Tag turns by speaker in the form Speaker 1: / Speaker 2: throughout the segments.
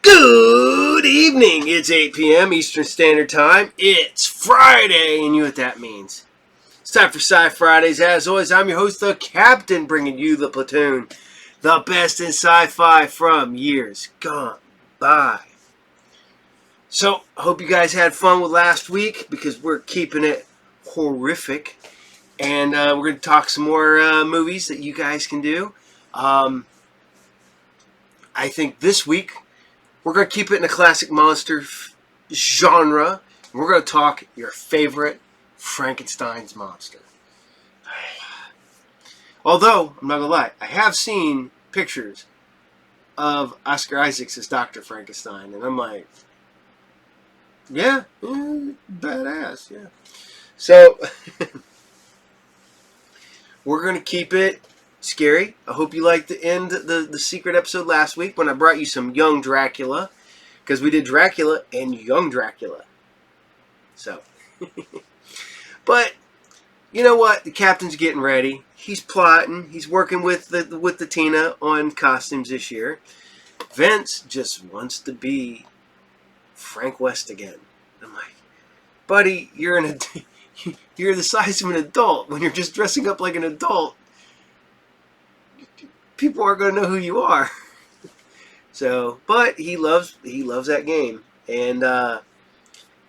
Speaker 1: Good evening. It's 8 p.m. Eastern Standard Time. It's Friday, and you know what that means. It's time for SciFridays. As always, I'm your host, the Captain, bringing you the platoon, the best in sci-fi from years gone by. So, I hope you guys had fun with last week, because we're keeping it horrific. And we're going to talk some more movies that you guys can do. I think this week we're going to keep it in a classic monster genre. We're going to talk your favorite Frankenstein's monster. Although, I'm not going to lie, I have seen pictures of Oscar Isaacs as Dr. Frankenstein, and I'm like, yeah, badass, yeah. So, we're going to keep it scary. I hope you liked the end, the secret episode last week when I brought you some young Dracula, because we did Dracula and young Dracula. So, but you know what? The captain's getting ready. He's plotting. He's working with the Tina on costumes this year. Vince just wants to be Frank West again. I'm like, buddy, you're the size of an adult. When you're just dressing up like an adult, people aren't going to know who you are. So, but he loves that game, and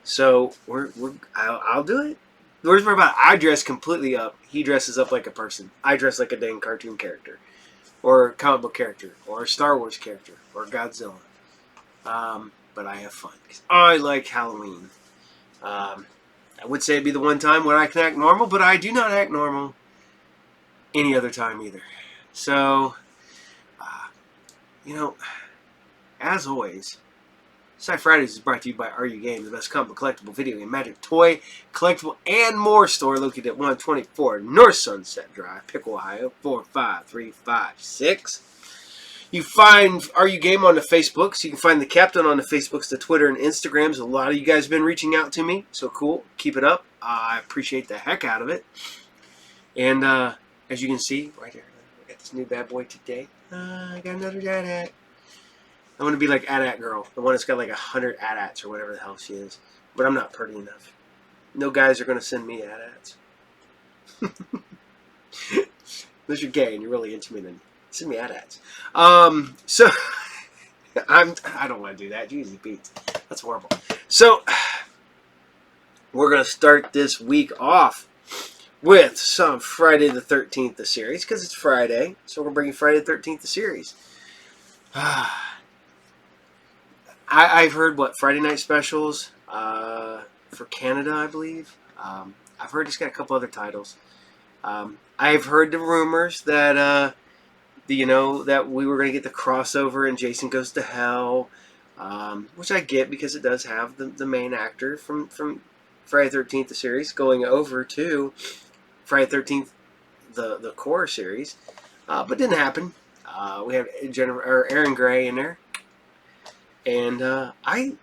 Speaker 1: so I'll do it. The worst part about it, I dress completely up. He dresses up like a person. I dress like a dang cartoon character, or comic book character, or a Star Wars character, or Godzilla. But I have fun because I like Halloween. I would say it'd be the one time when I can act normal, but I do not act normal any other time either. So, as always, SciFridays is brought to you by RU Game, the best comic collectible video game, magic, toy, collectible, and more store located at 124 North Sunset Drive, Pickle, Ohio, 45356. You find RU Game on the Facebooks. You can find the Captain on the Facebooks, the Twitter, and Instagrams. A lot of you guys have been reaching out to me, so cool. Keep it up. I appreciate the heck out of it. And as you can see, right here, I got this new bad boy today. I got another AT-AT. I want to be like AT-AT girl, the one that's got like 100 AT-ATs or whatever the hell she is. But I'm not pretty enough. No guys are going to send me AT-ATs. Unless you're gay and you're really into me, then send me AT-ATs. So I don't want to do that. Jesus Pete, that's horrible. So we're going to start this week off with some Friday the 13th the series, because it's Friday, so we're bringing Friday the 13th the series. I've heard Friday night specials for Canada, I believe. I've heard it's got a couple other titles. I've heard the rumors that that we were going to get the crossover in Jason Goes to Hell, which I get because it does have the main actor from Friday the 13th the series going over to Friday the 13th the core series, but didn't happen. We have Aaron Gray in there, and I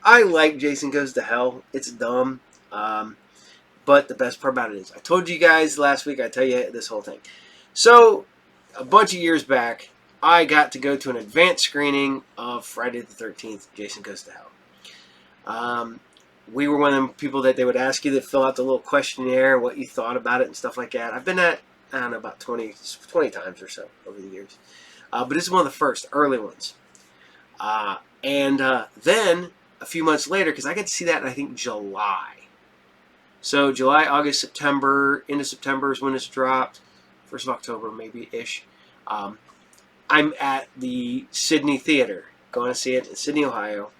Speaker 1: like Jason Goes to Hell. It's dumb, but the best part about it is I told you guys last week. I tell you this whole thing. So a bunch of years back, I got to go to an advanced screening of Friday the 13th Jason Goes to Hell. We were one of them people that they would ask you to fill out the little questionnaire, what you thought about it and stuff like that. I've been at, I don't know, about 20 times or so over the years. But this is one of the first, early ones. And then, a few months later, because I got to see that in, I think, July. So, July, August, September, end of September is when it's dropped. 1st of October, maybe-ish. I'm at the Sydney Theater, going to see it in Sydney, Ohio.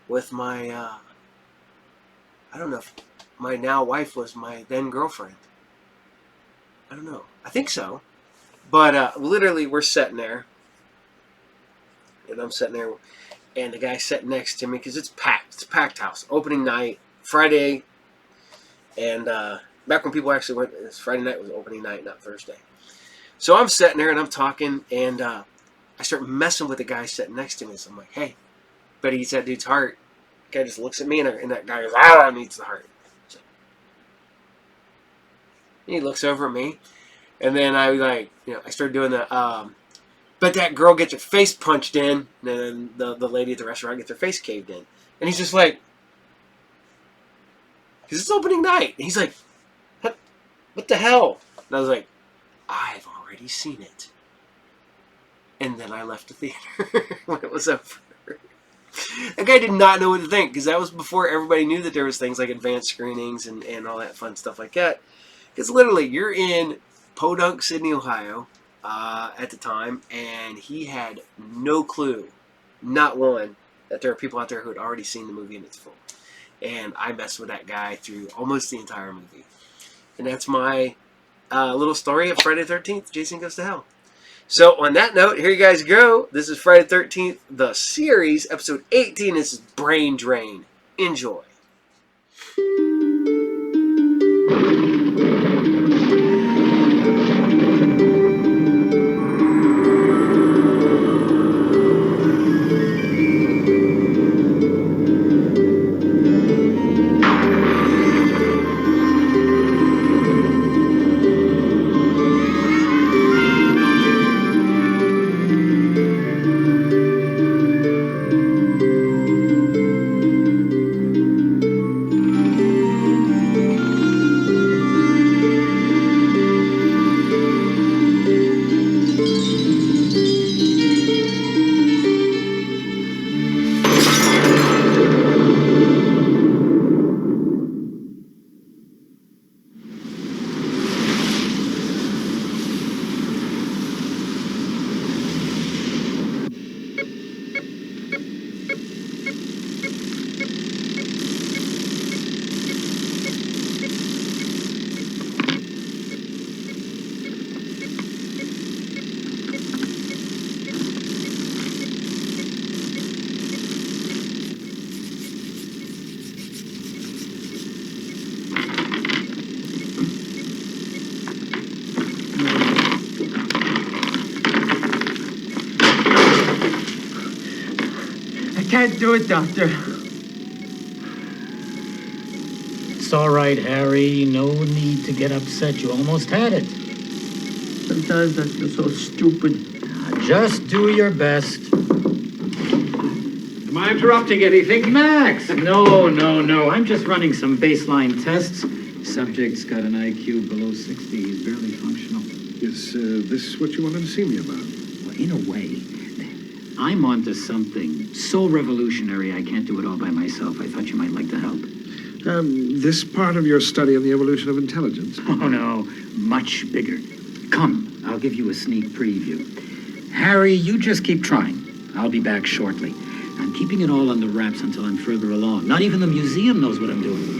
Speaker 1: With my, I don't know if my now wife was my then girlfriend. I don't know. I think so. But literally, we're sitting there. And I'm sitting there. And the guy's sitting next to me because it's packed. It's a packed house. Opening night, Friday. And back when people actually went, Friday night was opening night, not Thursday. So I'm sitting there and I'm talking. And I start messing with the guy sitting next to me. So I'm like, hey. But he eats that dude's heart. The guy just looks at me, and that guy goes, and eats the heart. So, he looks over at me, and then I started doing the But that girl gets her face punched in, and then the lady at the restaurant gets her face caved in. And he's just like, because it's opening night. And he's like, what the hell? And I was like, I've already seen it. And then I left the theater when it was over. That guy did not know what to think, because that was before everybody knew that there was things like advanced screenings and all that fun stuff like that. Because literally, you're in Podunk, Sydney, Ohio, at the time, and he had no clue, not one, that there are people out there who had already seen the movie in its full. And I messed with that guy through almost the entire movie. And that's my little story of Friday the 13th, Jason Goes to Hell. So on that note, here you guys go. This is Friday the 13th, the series, episode 18. This is Brain Drain. Enjoy.
Speaker 2: Can't do it, Doctor.
Speaker 3: It's all right, Harry. No need to get upset. You almost had it.
Speaker 2: Sometimes I feel so stupid.
Speaker 3: Just do your best.
Speaker 2: Am I interrupting anything?
Speaker 3: Max! No. I'm just running some baseline tests. Subject's got an IQ below 60. He's barely functional.
Speaker 4: Is this what you wanted to see me about?
Speaker 3: Well, in a way, I'm onto something so revolutionary I can't do it all by myself. I thought you might like to help.
Speaker 4: This part of your study of the evolution of intelligence?
Speaker 3: Oh, no. Much bigger. Come, I'll give you a sneak preview. Harry, you just keep trying. I'll be back shortly. I'm keeping it all on the wraps until I'm further along. Not even the museum knows what I'm doing.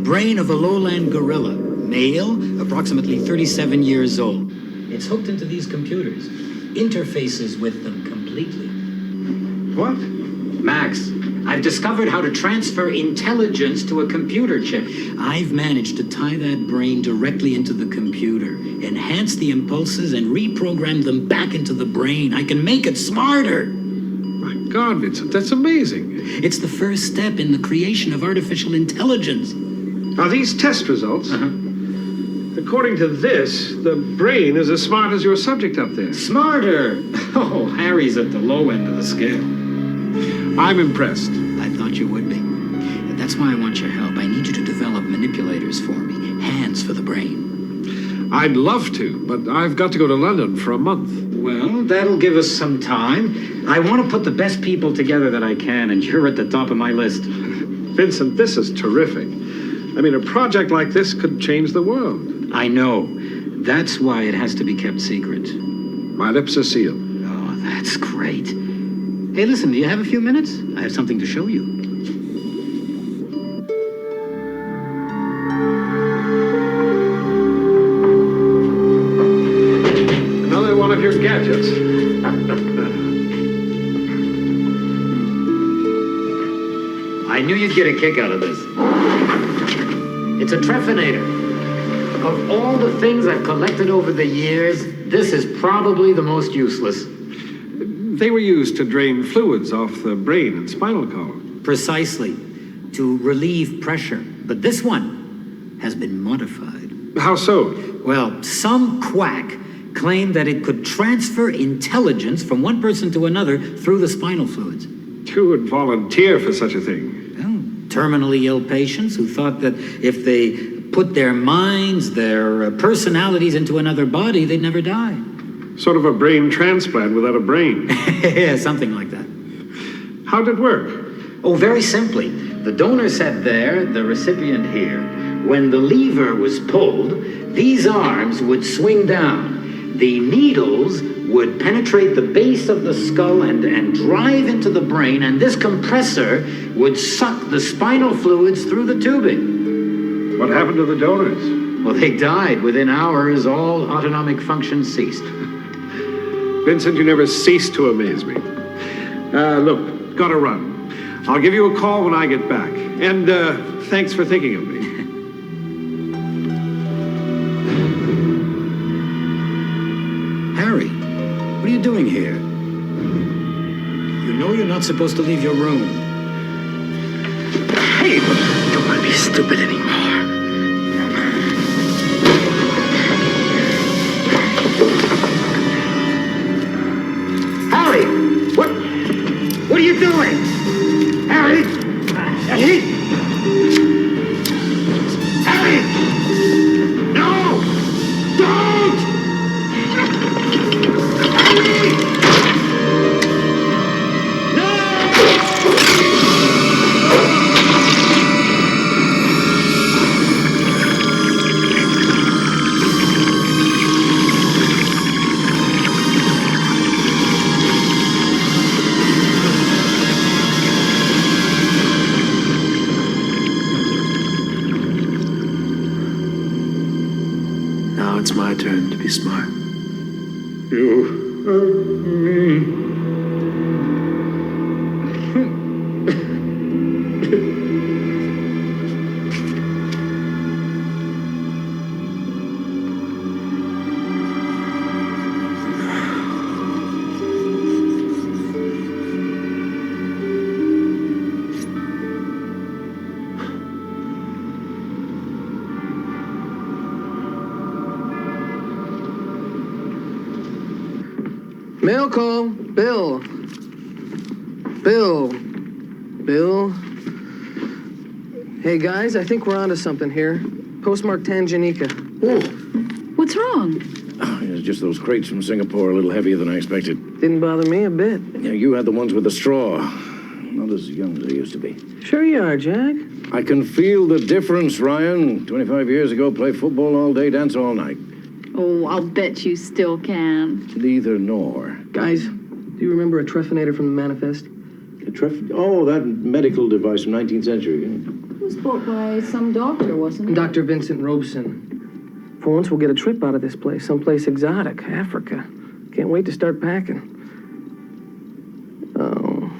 Speaker 3: Brain of a lowland gorilla, male, approximately 37 years old. It's hooked into these computers, interfaces with them completely.
Speaker 4: What?
Speaker 3: Max, I've discovered how to transfer intelligence to a computer chip. I've managed to tie that brain directly into the computer, enhance the impulses, and reprogram them back into the brain. I can make it smarter.
Speaker 4: My God, Vincent, that's amazing.
Speaker 3: It's the first step in the creation of artificial intelligence.
Speaker 4: Are these test results? According to this, the brain is as smart as your subject up there.
Speaker 3: Smarter? Oh, Harry's at the low end of the scale.
Speaker 4: I'm impressed.
Speaker 3: I thought you would be. That's why I want your help. I need you to develop manipulators for me. Hands for the brain.
Speaker 4: I'd love to, but I've got to go to London for a month.
Speaker 3: Well, that'll give us some time. I want to put the best people together that I can, and you're at the top of my list.
Speaker 4: Vincent, this is terrific. I mean, a project like this could change the world.
Speaker 3: I know. That's why it has to be kept secret.
Speaker 4: My lips are sealed.
Speaker 3: Oh, that's great. Hey, listen, do you have a few minutes? I have something to show you.
Speaker 4: Another one of your gadgets.
Speaker 3: I knew you'd get a kick out of this. It's a trephinator. Of all the things I've collected over the years, this is probably the most useless.
Speaker 4: They were used to drain fluids off the brain and spinal column.
Speaker 3: Precisely. To relieve pressure. But this one has been modified.
Speaker 4: How so?
Speaker 3: Well, some quack claimed that it could transfer intelligence from one person to another through the spinal fluids.
Speaker 4: Who would volunteer for such a thing?
Speaker 3: Well, terminally ill patients who thought that if they put their minds, their personalities into another body, they'd never die.
Speaker 4: Sort of a brain transplant without a brain.
Speaker 3: Yeah, something like that.
Speaker 4: How'd it work?
Speaker 3: Oh, very simply. The donor sat there, the recipient here. When the lever was pulled, these arms would swing down. The needles would penetrate the base of the skull and drive into the brain, and this compressor would suck the spinal fluids through the tubing.
Speaker 4: What happened to the donors?
Speaker 3: Well, they died. Within hours, all autonomic functions ceased.
Speaker 4: Vincent, you never cease to amaze me. Look, gotta run. I'll give you a call when I get back. And thanks for thinking of me.
Speaker 3: Harry, what are you doing here? You know you're not supposed to leave your room.
Speaker 2: Hey, don't want to be stupid anymore.
Speaker 3: Harry! What are you doing? Harry! Harry! Harry! No! Don't! Harry!
Speaker 2: Now it's my turn to be smart.
Speaker 4: You hurt me.
Speaker 5: Mail call. Bill. Bill. Hey, guys, I think we're onto something here. Postmark Tanganyika.
Speaker 6: What's wrong?
Speaker 7: It's just those crates from Singapore, a little heavier than I expected.
Speaker 5: Didn't bother me a bit.
Speaker 7: Yeah, you had the ones with the straw. Not as young as I used to be.
Speaker 5: Sure you are, Jack.
Speaker 7: I can feel the difference, Ryan. 25 years ago, play football all day, dance all night.
Speaker 6: Oh, I'll bet you still can.
Speaker 7: Neither nor.
Speaker 5: Guys, do you remember a trephinator from the manifest?
Speaker 7: Oh, that medical device from 19th century.
Speaker 6: It was bought by some doctor, wasn't it?
Speaker 5: Dr. Vincent Robeson. For once, we'll get a trip out of this place, someplace exotic, Africa. Can't wait to start packing. Oh.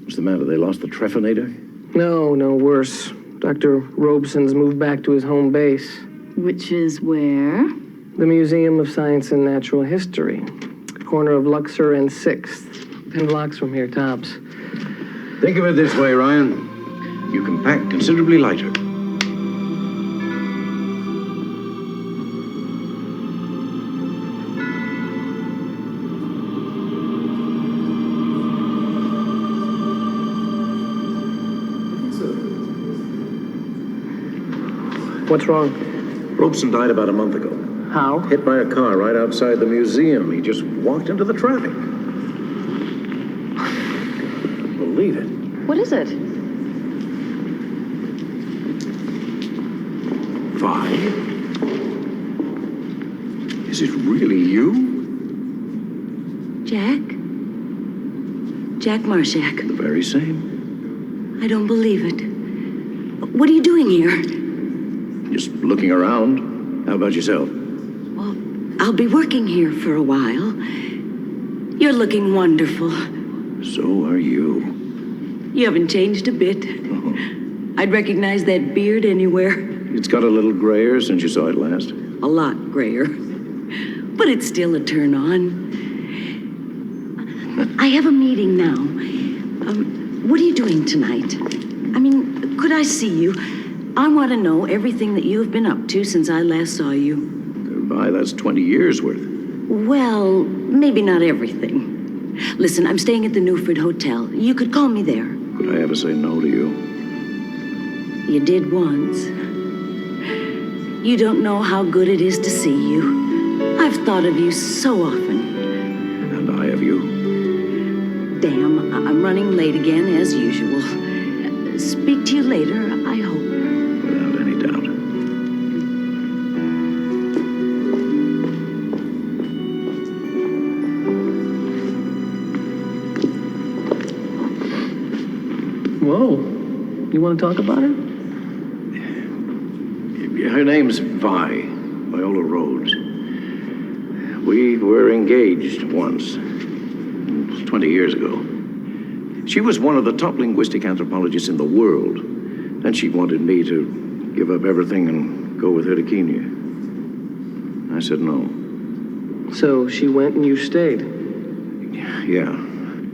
Speaker 7: What's the matter? They lost the trephinator?
Speaker 5: No, worse. Dr. Robeson's moved back to his home base.
Speaker 6: Which is where?
Speaker 5: The Museum of Science and Natural History. Corner of Luxor and 6th. 10 blocks from here, tops.
Speaker 7: Think of it this way, Ryan. You can pack considerably lighter.
Speaker 5: What's wrong?
Speaker 7: Robeson died about a month ago.
Speaker 5: How?
Speaker 7: Hit by a car right outside the museum. He just walked into the traffic. Believe it.
Speaker 6: What is it?
Speaker 7: Vi? Is it really you?
Speaker 8: Jack? Jack Marshak.
Speaker 7: The very same.
Speaker 8: I don't believe it. What are you doing here?
Speaker 7: Just looking around. How about yourself?
Speaker 8: Well, I'll be working here for a while. You're looking wonderful.
Speaker 7: So are you.
Speaker 8: You haven't changed a bit. I'd recognize that beard anywhere.
Speaker 7: It's got a little grayer since you saw it last.
Speaker 8: A lot grayer. But it's still a turn on. I have a meeting now. What are you doing tonight? I mean, could I see you? I want to know everything that you have been up to since I last saw you.
Speaker 7: Vi, that's 20 years worth.
Speaker 8: Well, maybe not everything. Listen, I'm staying at the Newford Hotel. You could call me there.
Speaker 7: Could I ever say no to you?
Speaker 8: You did once. You don't know how good it is to see you. I've thought of you so often.
Speaker 7: And I of you.
Speaker 8: Damn, I'm running late again, as usual. Speak to you later, I hope.
Speaker 7: Without any doubt.
Speaker 5: Whoa. You want to talk about her?
Speaker 7: Her name's Vi. Viola Rhodes. We were engaged once. 20 years ago. She was one of the top linguistic anthropologists in the world, and she wanted me to give up everything and go with her to Kenya. I said no.
Speaker 5: So she went and you stayed?
Speaker 7: Yeah.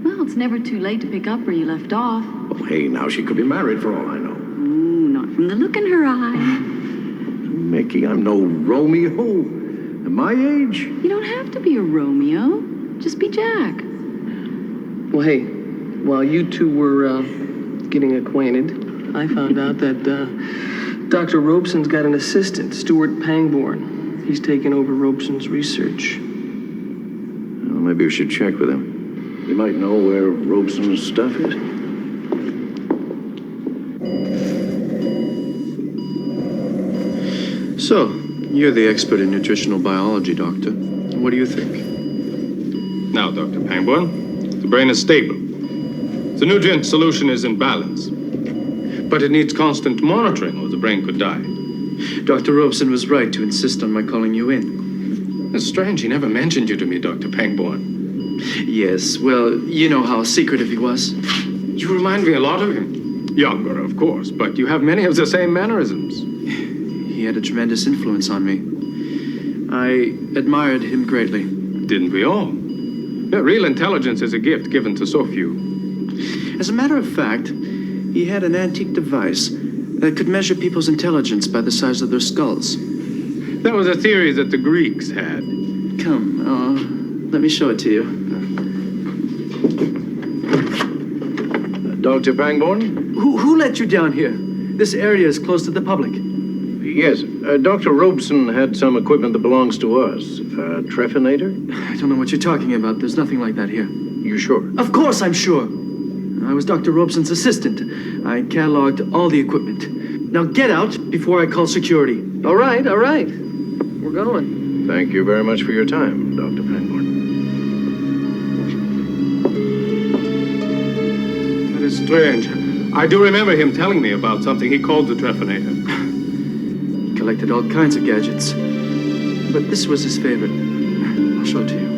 Speaker 6: Well, it's never too late to pick up where you left off.
Speaker 7: Oh, hey, now she could be married for all I know.
Speaker 6: Ooh, not from the look in her eye.
Speaker 7: Mickey, I'm no Romeo. At my age?
Speaker 6: You don't have to be a Romeo. Just be Jack.
Speaker 5: Well, hey, while you two were getting acquainted, I found out that Dr. Robeson's got an assistant, Stuart Pangborn. He's taken over Robeson's research.
Speaker 7: Well, maybe we should check with him. You might know where Robeson's stuff is.
Speaker 2: So, you're the expert in nutritional biology, Doctor. What do you think?
Speaker 9: Now, Dr. Pangborn, the brain is stable. The nutrient solution is in balance. But it needs constant monitoring or the brain could die.
Speaker 2: Dr. Robeson was right to insist on my calling you in.
Speaker 9: It's strange he never mentioned you to me, Dr. Pangborn.
Speaker 2: Yes, well, you know how secretive he was.
Speaker 9: You remind me a lot of him. Younger, of course, but you have many of the same mannerisms.
Speaker 2: He had a tremendous influence on me. I admired him greatly.
Speaker 9: Didn't we all? Yeah, real intelligence is a gift given to so few.
Speaker 2: As a matter of fact, he had an antique device that could measure people's intelligence by the size of their skulls.
Speaker 9: That was a theory that the Greeks had.
Speaker 2: Come, let me show it to you.
Speaker 7: Dr. Pangborn?
Speaker 2: Who let you down here? This area is closed to the public.
Speaker 7: Yes, Dr. Robeson had some equipment that belongs to us. Trefinator?
Speaker 2: I don't know what you're talking about. There's nothing like that here.
Speaker 7: You sure?
Speaker 2: Of course I'm sure. I was Dr. Robeson's assistant. I cataloged all the equipment. Now get out before I call security.
Speaker 5: All right. We're going.
Speaker 7: Thank you very much for your time, Dr. Pangborn.
Speaker 9: That is strange. I do remember him telling me about something he called the Trefinator.
Speaker 2: Collected all kinds of gadgets. But this was his favorite. I'll show it to you.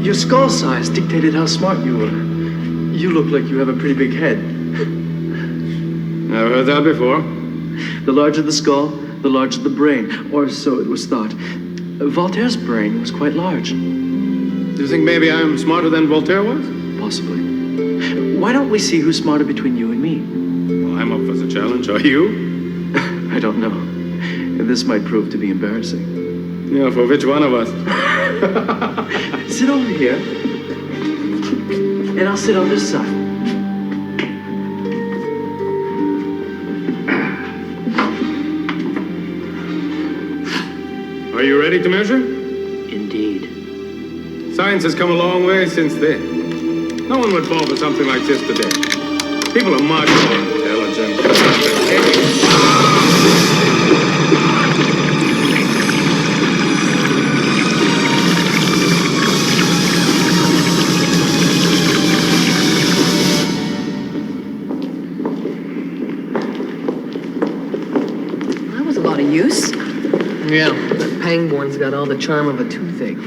Speaker 2: Your skull size dictated how smart you were. You look like you have a pretty big head.
Speaker 9: Never heard that before.
Speaker 2: The larger the skull, the larger the brain, or so it was thought. Voltaire's brain was quite large.
Speaker 9: Do you think maybe I'm smarter than Voltaire was?
Speaker 2: Possibly. Why don't we see who's smarter between you and me?
Speaker 9: Well, I'm up for the challenge. Are you?
Speaker 2: I don't know. And this might prove to be embarrassing.
Speaker 9: Yeah, for which one of us?
Speaker 2: Sit over here. and I'll sit on this side.
Speaker 9: Are you ready to measure?
Speaker 2: Indeed.
Speaker 9: Science has come a long way since then. No one would fall for something like this today. People are much more intelligent.
Speaker 6: That was a lot of use.
Speaker 5: Yeah, that Pangborn's got all the charm of a toothache.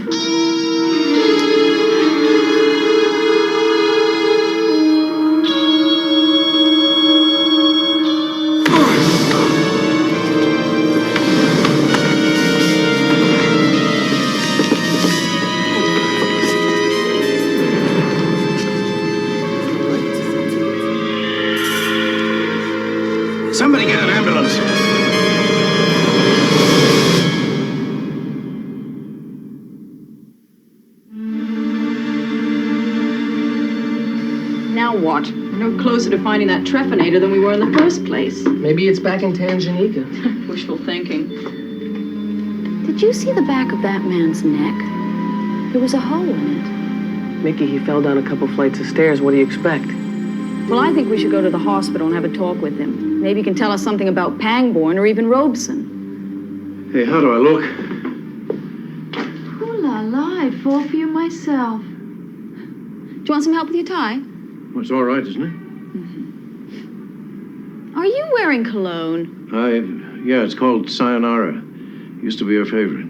Speaker 7: Somebody get an ambulance.
Speaker 6: Now what? We're no closer to finding that trephinator than we were in the first place.
Speaker 5: Maybe it's back in Tanganyika.
Speaker 6: Wishful thinking.
Speaker 8: Did you see the back of that man's neck? There was a hole in it.
Speaker 5: Mickey, he fell down a couple flights of stairs. What do you expect?
Speaker 6: Well, I think we should go to the hospital and have a talk with him. Maybe he can tell us something about Pangborn or even Robeson.
Speaker 4: Hey, how do I look?
Speaker 6: Ooh la la, I'd fall for you myself. Do you want some help with your tie?
Speaker 4: Well, it's all right, isn't it?
Speaker 6: Are you wearing cologne?
Speaker 4: Yeah, it's called Sayonara. Used to be her favorite.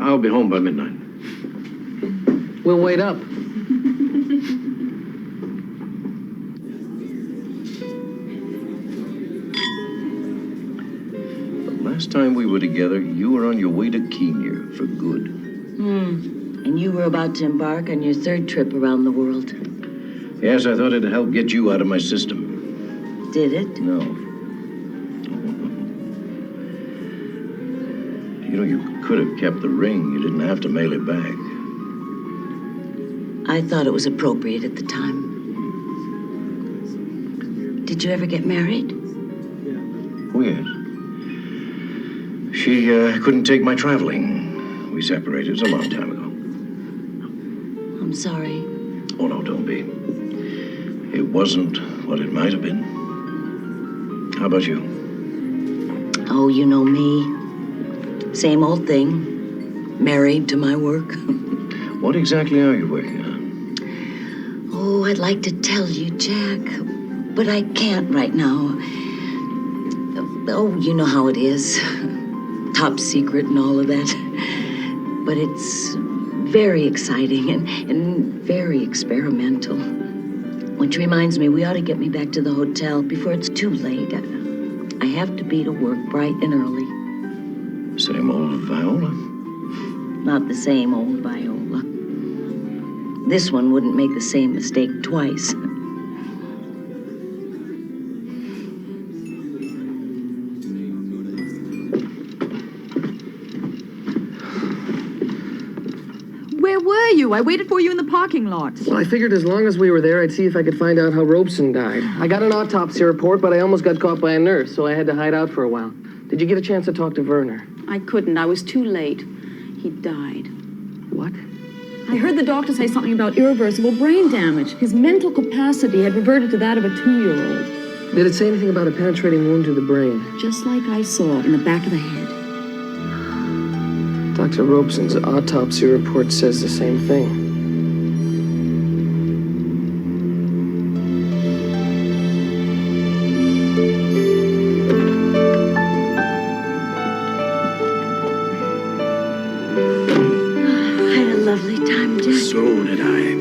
Speaker 4: I'll be home by midnight.
Speaker 5: We'll wait up.
Speaker 7: Last time we were together, you were on your way to Kenya for good.
Speaker 8: And you were about to embark on your third trip around the world.
Speaker 7: Yes, I thought it'd help get you out of my system.
Speaker 8: Did it?
Speaker 7: No. You know, you could have kept the ring. You didn't have to mail it back.
Speaker 8: I thought it was appropriate at the time. Did you ever get married?
Speaker 7: Oh, yes. She couldn't take my traveling. We separated a long time ago.
Speaker 8: I'm sorry.
Speaker 7: Oh, no, don't be. It wasn't what it might have been. How about you?
Speaker 8: Oh, you know me. Same old thing. Married to my work.
Speaker 7: What exactly are you working on?
Speaker 8: Oh, I'd like to tell you, Jack, but I can't right now. Oh, you know how it is. Top secret and all of that. But it's very exciting and very experimental. Which reminds me, we ought to get me back to the hotel before it's too late. I have to be to work bright and early.
Speaker 7: Same old Viola?
Speaker 8: Not the same old Viola. This one wouldn't make the same mistake twice.
Speaker 6: Where were you? I waited for you in the parking lot.
Speaker 5: Well, I figured as long as we were there, I'd see if I could find out how Robeson died. I got an autopsy report, but I almost got caught by a nurse, so I had to hide out for a while. Did you get a chance to talk to Werner?
Speaker 6: I couldn't. I was too late. He died.
Speaker 5: What?
Speaker 6: I heard the doctor say something about irreversible brain damage. His mental capacity had reverted to that of a 2-year-old.
Speaker 5: Did it say anything about a penetrating wound to the brain?
Speaker 6: Just like I saw in the back of the head.
Speaker 5: Dr. Robeson's autopsy report says the same thing.
Speaker 8: I had a lovely time, Jack.
Speaker 7: So did I.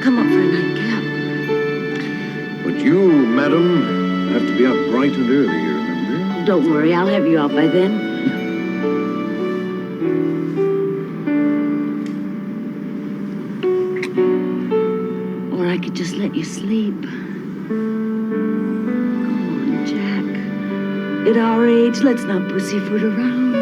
Speaker 8: Come up for a nightcap.
Speaker 4: But you, madam, have to be up bright and early, you remember?
Speaker 8: Don't worry, I'll have you out by then. Or I could just let you sleep. Come on, Jack. At our age, let's not pussyfoot around.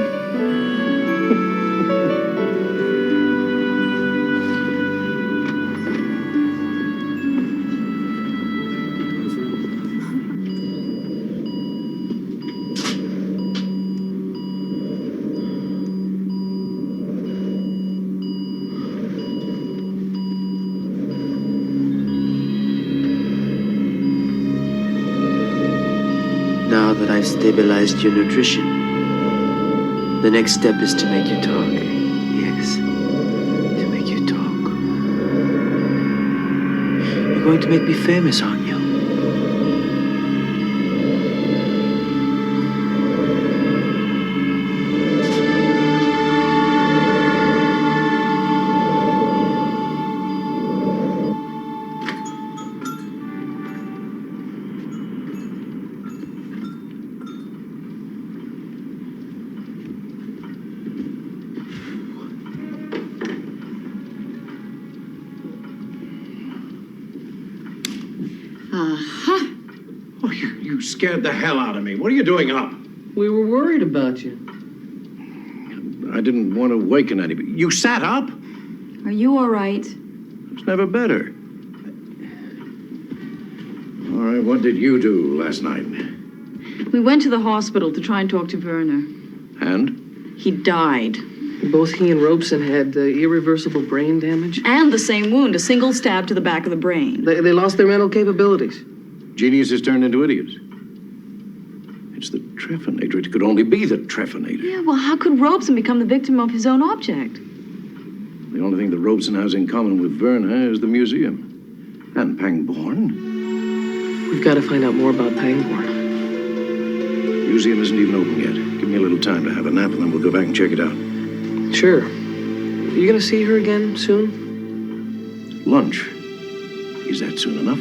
Speaker 10: I've stabilized your nutrition. The next step is to make you talk. Yes, to make you talk. You're going to make me famous, aren't you?
Speaker 4: Oh, you scared the hell out of me. What are you doing up?
Speaker 5: We were worried about you.
Speaker 7: I didn't want to waken anybody. You sat up?
Speaker 6: Are you all right?
Speaker 7: It's never better. All right, what did you do last night?
Speaker 6: We went to the hospital to try and talk to Werner.
Speaker 7: And?
Speaker 6: He died.
Speaker 5: Both he and Robeson had irreversible brain damage.
Speaker 6: And the same wound, a single stab to the back of the brain.
Speaker 5: They lost their mental capabilities.
Speaker 7: Geniuses turned into idiots. It's the trephinator. It could only be the trephinator.
Speaker 6: Yeah, well, how could Robeson become the victim of his own object?
Speaker 7: The only thing that Robeson has in common with Werner is the museum. And Pangborn.
Speaker 5: We've got to find out more about Pangborn.
Speaker 7: The museum isn't even open yet. Give me a little time to have a nap, and then we'll go back and check it out.
Speaker 5: Sure. You gonna see her again soon?
Speaker 7: Lunch. Is that soon enough?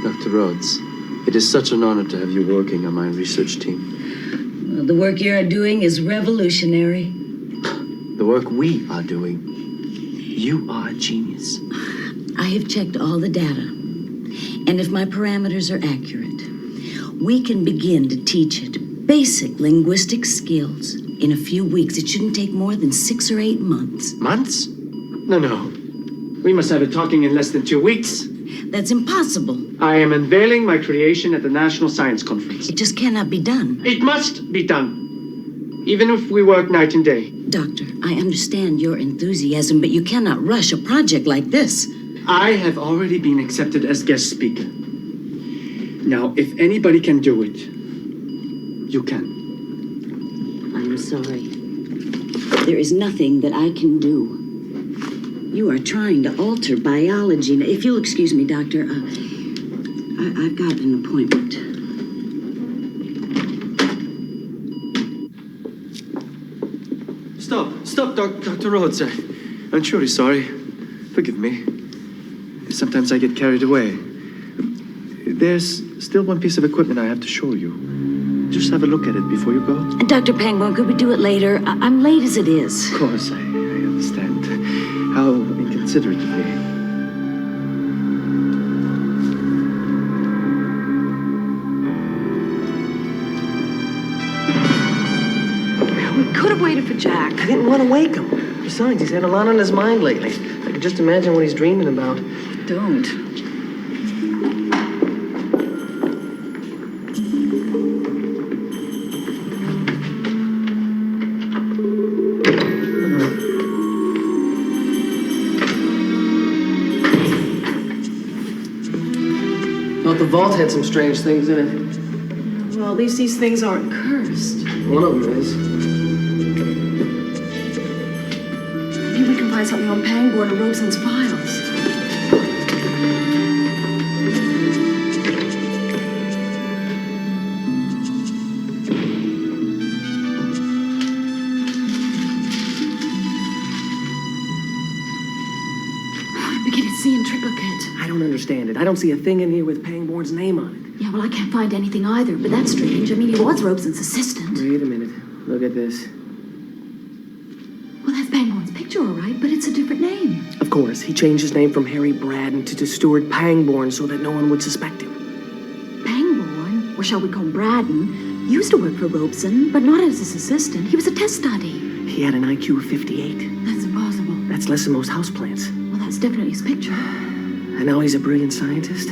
Speaker 10: Dr. Rhodes, it is such an honor to have you working on my research team.
Speaker 8: Well, the work you're doing is revolutionary.
Speaker 10: The work we are doing. You are a genius.
Speaker 8: I have checked all the data. And if my parameters are accurate, we can begin to teach it basic linguistic skills in a few weeks. It shouldn't take more than 6 or 8 months.
Speaker 10: Months?
Speaker 2: No. We must have it talking in less than 2 weeks.
Speaker 8: That's impossible.
Speaker 2: I am unveiling my creation at the National Science Conference.
Speaker 8: It just cannot be done.
Speaker 2: It must be done. Even if we work night and day.
Speaker 8: Doctor, I understand your enthusiasm, but you cannot rush a project like this.
Speaker 2: I have already been accepted as guest speaker. Now, if anybody can do it, you can.
Speaker 8: I'm sorry. There is nothing that I can do. You are trying to alter biology. Now, if you'll excuse me, Doctor, I've got an appointment.
Speaker 10: Stop, Dr. Rhodes. I'm truly sorry. Forgive me. Sometimes I get carried away. There's still one piece of equipment I have to show you. Just have a look at it before you go.
Speaker 8: Dr. Pangborn, could we do it later? I'm late as it is.
Speaker 10: Of course, I understand. How inconsiderate of me.
Speaker 6: We could have waited for Jack.
Speaker 5: I didn't want to wake him. Besides, he's had a lot on his mind lately. I could just imagine what he's dreaming about.
Speaker 6: Don't.
Speaker 5: Thought the vault had some strange things in it.
Speaker 6: Well, at least these things aren't cursed.
Speaker 5: One of them is.
Speaker 6: Maybe we can find something on Pangborn or Robeson's files. I'm beginning to see in triplicate.
Speaker 5: I don't understand it. I don't see a thing in here with Pangborn's name on it.
Speaker 6: Yeah, well, I can't find anything either, but that's strange. I mean, he was Robeson's assistant.
Speaker 5: Wait a minute. Look at this.
Speaker 6: Well, that's Pangborn's picture, all right, but it's a different name.
Speaker 5: Of course, he changed his name from Harry Braddon to Stuart Pangborn so that no one would suspect him.
Speaker 6: Pangborn, or shall we call Braddon, used to work for Robeson, but not as his assistant. He was a test study.
Speaker 5: He had an IQ of 58.
Speaker 6: That's impossible.
Speaker 5: That's less than most houseplants.
Speaker 6: Well, that's definitely his picture.
Speaker 5: And now he's a brilliant scientist.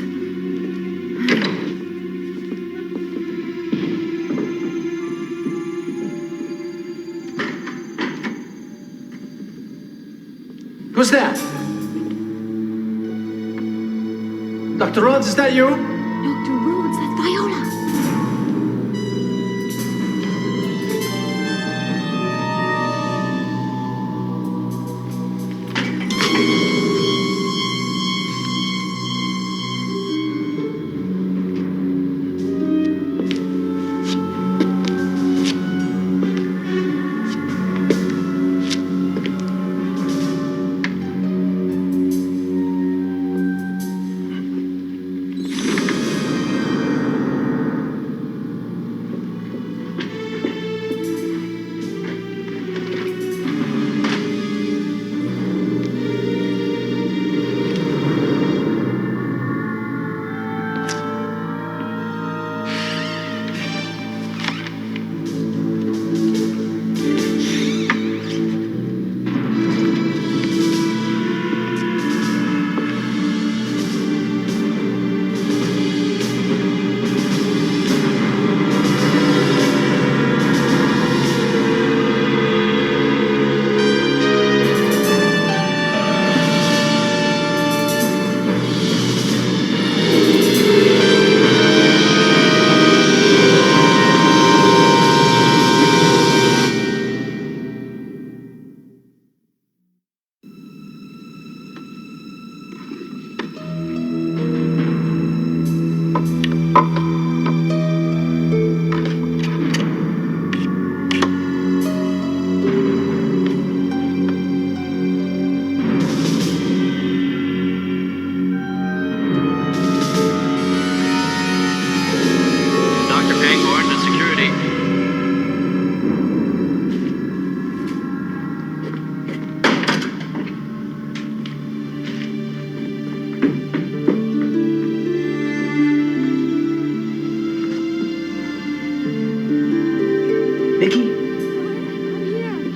Speaker 5: Who's that?
Speaker 2: Dr. Rhodes, is that you?
Speaker 6: Dr. Rhodes, that's Viola.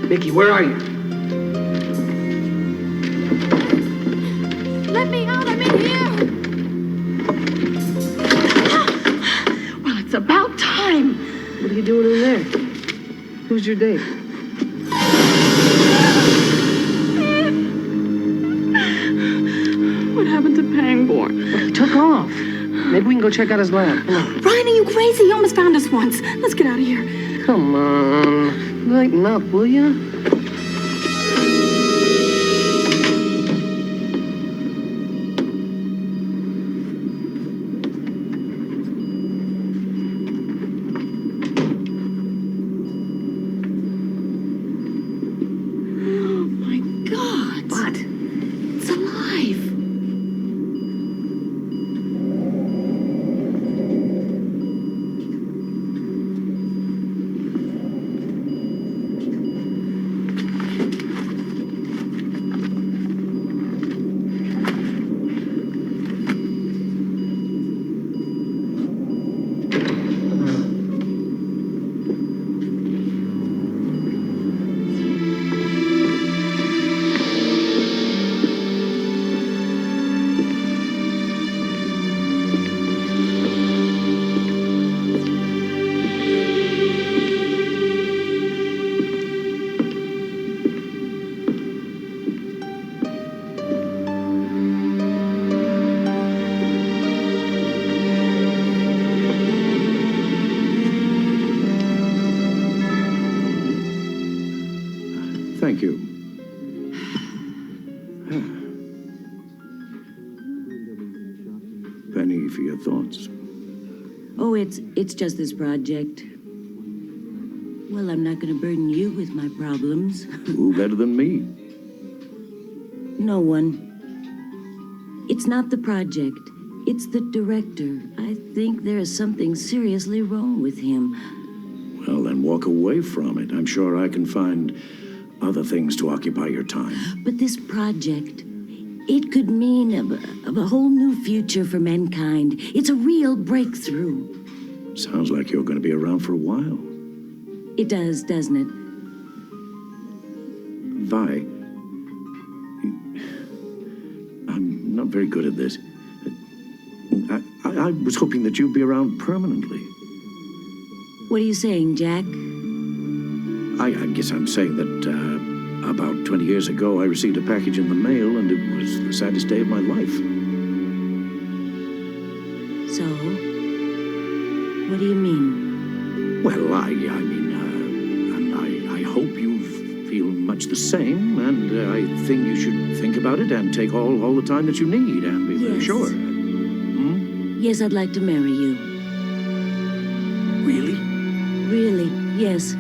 Speaker 5: Nikki, where are you?
Speaker 6: Let me out, I'm in here. Well, it's about time.
Speaker 5: What are you doing in there? Who's your date?
Speaker 6: What happened to Pangborn?
Speaker 5: He took off. Maybe we can go check out his lab. Come on.
Speaker 6: Ryan, are you crazy? He almost found us once. Let's get out of here.
Speaker 5: Come on. Lighten up, will ya?
Speaker 6: Oh, my God.
Speaker 5: What?
Speaker 6: It's alive.
Speaker 7: Thank you. Penny, for your thoughts.
Speaker 8: Oh, it's just this project. Well, I'm not going to burden you with my problems.
Speaker 7: Who better than me?
Speaker 8: No one. It's not the project. It's the director. I think there is something seriously wrong with him.
Speaker 7: Well, then walk away from it. I'm sure I can find other things to occupy your time.
Speaker 8: But this project, it could mean a whole new future for mankind. It's a real breakthrough.
Speaker 7: Sounds like you're going to be around for a while.
Speaker 8: It does, doesn't it?
Speaker 7: Vi, I'm not very good at this. I was hoping that you'd be around permanently.
Speaker 8: What are you saying, Jack?
Speaker 7: I guess I'm saying that about 20 years ago, I received a package in the mail, and it was the saddest day of my life.
Speaker 8: So? What do you mean?
Speaker 7: Well, I hope you feel much the same, and I think you should think about it and take all the time that you need, and be very
Speaker 8: Yes.
Speaker 7: sure.
Speaker 8: Yes, I'd like to marry you.
Speaker 7: Really?
Speaker 8: Really, yes.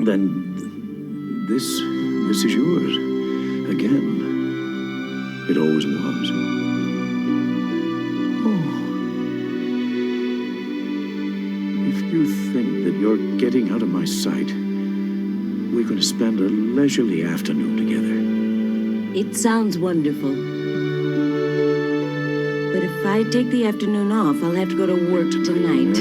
Speaker 7: Then this is yours again. It always was. Oh. If you think that you're getting out of my sight, we're going to spend a leisurely afternoon together.
Speaker 8: It sounds wonderful. But if I take the afternoon off, I'll have to go to work tonight.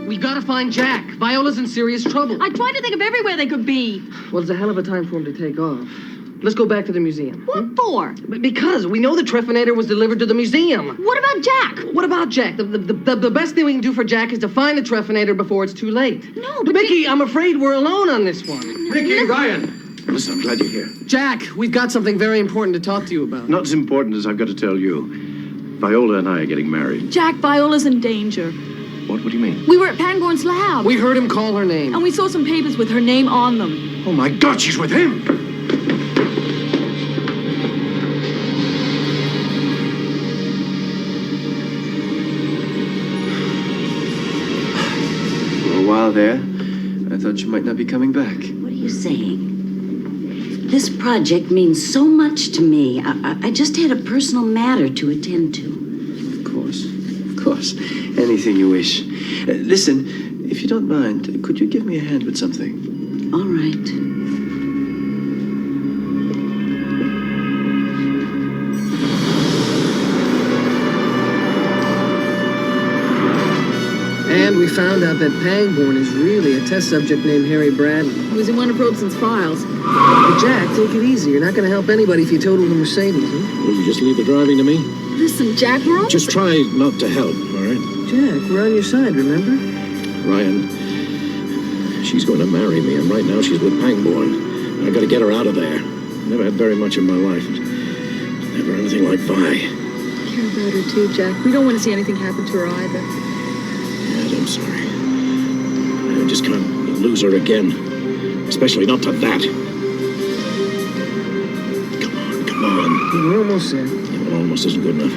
Speaker 5: We gotta find Jack. Viola's in serious trouble.
Speaker 6: I tried to think of everywhere they could be.
Speaker 5: Well, it's a hell of a time for him to take off. Let's go back to the museum.
Speaker 6: What for?
Speaker 5: Because we know the Treffinator was delivered to the museum.
Speaker 6: What about Jack?
Speaker 5: What about Jack? The best thing we can do for Jack is to find the Treffinator before it's too late.
Speaker 6: No, but
Speaker 5: Mickey, I'm afraid we're alone on this one.
Speaker 4: Mickey, Ryan.
Speaker 7: Listen, I'm glad you're here.
Speaker 5: Jack, we've got something very important to talk to you about.
Speaker 7: Not as important as I've got to tell you. Viola and I are getting married.
Speaker 6: Jack, Viola's in danger.
Speaker 7: What do you mean?
Speaker 6: We were at Pangborn's lab.
Speaker 5: We heard him call her name.
Speaker 6: And we saw some papers with her name on them.
Speaker 7: Oh my God, she's with him!
Speaker 10: For a while there, I thought you might not be coming back.
Speaker 8: What are you saying? This project means so much to me. I just had a personal matter to attend to.
Speaker 10: Of course. Anything you wish. Listen, if you don't mind, could you give me a hand with something?
Speaker 8: All right.
Speaker 5: And we found out that Pangborn is really a test subject named Harry Bradley.
Speaker 6: He was in one of Robeson's files.
Speaker 5: But Jack, take it easy. You're not going to help anybody if you total the Mercedes, huh?
Speaker 3: Will you just leave the driving to me?
Speaker 6: Listen, Jack, we're all...
Speaker 3: Just try not to help, all right?
Speaker 5: Jack, we're on your side, remember?
Speaker 3: Ryan, she's going to marry me, and right now she's with Pangborn. I got to get her out of there. Never had very much in my life. Never anything like Vi.
Speaker 6: I care about her too, Jack. We don't want to see anything happen to her either.
Speaker 3: Yes, I'm sorry. I just can't lose her again. Especially not to that. Come on.
Speaker 5: We're almost there.
Speaker 3: Yeah, well, almost isn't good enough.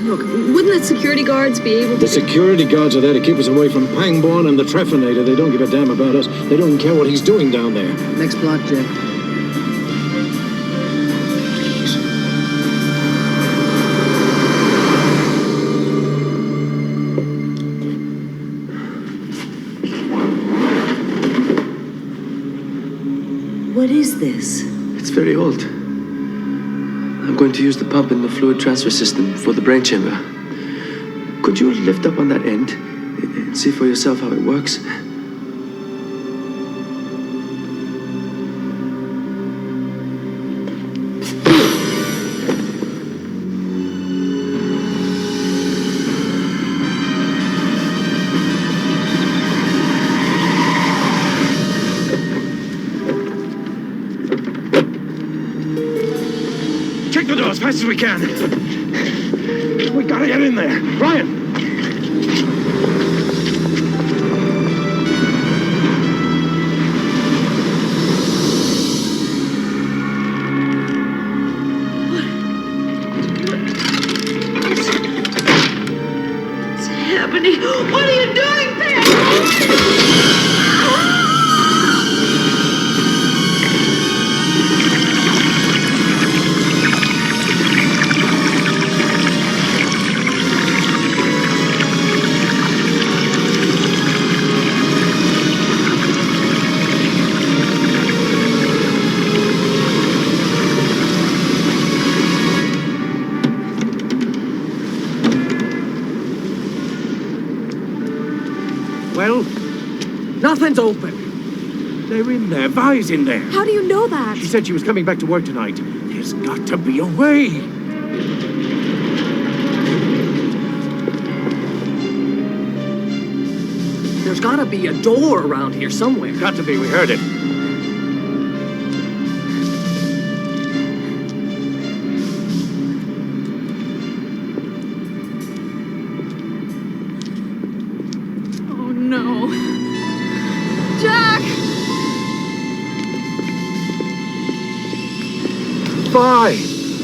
Speaker 6: Look, wouldn't the security guards be able to...
Speaker 3: The security guards are there to keep us away from Pangborn and the Treffinator. They don't give a damn about us. They don't even care what he's doing down there.
Speaker 5: Next block, Jack.
Speaker 8: What is this?
Speaker 10: It's very old. I'm going to use the pump in the fluid transfer system for the brain chamber. Could you lift up on that end and see for yourself how it works?
Speaker 7: Check the door as fast as we can. We gotta get in there. Ryan!
Speaker 8: What's happening? What are you doing, Pam?
Speaker 7: Well,
Speaker 5: Nothing's open.
Speaker 7: they're in there. Vi's in there.
Speaker 6: How do you know that?
Speaker 7: She said she was coming back to work tonight. There's got to be a way.
Speaker 5: There's gotta be a door around here somewhere.
Speaker 4: Got to be, we heard it.
Speaker 6: Oh, no. Jack!
Speaker 4: Vi!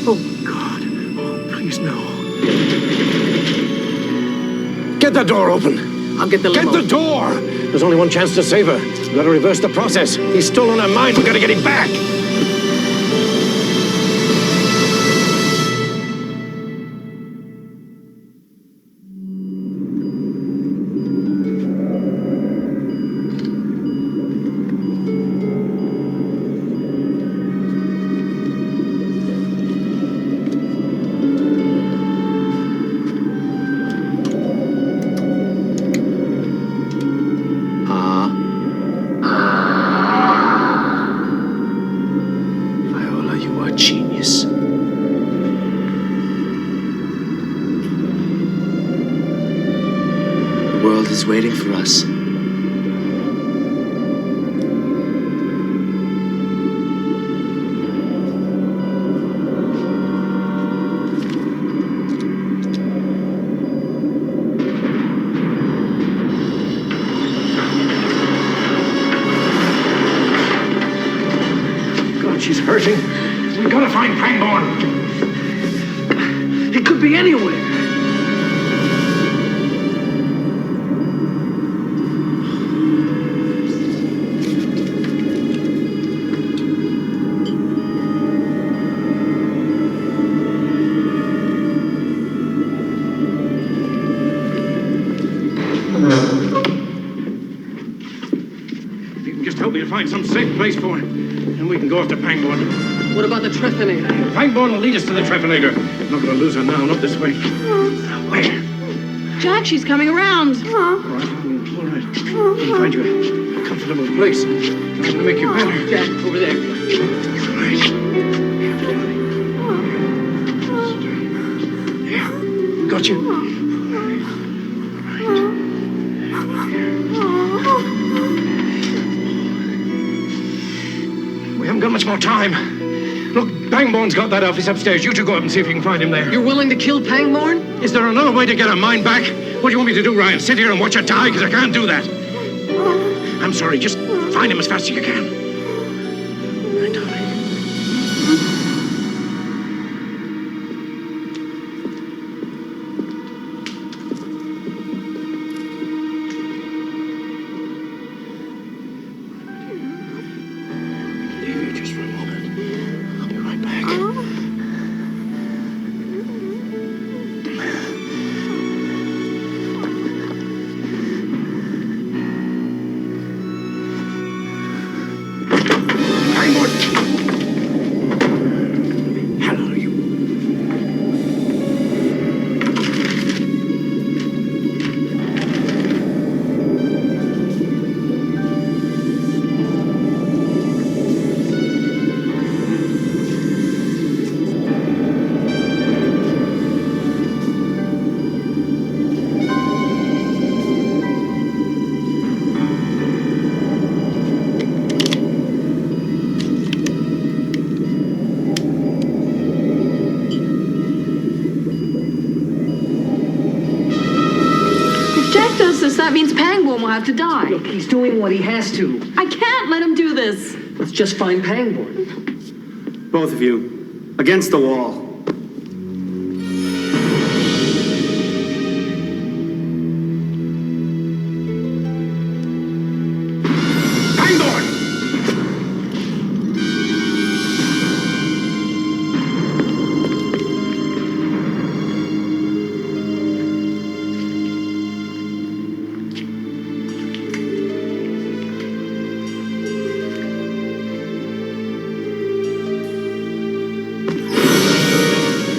Speaker 4: Oh, God. Oh, please, no. Get the door open.
Speaker 5: I'll get the limo.
Speaker 4: Get the door! There's only one chance to save her. We've got to reverse the process. He's stolen her mind. We've got to get him back.
Speaker 10: Viola, you are a genius. The world is waiting for us.
Speaker 4: God, she's hurting. We've got to find Pangborn.
Speaker 5: It could be anywhere.
Speaker 4: If you can just help me to find some safe place for her, and we can go after Pangborn.
Speaker 5: What about the Trethanator?
Speaker 4: Pangborn will lead us to the Trethanator. I'm not going to lose her now, not this way. Where?
Speaker 6: Jack, she's coming around.
Speaker 4: All right. We'll find you a comfortable place. I'm going to make you better.
Speaker 5: Jack, over there.
Speaker 4: Yeah, got you. We haven't got much more time. Look, Pangborn's got that office upstairs. You two go up and see if you can find him there.
Speaker 5: You're willing to kill Pangborn?
Speaker 4: Is there another way to get her mind back? What do you want me to do, Ryan? Sit here and watch her die? Because I can't do that. I'm sorry. Just find him as fast as you can. My darling. Leave you just for a moment. I'll be right back. Hell are you?
Speaker 6: If Jack does this, that means Pangborn will have to die.
Speaker 5: Look, he's doing what he has to.
Speaker 6: I can't let him do this.
Speaker 5: Let's just find Pangborn.
Speaker 2: Both of you, against the wall.
Speaker 4: Pangborn!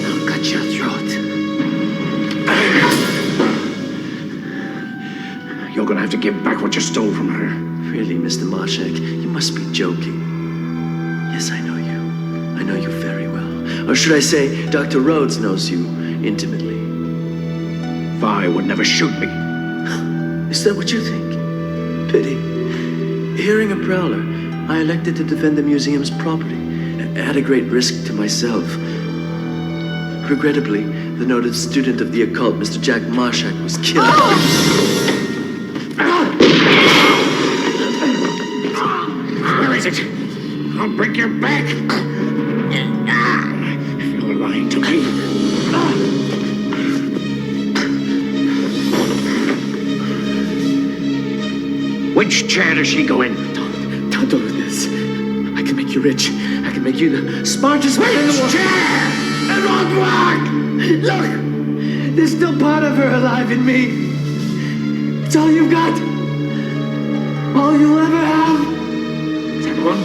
Speaker 10: I'll cut your throat.
Speaker 4: You're gonna have to give back what you stole from her.
Speaker 10: Really, Mr. Marshak, you must be joking. Yes, I know you. I know you very well. Or should I say, Dr. Rhodes knows you intimately.
Speaker 4: Vi would never shoot me.
Speaker 10: Is that what you think?
Speaker 2: pity. Hearing a prowler, I elected to defend the museum's property, at a great risk to myself. Regrettably, the noted student of the occult, Mr. Jack Marshak, was killed.
Speaker 7: Where is it? I'll break your back. You're lying to me. Which chair does she go in?
Speaker 2: Don't do this. I can make you rich. I can make you the smartest man in the world.
Speaker 7: Chair! It won't work!
Speaker 2: Look! There's still part of her alive in me. It's all you've got. All you'll ever have.
Speaker 7: Is that one?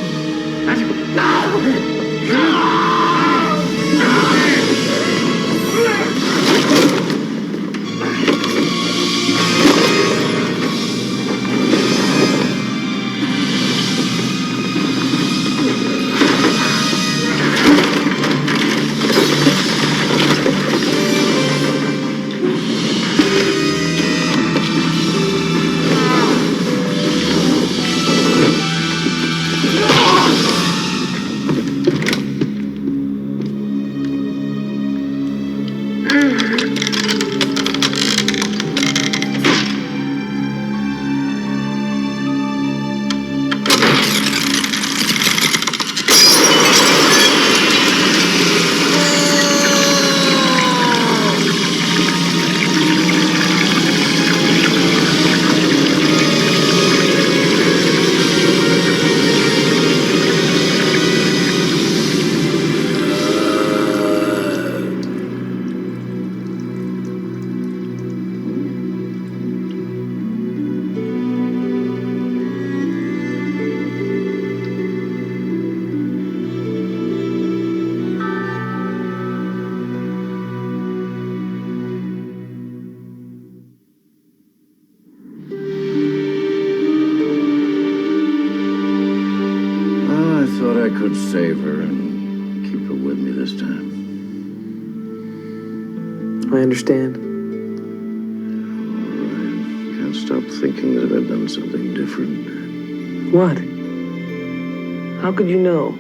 Speaker 7: I could save her and keep her with me this time.
Speaker 5: I understand.
Speaker 7: All right. Can't stop thinking that I've done something different.
Speaker 5: What? How could you know?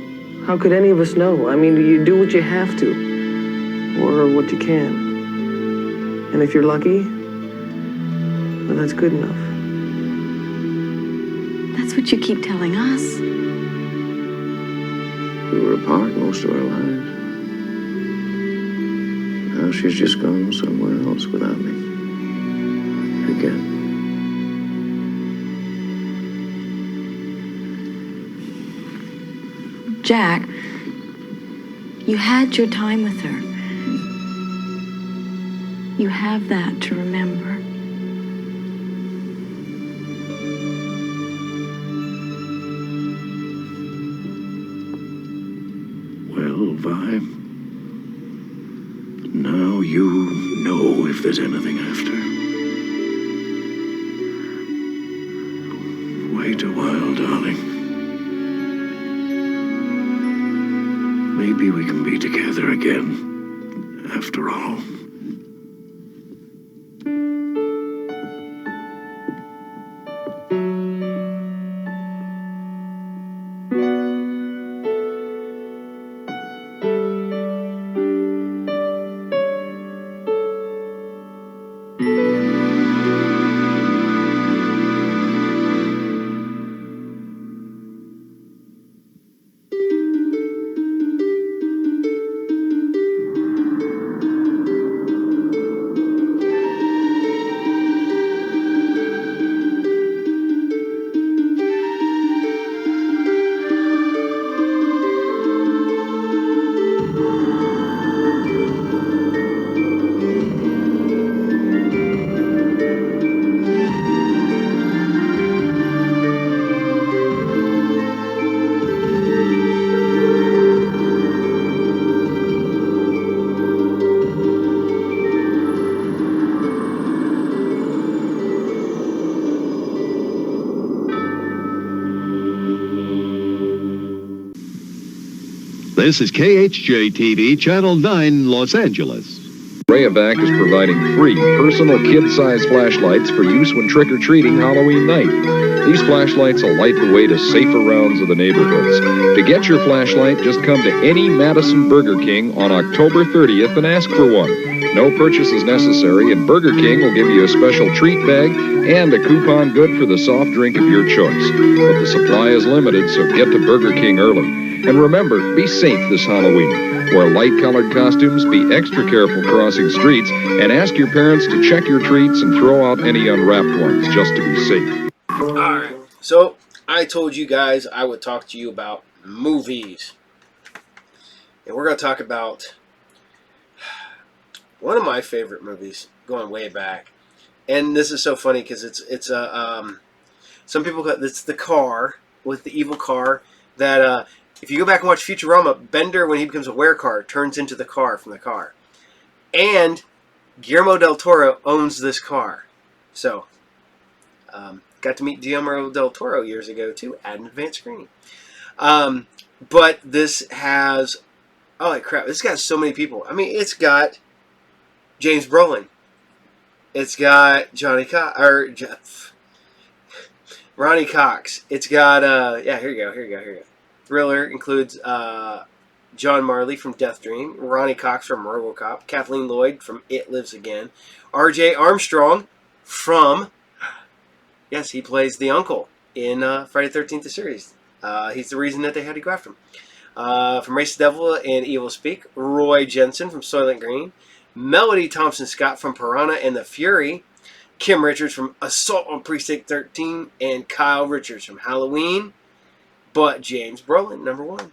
Speaker 5: How could any of us know? I mean, you do what you have to, or what you can. And if you're lucky, well, that's good enough.
Speaker 6: That's what you keep telling us.
Speaker 7: We were apart most of our lives. Now she's just gone somewhere else without me. Again.
Speaker 6: Jack, you had your time with her. You have that to remember.
Speaker 7: Well, Vi, now you know if there's anything after. Wait a while, darling. Maybe we can be together again, after all.
Speaker 11: This is KHJ-TV, Channel 9, Los Angeles.
Speaker 12: Rayovac is providing free personal kid-size flashlights for use when trick-or-treating Halloween night. These flashlights will light the way to safer rounds of the neighborhoods. To get your flashlight, just come to any Madison Burger King on October 30th and ask for one. No purchase is necessary, and Burger King will give you a special treat bag and a coupon good for the soft drink of your choice. But the supply is limited, so get to Burger King early. And remember, be safe this Halloween. Wear light-colored costumes, be extra careful crossing streets, and ask your parents to check your treats and throw out any unwrapped ones just to be safe.
Speaker 1: Alright, so I told you guys I would talk to you about movies. And we're going to talk about one of my favorite movies going way back. And this is so funny because it's some people call it's the car with the evil car that if you go back and watch Futurama, Bender, when he becomes a werecar, turns into the car from the car. And Guillermo del Toro owns this car. So, got to meet Guillermo del Toro years ago, too, at an advanced screening. But this has... Holy crap, this got so many people. I mean, it's got James Brolin. It's got Ronnie Cox. It's got, here you go. Thriller includes John Marley from Death Dream, Ronnie Cox from RoboCop, Kathleen Lloyd from It Lives Again, R.J. Armstrong from, yes, he plays the uncle in Friday the 13th, the series. He's the reason that they had to go after him. From Race the Devil and Evil Speak, Roy Jensen from Soylent Green, Melody Thompson-Scott from Piranha and the Fury, Kim Richards from Assault on Precinct 13, and Kyle Richards from Halloween. But James Brolin, number one.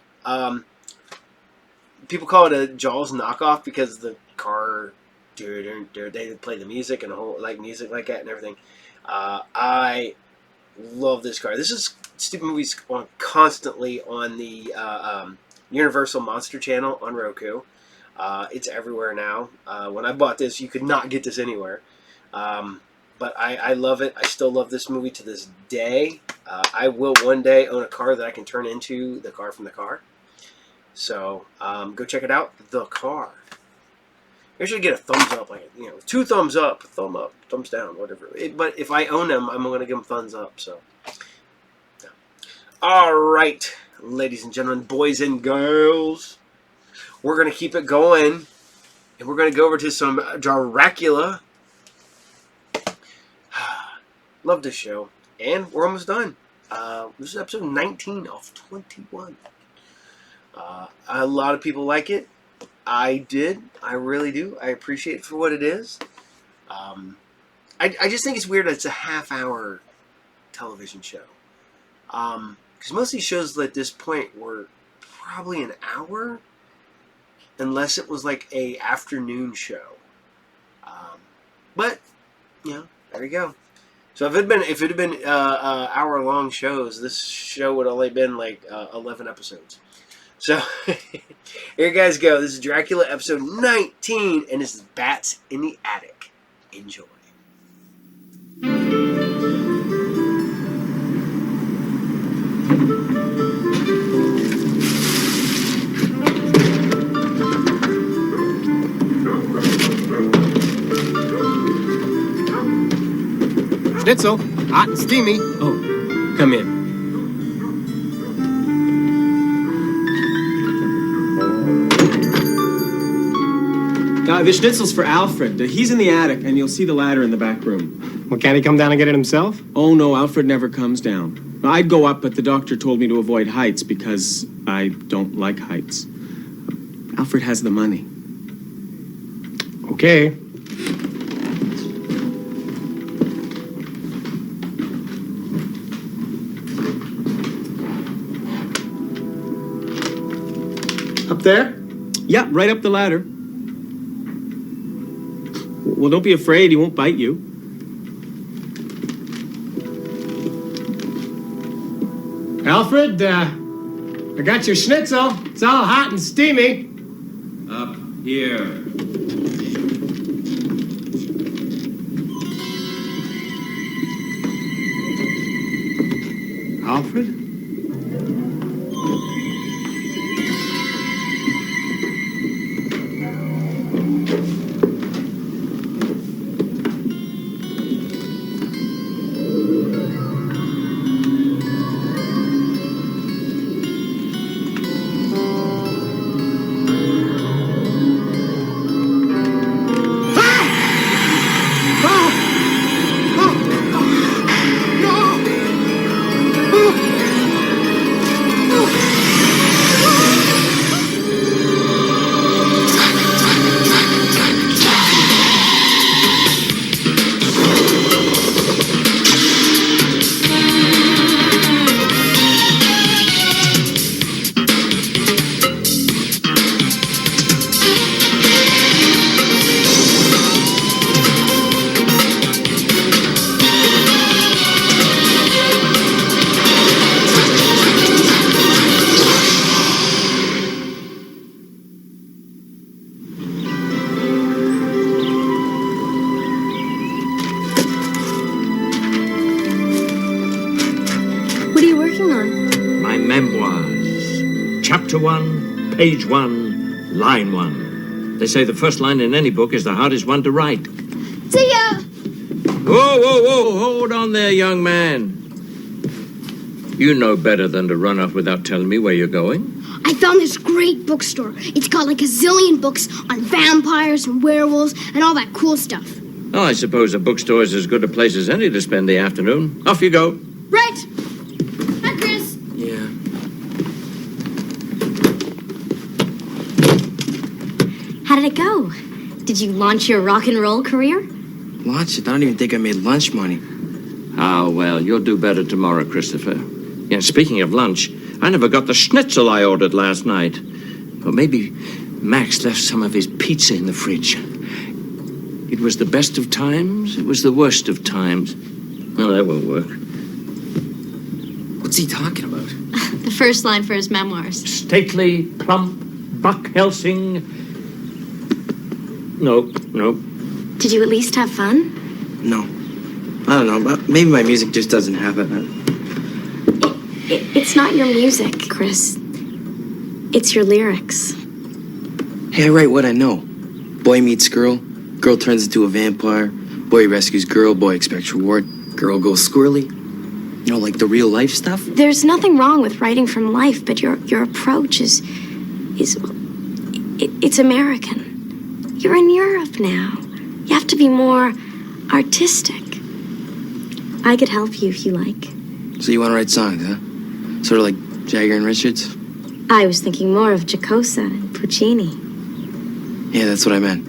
Speaker 1: People call it a Jaws knockoff because the car, they play the music and the whole music like that and everything. I love this car. This is stupid movies on constantly on the Universal Monster Channel on Roku. It's everywhere now. When I bought this, you could not get this anywhere. But I love it. I still love this movie to this day. I will one day own a car that I can turn into the car from the car. So go check it out. The Car. You should get a thumbs up, 2 thumbs up, thumb up, thumbs down, whatever. But if I own them, I'm going to give them thumbs up. So, yeah. All right, ladies and gentlemen, boys and girls, we're going to keep it going, and we're going to go over to some Dracula. Love this show. And we're almost done. This is episode 19 of 21. A lot of people like it. I did. I really do. I appreciate it for what it is. I just think it's weird that it's a half-hour television show. Because most of these shows at this point were probably an hour. Unless it was like a afternoon show. But, there you go. So if it had been hour-long shows, this show would have only been like 11 episodes. So here you guys go. This is Dracula episode 19, and this is Bats in the Attic. Enjoy.
Speaker 13: Schnitzel, hot and steamy. Oh, come in. The schnitzel's for Alfred. He's in the attic, and you'll see the ladder in the back room.
Speaker 14: Well, can't he come down and get it himself?
Speaker 13: Oh, no, Alfred never comes down. I'd go up, but the doctor told me to avoid heights because I don't like heights. Alfred has the money.
Speaker 14: Okay. Up there?
Speaker 13: Yeah, right up the ladder. Well, don't be afraid. He won't bite you.
Speaker 14: Alfred, I got your schnitzel. It's all hot and steamy.
Speaker 13: Up here.
Speaker 14: Alfred?
Speaker 15: Chapter 1, page 1, line 1. They say the first line in any book is the hardest one to write.
Speaker 16: See ya!
Speaker 15: Whoa, whoa, whoa, hold on there, young man. You know better than to run off without telling me where you're going.
Speaker 16: I found this great bookstore. It's got like a zillion books on vampires and werewolves and all that cool stuff.
Speaker 15: Oh, I suppose a bookstore is as good a place as any to spend the afternoon. Off you go.
Speaker 16: Right. Hi, Chris.
Speaker 15: Yeah.
Speaker 17: How did it go? Did you launch your rock and roll career?
Speaker 10: Launch it? I don't even think I made lunch money.
Speaker 15: Ah, well, you'll do better tomorrow, Christopher. Yeah, speaking of lunch, I never got the schnitzel I ordered last night. Or maybe Max left some of his pizza in the fridge. It was the best of times, it was the worst of times. Well, that won't work.
Speaker 10: What's he talking about?
Speaker 17: The first line for his memoirs.
Speaker 15: Stately, plump, Buck Helsing. Nope.
Speaker 17: Did you at least have fun?
Speaker 10: No. I don't know, but maybe my music just doesn't have it.
Speaker 17: It's not your music, Chris. It's your lyrics.
Speaker 10: Hey, I write what I know. Boy meets girl, girl turns into a vampire, boy rescues girl, boy expects reward, girl goes squirrely. You know, like the real life stuff?
Speaker 17: There's nothing wrong with writing from life, but your approach is it's American. You're in Europe now. You have to be more artistic. I could help you if you like.
Speaker 10: So you want to write songs, huh? Sort of like Jagger and Richards?
Speaker 17: I was thinking more of Giacosa and Puccini.
Speaker 10: Yeah, that's what I meant.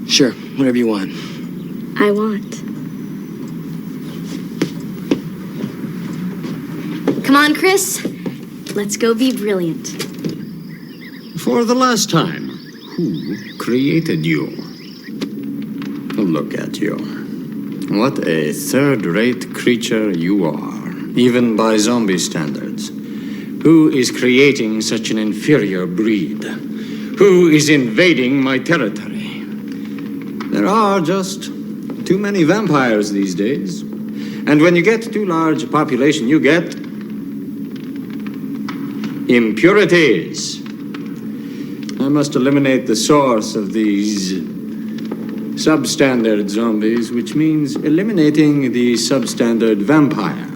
Speaker 10: Sure, whatever you want.
Speaker 17: I want. Come on, Chris. Let's go be brilliant.
Speaker 18: For the last time, who created you? Look at you. What a third-rate creature you are, even by zombie standards. Who is creating such an inferior breed? Who is invading my territory? There are just too many vampires these days. And when you get too large a population, you get impurities. I must eliminate the source of these substandard zombies, which means eliminating the substandard vampire.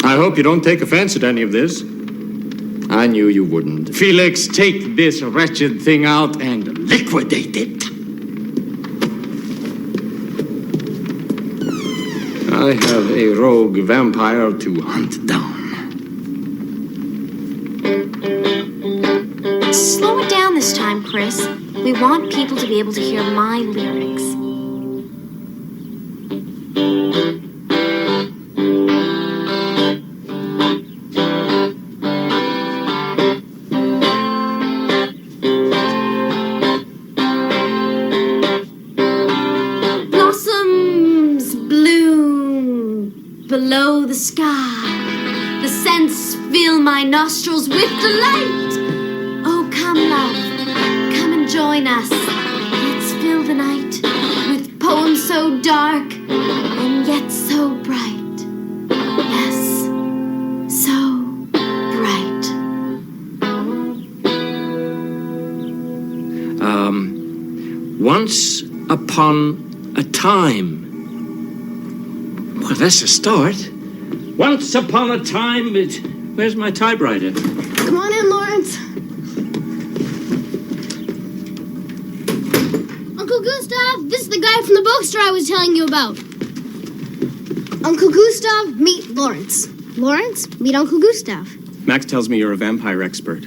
Speaker 18: I hope you don't take offense at any of this. I knew you wouldn't. Felix, take this wretched thing out and liquidate it. I have a rogue vampire to hunt down.
Speaker 17: Slow it down this time, Chris. We want people to be able to hear my lyrics. Blossoms bloom below the sky. The scents fill my nostrils with delight. Oh, come, love, come and join us. Let's fill the night with poems so dark and yet so bright. Yes, so bright.
Speaker 15: Once upon a time. Well, that's a start. Once upon a time, where's my typewriter?
Speaker 16: Come on in, Lawrence. Uncle Gustav, this is the guy from the bookstore I was telling you about. Uncle Gustav, meet Lawrence. Lawrence, meet Uncle Gustav.
Speaker 13: Max tells me you're a vampire expert.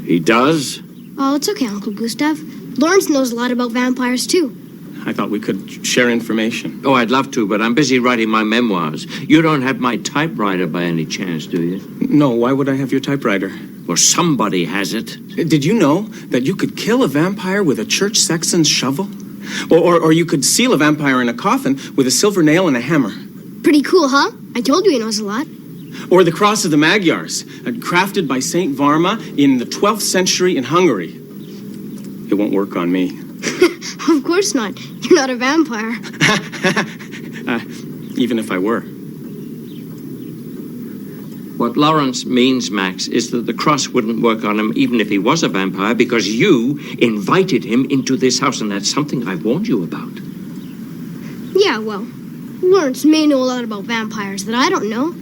Speaker 15: He does?
Speaker 16: Oh, it's okay, Uncle Gustav. Lawrence knows a lot about vampires, too.
Speaker 13: I thought we could share information.
Speaker 15: Oh, I'd love to, but I'm busy writing my memoirs. You don't have my typewriter by any chance, do you?
Speaker 13: No, why would I have your typewriter?
Speaker 15: Well, somebody has it.
Speaker 13: Did you know that you could kill a vampire with a church sexton's shovel? Or you could seal a vampire in a coffin with a silver nail and a hammer?
Speaker 16: Pretty cool, huh? I told you he knows a lot.
Speaker 13: Or the Cross of the Magyars, crafted by Saint Varma in the 12th century in Hungary. It won't work on me.
Speaker 16: Of course not. You're not a vampire.
Speaker 13: Even if I were.
Speaker 15: What Lawrence means, Max, is that the cross wouldn't work on him even if he was a vampire because you invited him into this house, and that's something I warned you about.
Speaker 16: Yeah, well, Lawrence may know a lot about vampires that I don't know,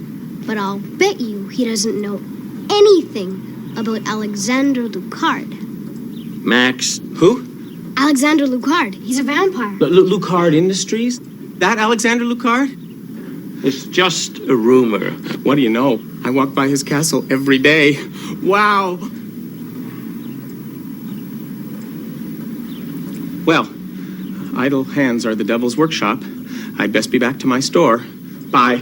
Speaker 16: but I'll bet you he doesn't know anything about Alexander Lucard.
Speaker 15: Max, who?
Speaker 16: Alexander Lucard. He's a vampire.
Speaker 13: Lucard Industries? That Alexander Lucard?
Speaker 15: It's just a rumor.
Speaker 13: What do you know? I walk by his castle every day. Wow! Well, idle hands are the devil's workshop. I'd best be back to my store. Bye.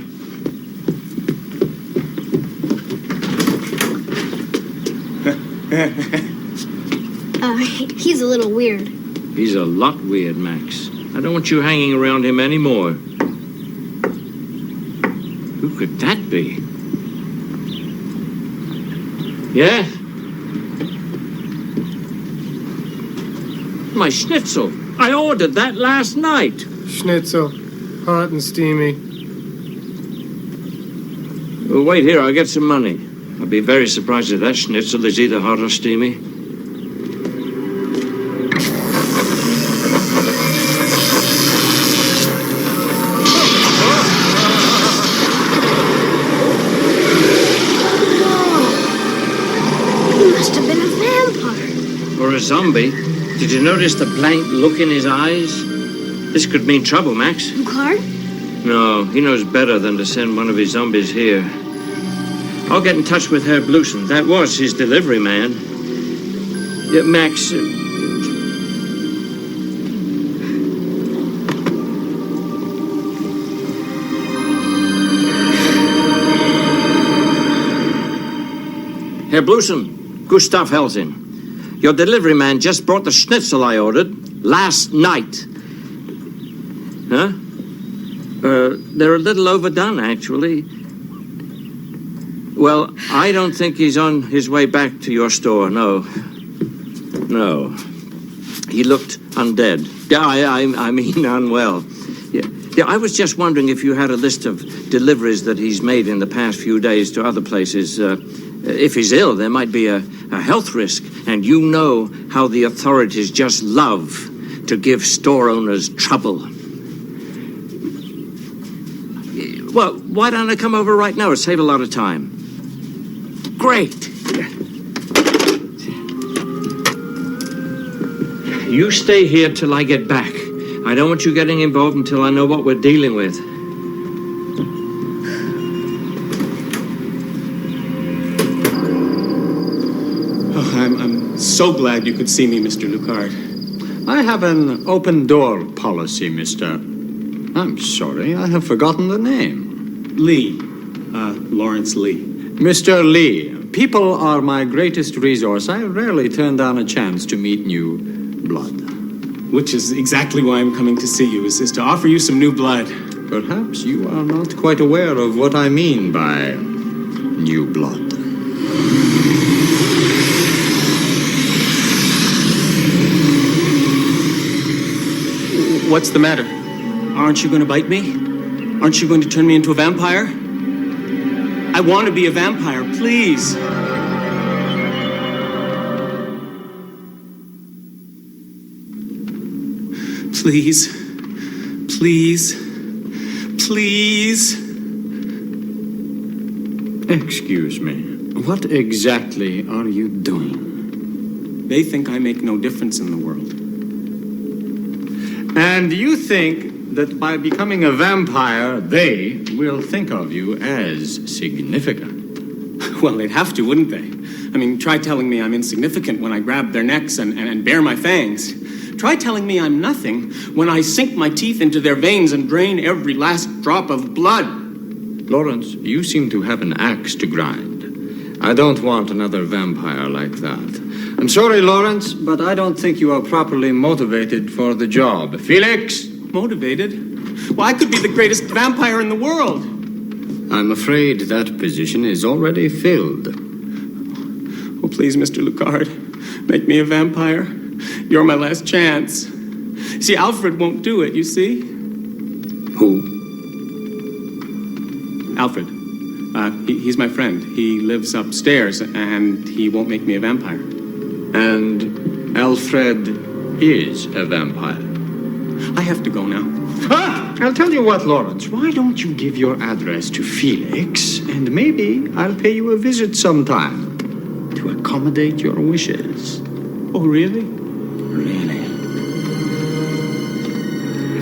Speaker 16: He's a little weird.
Speaker 15: He's a lot weird, Max. I don't want you hanging around him anymore. Who could that be? Yeah? My schnitzel. I ordered that last night.
Speaker 14: Schnitzel. Hot and steamy.
Speaker 15: Well, wait here, I'll get some money. I'd be very surprised if that schnitzel is either hot or steamy.
Speaker 16: He must have been a vampire.
Speaker 15: Or a zombie. Did you notice the blank look in his eyes? This could mean trouble, Max.
Speaker 16: Lucard?
Speaker 15: No, he knows better than to send one of his zombies here. I'll get in touch with Herr Blusen. That was his delivery man. Yeah, Max... Herr Blusen, Gustav Helsing. Your delivery man just brought the schnitzel I ordered last night. Huh? They're a little overdone, actually. Well, I don't think he's on his way back to your store, no. No. He looked undead. Yeah, I mean unwell. Yeah, I was just wondering if you had a list of deliveries that he's made in the past few days to other places. If he's ill, there might be a health risk, and you know how the authorities just love to give store owners trouble. Well, why don't I come over right now? It'll save a lot of time. Great. You stay here till I get back. I don't want you getting involved until I know what we're dealing with.
Speaker 13: Oh, I'm so glad you could see me, Mr. Lucard.
Speaker 18: I have an open door policy, mister. I'm sorry, I have forgotten the name.
Speaker 13: Lee. Lawrence Lee.
Speaker 18: Mr. Lee, people are my greatest resource. I rarely turn down a chance to meet new blood.
Speaker 13: Which is exactly why I'm coming to see you, is to offer you some new blood.
Speaker 18: Perhaps you are not quite aware of what I mean by new blood.
Speaker 13: What's the matter? Aren't you going to bite me? Aren't you going to turn me into a vampire? I want to be a vampire, please. Please. Please. Please.
Speaker 18: Excuse me. What exactly are you doing?
Speaker 13: They think I make no difference in the world.
Speaker 18: And you think that by becoming a vampire, they will think of you as significant?
Speaker 13: Well, they'd have to, wouldn't they? I mean, try telling me I'm insignificant when I grab their necks and bare my fangs. Try telling me I'm nothing when I sink my teeth into their veins and drain every last drop of blood.
Speaker 18: Lawrence, you seem to have an axe to grind. I don't want another vampire like that. I'm sorry, Lawrence, but I don't think you are properly motivated for the job. Felix?
Speaker 13: Motivated? Well, I could be the greatest vampire in the world.
Speaker 18: I'm afraid that position is already filled.
Speaker 13: Oh, please, Mr. Lucard, make me a vampire. You're my last chance. See, Alfred won't do it, you see?
Speaker 15: Who?
Speaker 13: Alfred. He's my friend. He lives upstairs, and he won't make me a vampire.
Speaker 18: And Alfred is a vampire.
Speaker 13: I have to go now.
Speaker 18: I'll tell you what, Lawrence. Why don't you give your address to Felix, and maybe I'll pay you a visit sometime to accommodate your wishes.
Speaker 13: Oh, really?
Speaker 18: Really.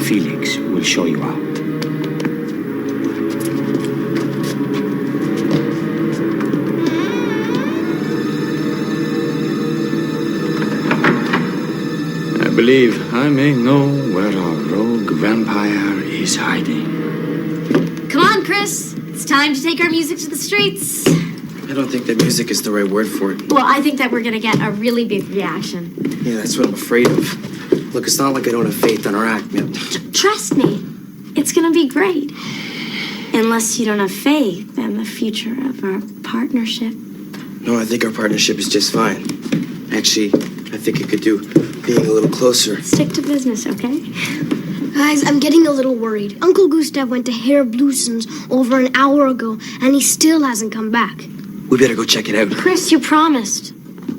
Speaker 18: Felix will show you out. I believe I may know where our rogue vampire is hiding.
Speaker 17: Come on, Chris. It's time to take our music to the streets.
Speaker 10: I don't think that music is the right word for it.
Speaker 17: Well, I think that we're gonna get a really big reaction.
Speaker 10: Yeah, that's what I'm afraid of. Look, it's not like I don't have faith in our act, man.
Speaker 17: Trust me, it's gonna be great. Unless you don't have faith in the future of our partnership.
Speaker 10: No, I think our partnership is just fine. Actually, I think it could do being a little closer.
Speaker 17: Stick to business, okay?
Speaker 16: Guys, I'm getting a little worried. Uncle Gustav went to Herr Blussen's over an hour ago, and he still hasn't come back.
Speaker 10: We better go check it out.
Speaker 17: Chris, you promised.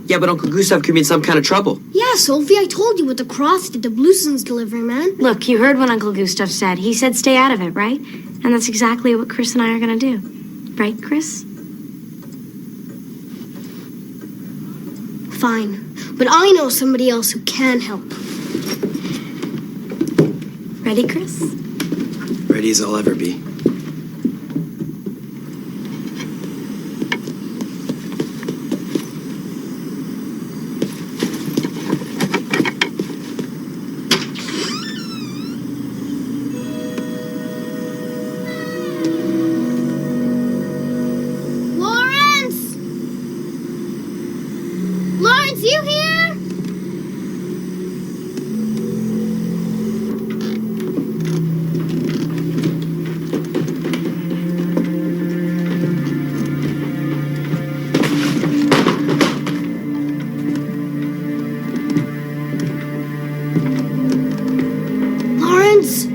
Speaker 10: Yeah, but Uncle Gustav could be in some kind of trouble.
Speaker 16: Yeah, Sophie, I told you what the cross did to Blussen's delivery man.
Speaker 17: Look, you heard what Uncle Gustav said. He said stay out of it, right? And that's exactly what Chris and I are gonna do. Right, Chris?
Speaker 16: Fine. But I know somebody else who can help.
Speaker 17: Ready, Chris?
Speaker 10: Ready as I'll ever be.
Speaker 16: Lawrence! Lawrence, you here? Lawrence!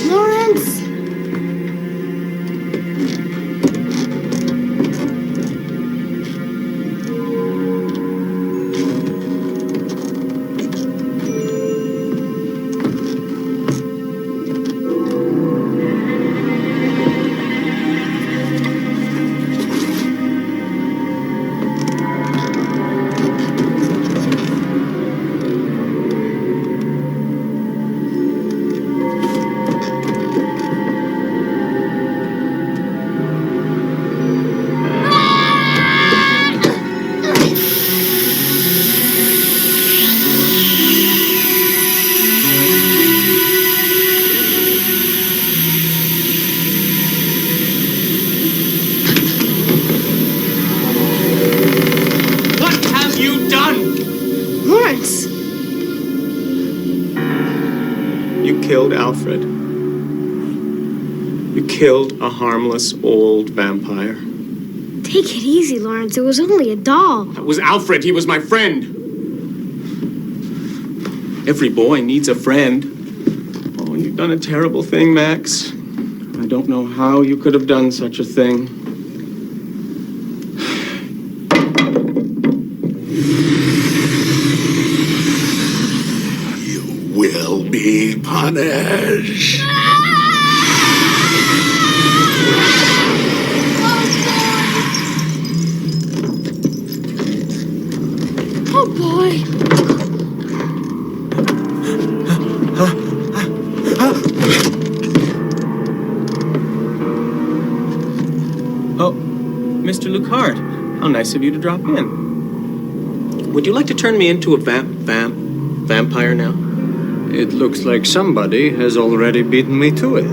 Speaker 16: Lawrence!
Speaker 13: What have you done?
Speaker 16: Lawrence!
Speaker 13: You killed Alfred. You killed a harmless old vampire.
Speaker 16: Take it easy, Lawrence. It was only a doll.
Speaker 13: That was Alfred. He was my friend. Every boy needs a friend. Oh, you've done a terrible thing, Max. I don't know how you could have done such a thing.
Speaker 19: Will be punished.
Speaker 16: Oh, boy.
Speaker 13: Oh, Mr. Lucard, how nice of you to drop in. Would you like to turn me into a vampire now?
Speaker 18: It looks like somebody has already beaten me to it.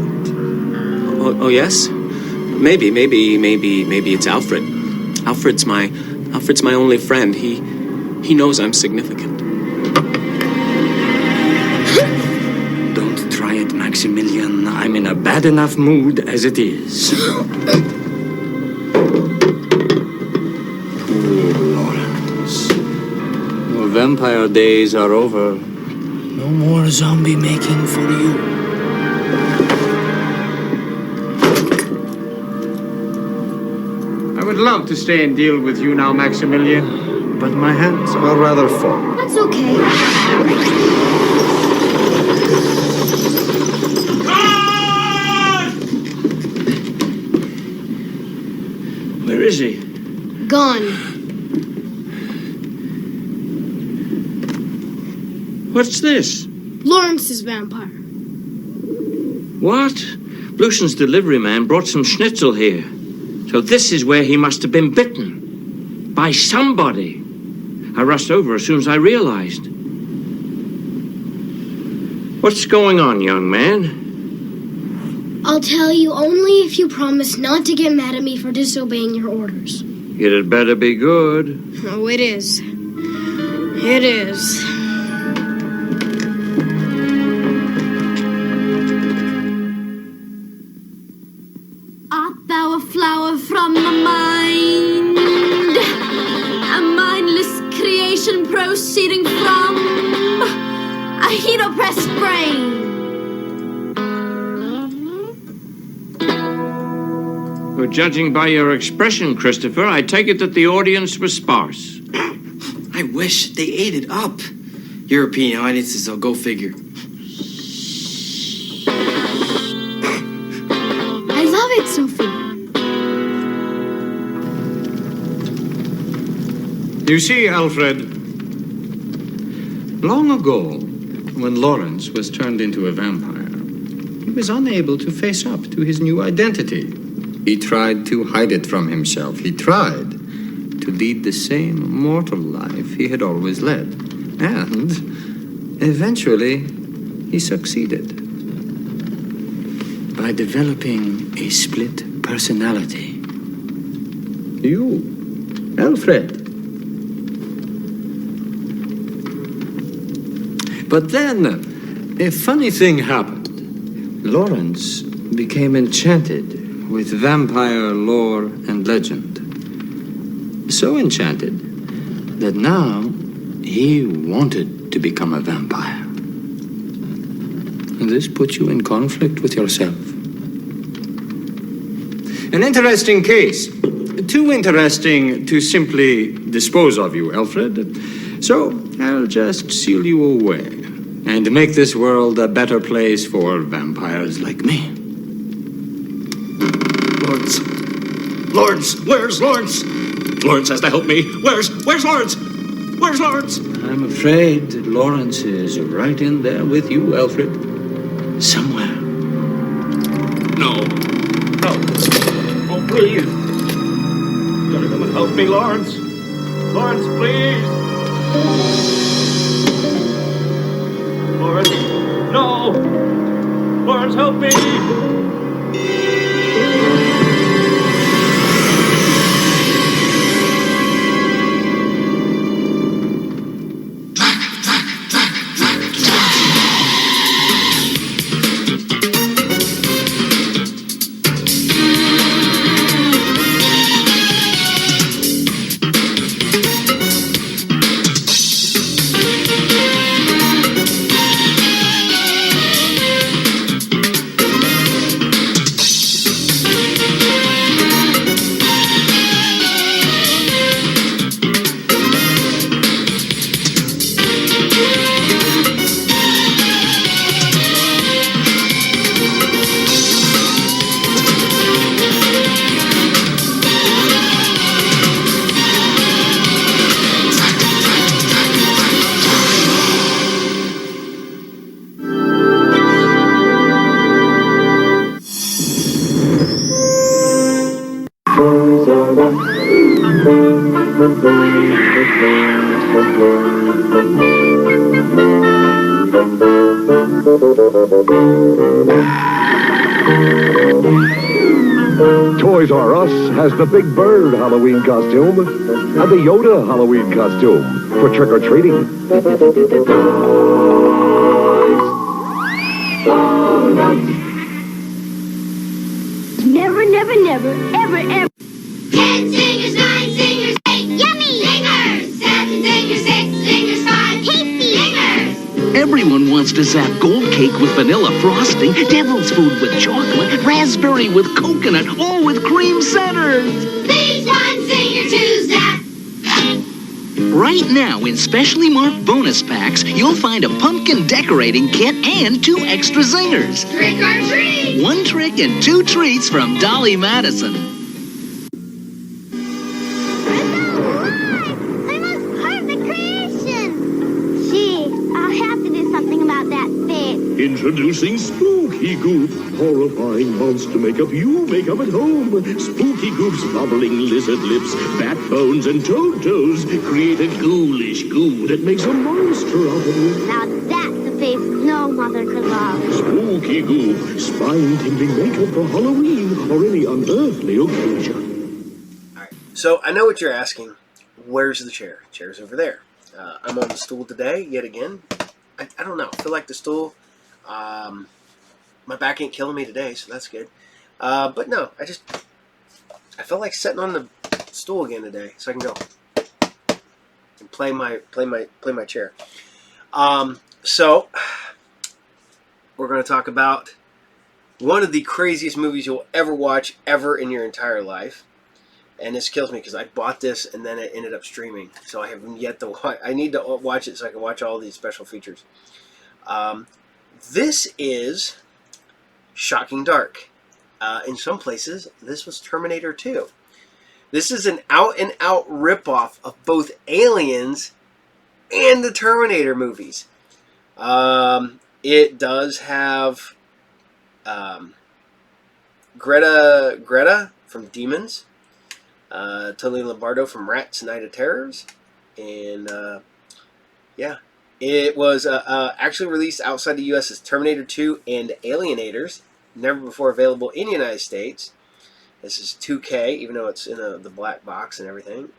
Speaker 13: Oh yes? Maybe it's Alfred. Alfred's my only friend. He knows I'm significant.
Speaker 15: Don't try it, Maximilian. I'm in a bad enough mood as it is.
Speaker 18: Poor Lawrence. Well, vampire days are over.
Speaker 2: No more zombie making for you.
Speaker 4: I would love to stay and deal with you now, Maximilian, but my hands are rather full.
Speaker 16: That's okay.
Speaker 15: Where is he?
Speaker 16: Gone.
Speaker 15: What's this?
Speaker 16: Lawrence is vampire.
Speaker 15: What? Blution's delivery man brought some schnitzel here. So this is where he must have been bitten. By somebody. I rushed over as soon as I realized. What's going on, young man?
Speaker 16: I'll tell you only if you promise not to get mad at me for disobeying your orders.
Speaker 15: It had better be good.
Speaker 16: Oh, it is. It is.
Speaker 17: Art thou a flower from the mind? A mindless creation proceeding from a heat-oppressed brain?
Speaker 15: Well, judging by your expression, Christopher, I take it that the audience was sparse.
Speaker 2: I wish they ate it up. European audiences, so go figure.
Speaker 16: I love it, Sophie.
Speaker 18: You see, Alfred, long ago, when Lawrence was turned into a vampire, he was unable to face up to his new identity. He tried to hide it from himself. He tried to lead the same mortal life he had always led. And eventually, he succeeded. By developing a split personality. You, Alfred. But then, a funny thing happened. Lawrence became enchanted with vampire lore and legend. So enchanted that now he wanted to become a vampire. And this puts you in conflict with yourself. An interesting case. Too interesting to simply dispose of you, Alfred. So I'll just seal you away and make this world a better place for vampires like me.
Speaker 7: Lawrence, where's Lawrence? Lawrence has to help me. Where's Lawrence? Where's Lawrence?
Speaker 18: I'm afraid Lawrence is right in there with you, Alfred. Somewhere.
Speaker 7: No. Oh, please. You're gonna help me, Lawrence. Lawrence, please. Lawrence, no. Lawrence, help me.
Speaker 20: Toys R Us has the Big Bird Halloween costume and the Yoda Halloween costume for trick-or-treating.
Speaker 16: Never, never, never, ever, ever.
Speaker 21: 10 singers, 9 singers, 8 yummy singers, 7 singers, 6 singers, 5 Everyone wants to zap gold cake with vanilla frosting, devil's food with chocolate, raspberry with coconut, all with cream centers.
Speaker 17: These one senior Tuesday.
Speaker 21: Right now, in specially marked bonus packs, you'll find a pumpkin decorating kit and 2 extra zingers.
Speaker 17: Trick or treat!
Speaker 21: 1 trick and 2 treats from Dolly Madison.
Speaker 20: Introducing Spooky Goop, horrifying monster makeup you make up at home. Spooky Goop's bubbling lizard lips, bat bones, and toad toes create a ghoulish goo that makes a monster out of you.
Speaker 16: Now that's a face no mother could love.
Speaker 20: Spooky Goop, spine-tingling makeup for Halloween or any unearthly occasion.
Speaker 1: So I know what you're asking. Where's the chair? Chair's over there. I'm on the stool today, yet again. I don't know. I feel like the stool... my back ain't killing me today, so that's good. But no, I felt like sitting on the stool again today, so I can go and play my chair. So we're going to talk about one of the craziest movies you'll ever watch ever in your entire life. And this kills me because I bought this and then it ended up streaming, so I haven't yet to watch. I need to watch it so I can watch all these special features. This is Shocking Dark. In some places, this was Terminator 2. This is an out-and-out ripoff of both Aliens and the Terminator movies. It does have Greta from Demons, Tony Lombardo from Rats Night of Terrors, and yeah. It was actually released outside the U.S. as Terminator 2 and Alienators, never before available in the United States. This is 2K, even though it's in the black box and everything,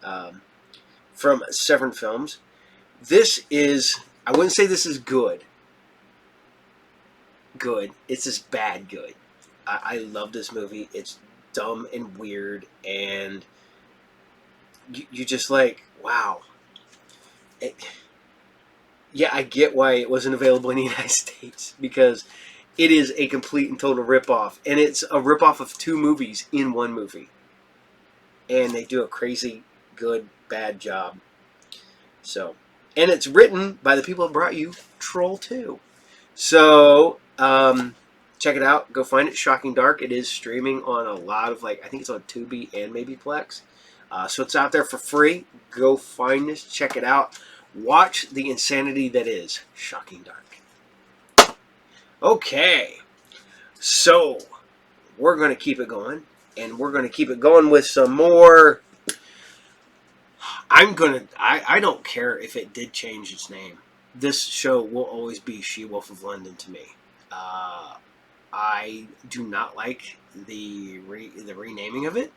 Speaker 1: from Severn Films. This is, I wouldn't say this is good. It's just bad good. I love this movie. It's dumb and weird, and you just like, wow. Yeah, I get why it wasn't available in the United States, because it is a complete and total ripoff. And it's a ripoff of 2 movies in one movie. And they do a crazy, good, bad job. So, and it's written by the people that brought you Troll 2. So, check it out. Go find it, Shocking Dark. It is streaming on a lot of, I think it's on Tubi and maybe Plex. So it's out there for free. Go find this. Check it out. Watch the insanity that is Shocking Dark. Okay, so we're going to keep it going, and we're going to keep it going with some more. I don't care if it did change its name. This show will always be She-Wolf of London to me. I do not like the renaming of it,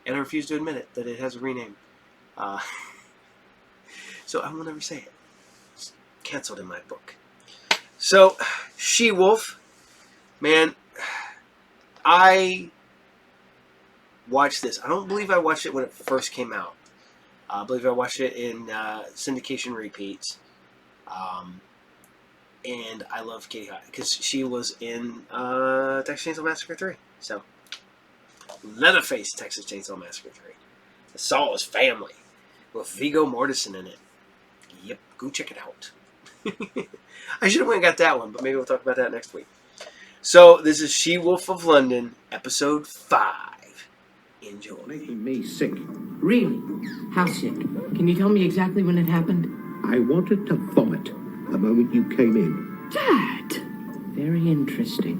Speaker 1: and I refuse to admit it that it has a rename. So I will never say it. It's canceled in my book. So, She-Wolf, man, I watched this. I don't believe I watched it when it first came out. I believe I watched it in syndication repeats. And I love Katie Hodge because she was in Texas Chainsaw Massacre 3. So, Leatherface Texas Chainsaw Massacre 3. The Saw's Family with Viggo Mortensen in it. Yep, go check it out. I should have went and got that one, but maybe we'll talk about that next week. So, this is She-Wolf of London, Episode 5. Enjoy.
Speaker 15: Making me sick. Really? How sick? Can you tell me exactly when it happened?
Speaker 7: I wanted to vomit the moment you came in.
Speaker 15: Dad! Very interesting.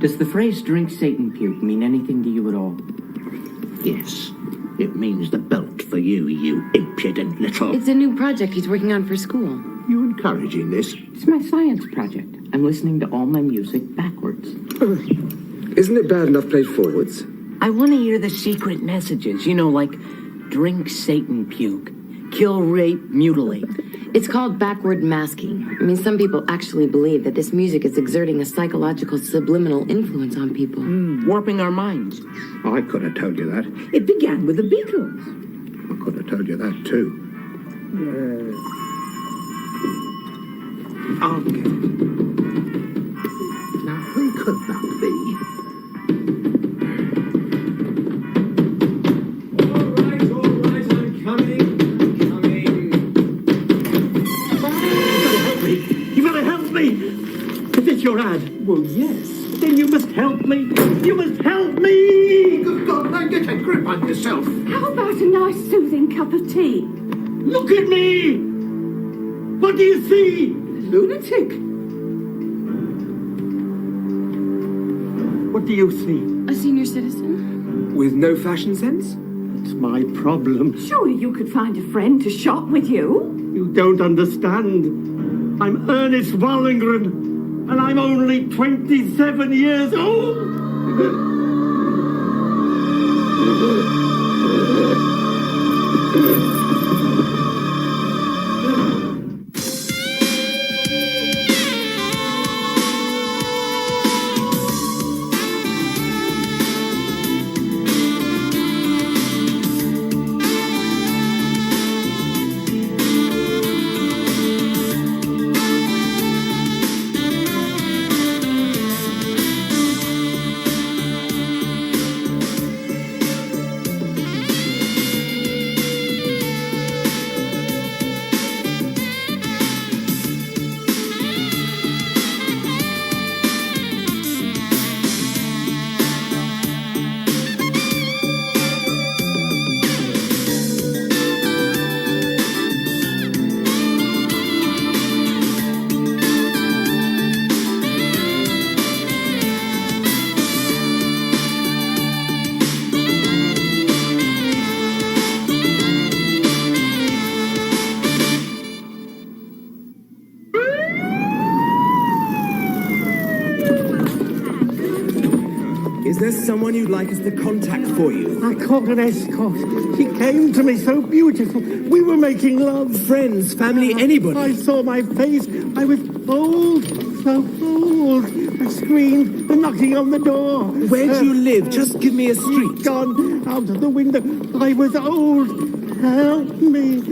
Speaker 15: Does the phrase drink Satan puke mean anything to you at all?
Speaker 7: Yes. It means the belt for you, you impudent little...
Speaker 22: It's a new project he's working on for school.
Speaker 7: You encouraging this?
Speaker 15: It's my science project. I'm listening to all my music backwards.
Speaker 10: Isn't it bad enough played forwards?
Speaker 15: I want to hear the secret messages, like drink Satan puke, kill, rape, mutilate.
Speaker 22: It's called backward masking. I mean, some people actually believe that this music is exerting a psychological subliminal influence on people.
Speaker 15: Warping our minds.
Speaker 7: I could have told you that.
Speaker 15: It began with the Beatles.
Speaker 7: I could have told you that too.
Speaker 2: I'll get it. Now, who could that be?
Speaker 4: All right, I'm coming.
Speaker 2: You better help me! Is this your ad? Well, yes. Then you must help me! You must help me!
Speaker 19: Good God, now get a grip on yourself.
Speaker 3: How about a nice soothing cup of tea?
Speaker 2: Look at me! What do you see?
Speaker 3: Lunatic.
Speaker 2: What do you see?
Speaker 22: A senior citizen?
Speaker 2: With no fashion sense? It's my problem.
Speaker 3: Surely you could find a friend to shop with you.
Speaker 2: You don't understand. I'm Ernest Wallingren, and I'm only 27 years old.
Speaker 9: Is there someone you'd like us to contact for you?
Speaker 2: I called an escort. She came to me so beautiful. We were making love.
Speaker 9: Friends, family, anybody?
Speaker 2: I saw my face. I was old, so old. I screamed, knocking on the door.
Speaker 9: Where do you live? Just give me a street.
Speaker 2: Gone out of the window. I was old. Help me.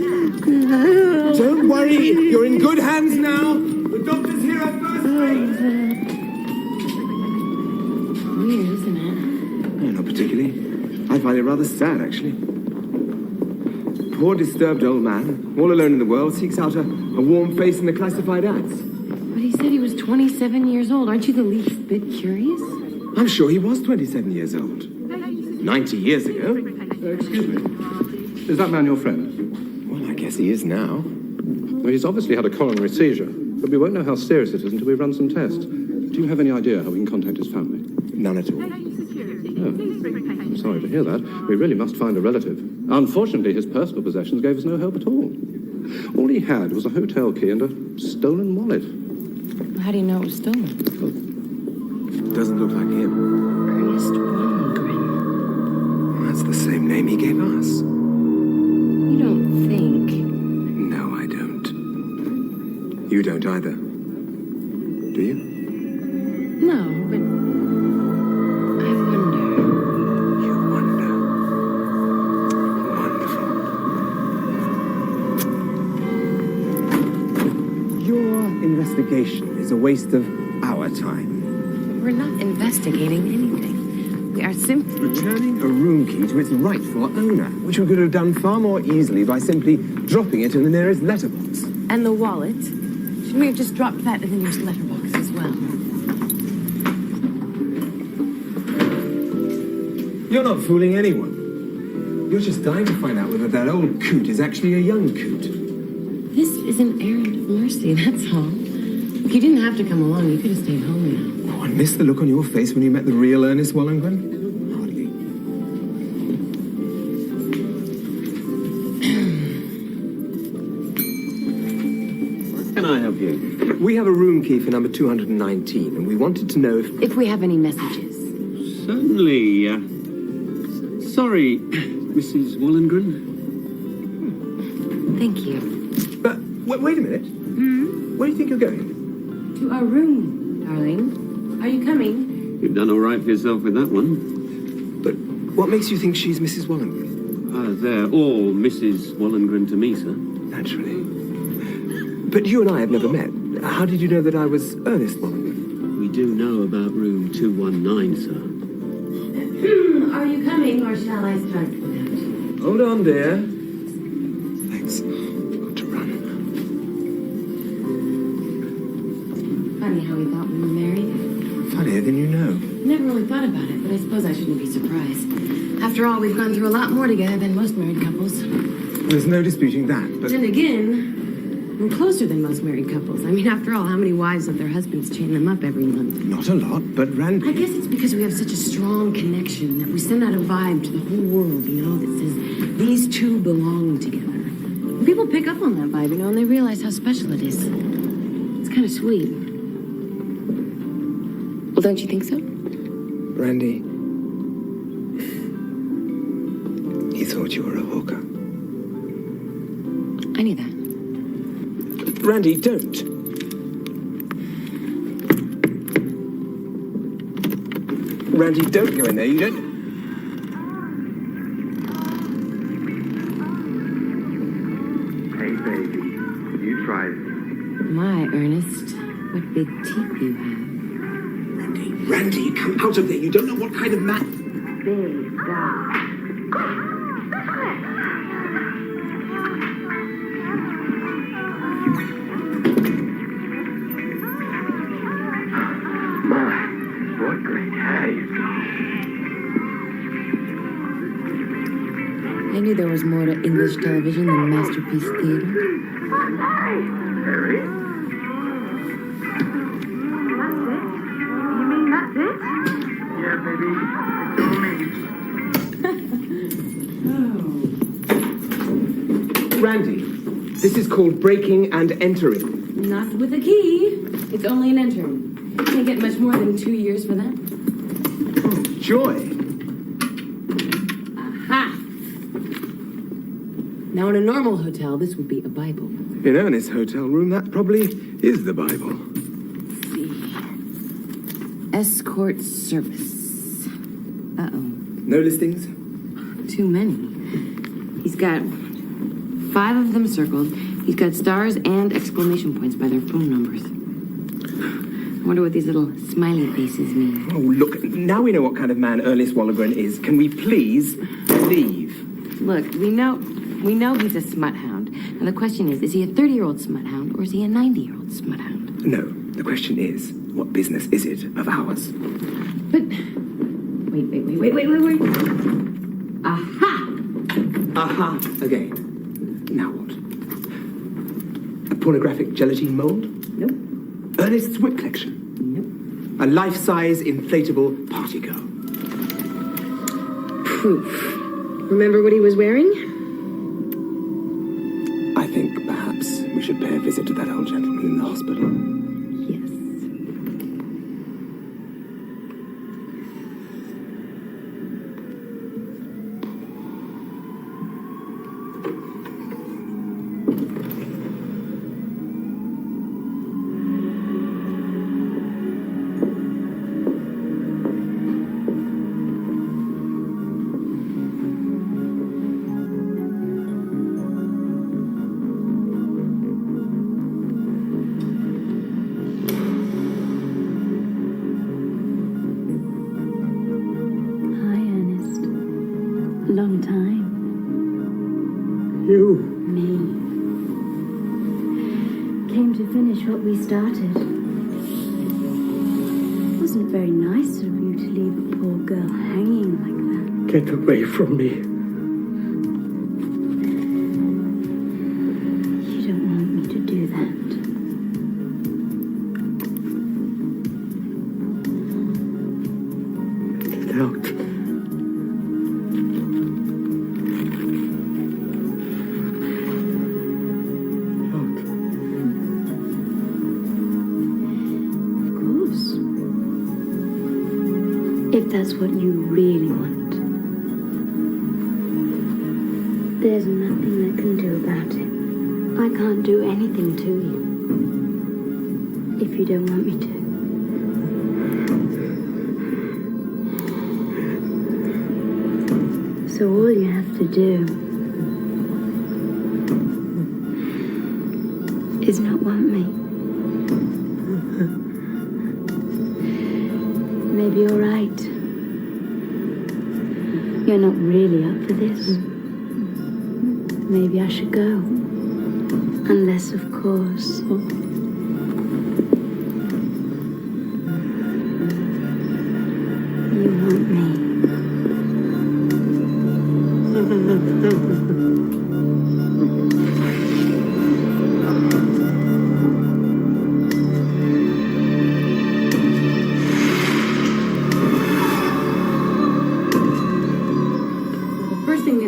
Speaker 2: Help.
Speaker 9: Don't worry. You're in good hands now. The doctor's here at first rate.
Speaker 22: Weird, isn't it?
Speaker 9: No, not particularly. I find it rather sad, actually. Poor disturbed old man, all alone in the world, seeks out a warm face in the classified ads.
Speaker 22: But he said he was 27 years old. Aren't you the least bit curious?
Speaker 9: I'm sure he was 27 years old. 90 years ago.
Speaker 4: Excuse me. Is that man your friend?
Speaker 9: Well, I guess he is now.
Speaker 4: Well, he's obviously had a coronary seizure, but we won't know how serious it is until we run some tests. Do you have any idea how we can contact his family?
Speaker 9: None at all.
Speaker 4: Oh, I'm sorry to hear that. We really must find a relative. Unfortunately, his personal possessions gave us no help at all. All he had was a hotel key and a stolen wallet.
Speaker 22: How do you know it was stolen?
Speaker 9: Doesn't look like him.
Speaker 22: Ernest Wallingren.
Speaker 9: That's the same name he gave us.
Speaker 22: You don't think?
Speaker 9: No, I don't. You don't either. Do you?
Speaker 22: No, but I wonder.
Speaker 9: You wonder. Wonderful. Your investigation is a waste of our time.
Speaker 22: We're not investigating anything. We are simply
Speaker 9: returning a room key to its rightful owner, which we could have done far more easily by simply dropping it in the nearest letterbox.
Speaker 22: And the wallet? Shouldn't we have just dropped that in the nearest letterbox as well?
Speaker 9: You're not fooling anyone. You're just dying to find out whether that old coot is actually a young coot.
Speaker 22: This is an errand of mercy, that's all. If you didn't have to come along, you could have stayed home now.
Speaker 9: Oh, and missed the look on your face when you met the real Ernest Wallingren? Hardly.
Speaker 10: Can I help you?
Speaker 9: We have a room key for number 219, and we wanted to know
Speaker 22: if we have any messages.
Speaker 10: Certainly. Sorry, Mrs. Wallingren.
Speaker 22: Thank you.
Speaker 9: But wait a minute. Where do you think you're going?
Speaker 22: To our room, darling. Are you coming?
Speaker 10: You've done all right for yourself with that one.
Speaker 9: But what makes you think she's Mrs. Wallingren?
Speaker 10: They're all Mrs. Wallingren to me, sir.
Speaker 9: Naturally. But you and I have never met. How did you know that I was Ernest Wallenberg?
Speaker 5: We do know about room 219, sir.
Speaker 22: Are you coming, or shall I start without?
Speaker 9: Hold on, dear. Thanks. Got to run.
Speaker 22: Funny how we thought we were married.
Speaker 9: Funnier than you know.
Speaker 22: Never really thought about it, but I suppose I shouldn't be surprised. After all, we've gone through a lot more together than most married couples.
Speaker 9: There's no disputing that, but...
Speaker 22: Then again, we're closer than most married couples. I mean, after all, how many wives have their husbands chain them up every month?
Speaker 9: Not a lot, but Randy...
Speaker 22: I guess it's because we have such a strong connection that we send out a vibe to the whole world, you know, that says these two belong together. And people pick up on that vibe, you know, and they realize how special it is. It's kind of sweet. Well, don't you think so?
Speaker 9: Randy... He thought you were a hooker.
Speaker 22: I knew that.
Speaker 9: Randy, don't. Randy, don't go in there. You don't...
Speaker 8: Hey, baby. You tried it.
Speaker 22: My, Ernest, what big teeth you have.
Speaker 9: Randy, come out of there. You don't know what kind of man...
Speaker 22: Big dog.
Speaker 8: What great haze.
Speaker 22: I knew there was more to English television than Masterpiece Theater.
Speaker 8: Harry?
Speaker 3: You mean that's it?
Speaker 8: Yeah, baby. It's all me.
Speaker 9: Randy, this is called breaking and entering.
Speaker 22: Not with a key. It's only an intern. Can't get much more than 2 years for that.
Speaker 9: Oh, joy.
Speaker 22: Aha! Now, in a normal hotel, this would be a Bible.
Speaker 9: In Ernest's hotel room, that probably is the Bible.
Speaker 22: Let's see. Escort service. Uh-oh.
Speaker 9: No listings?
Speaker 22: Too many. He's got 5 of them circled. He's got stars and exclamation points by their phone numbers. I wonder what these little smiley faces mean.
Speaker 9: Oh, look, now we know what kind of man Ernest Wallenberg is. Can we please leave?
Speaker 22: Look, we know he's a smut hound. Now the question is he a 30-year-old smut hound or is he a 90-year-old smut hound?
Speaker 9: No, the question is, what business is it of ours?
Speaker 22: But wait. Aha!
Speaker 9: Aha, again. Now what? A pornographic gelatine mold?
Speaker 22: Nope.
Speaker 9: Ernest's whip collection?
Speaker 22: Nope.
Speaker 9: A life-size inflatable party girl?
Speaker 22: Proof. Remember what he was wearing?
Speaker 9: I think perhaps we should pay a visit to that old gentleman in the hospital.
Speaker 22: Yes.
Speaker 3: Long time.
Speaker 9: You?
Speaker 3: Me. Came to finish what we started. Wasn't very nice of you to leave a poor girl hanging like that.
Speaker 5: Get away from me.
Speaker 3: You don't want me to do that.
Speaker 5: Get out.
Speaker 3: If that's what you really want. There's nothing I can do about it. I can't do anything to you. If you don't want me to. So all you have to do is not want me. Maybe you're right. You're not really up for this. Maybe I should go. Unless, of course, you want me.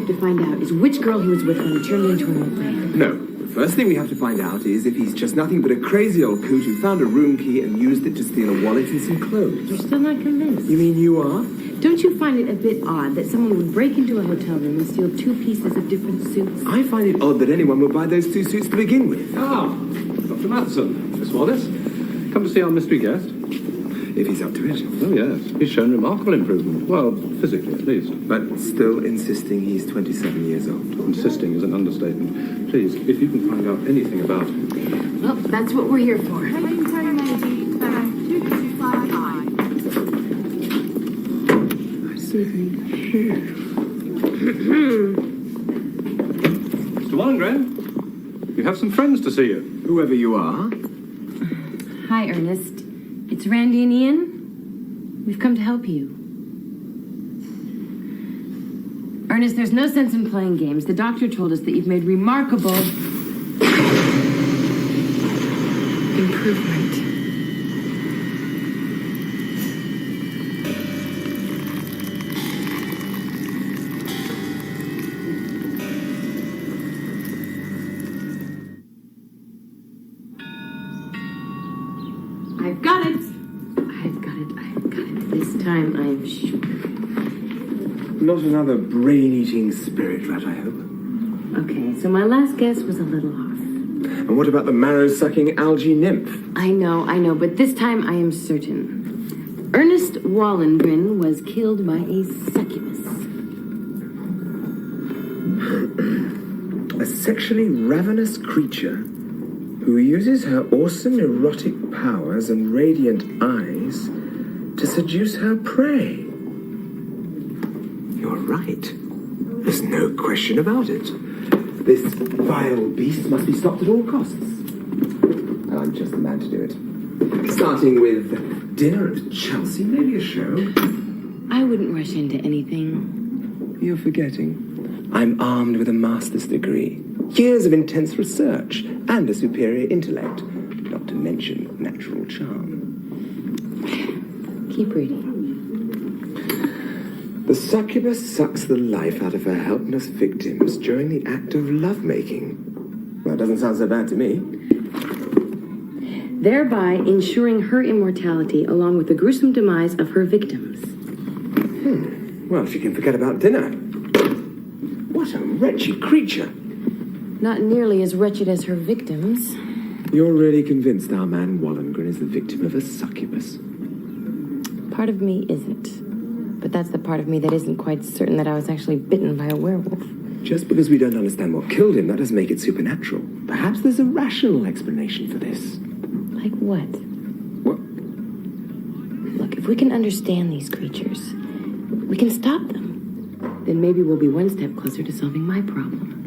Speaker 22: To find out is which girl he was with when he turned into an old man.
Speaker 9: No. The first thing we have to find out is if he's just nothing but a crazy old coot who found a room key and used it to steal a wallet and some clothes.
Speaker 22: You're still not convinced.
Speaker 9: You mean you are?
Speaker 22: Don't you find it a bit odd that someone would break into a hotel room and steal 2 pieces of different suits?
Speaker 9: I find it odd that anyone would buy those 2 suits to begin with.
Speaker 4: Ah, Dr. Matheson. Miss Wallace. Come to see our mystery guest.
Speaker 9: If he's up to it.
Speaker 4: Oh, yes. He's shown remarkable improvement. Well, physically, at least.
Speaker 9: But still insisting he's 27 years old.
Speaker 4: Insisting is an understatement. Please, if you can find out anything about him.
Speaker 22: Well, that's what we're here for.
Speaker 3: Excuse me.
Speaker 4: Mr. Wallengren, you have some friends to see you.
Speaker 9: Whoever you are.
Speaker 22: Hi, Ernest. It's Randy and Ian. We've come to help you. Ernest, there's no sense in playing games. The doctor told us that you've made remarkable improvement. I've got it. I've got it. I've got it. This time I'm sure.
Speaker 9: Not another brain-eating spirit rat, I hope.
Speaker 22: Okay, so my last guess was a little off.
Speaker 9: And what about the marrow-sucking algae nymph?
Speaker 22: I know, but this time I am certain. Ernest Wallengren was killed by a succubus.
Speaker 9: A sexually ravenous creature who uses her awesome erotic powers and radiant eyes to seduce her prey. You're right. There's no question about it. This vile beast must be stopped at all costs. And I'm just the man to do it. Starting with dinner at Chelsea, maybe a show.
Speaker 22: I wouldn't rush into anything.
Speaker 9: You're forgetting. I'm armed with a master's degree, years of intense research, and a superior intellect, not to mention natural charm.
Speaker 22: Keep reading.
Speaker 9: The succubus sucks the life out of her helpless victims during the act of lovemaking. Well, it doesn't sound so bad to me.
Speaker 22: Thereby ensuring her immortality along with the gruesome demise of her victims.
Speaker 9: Well, she can forget about dinner. What a wretched creature.
Speaker 22: Not nearly as wretched as her victims.
Speaker 9: You're really convinced our man Wallengren is the victim of a succubus?
Speaker 22: Part of me isn't. But that's the part of me that isn't quite certain that I was actually bitten by a werewolf.
Speaker 9: Just because we don't understand what killed him, that doesn't make it supernatural. Perhaps there's a rational explanation for this.
Speaker 22: Like what?
Speaker 9: What?
Speaker 22: Look, if we can understand these creatures, we can stop them. Then maybe we'll be one step closer to solving my problem.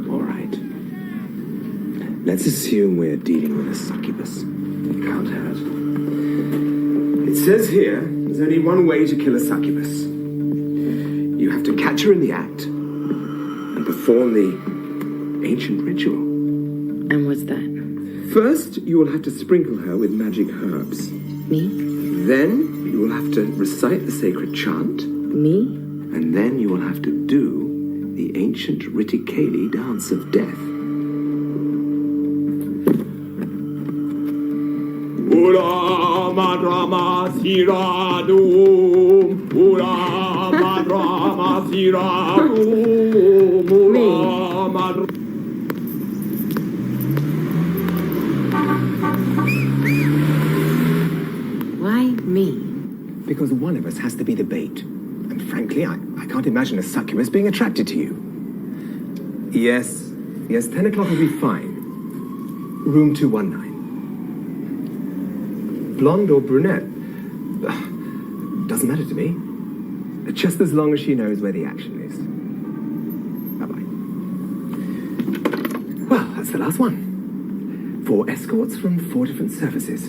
Speaker 9: All right. Let's assume we're dealing with a succubus. Can't hurt. It says here, there's only one way to kill a succubus. You have to catch her in the act and perform the ancient ritual.
Speaker 22: And what's that?
Speaker 9: First, you will have to sprinkle her with magic herbs.
Speaker 22: Me?
Speaker 9: Then, you will have to recite the sacred chant.
Speaker 22: Me?
Speaker 9: And then you will have to do the ancient Ritikeli dance of death.
Speaker 20: Ura madrama siradum, ura madrama siradum, ura madrama.
Speaker 22: Why me?
Speaker 9: Because one of us has to be the bait. And frankly, I can't imagine a succubus being attracted to you. Yes, 10 o'clock will be fine. Room 219. blonde or brunette. Doesn't matter to me. Just as long as she knows where the action is. Bye-bye. Well, that's the last one. 4 escorts from 4 different services.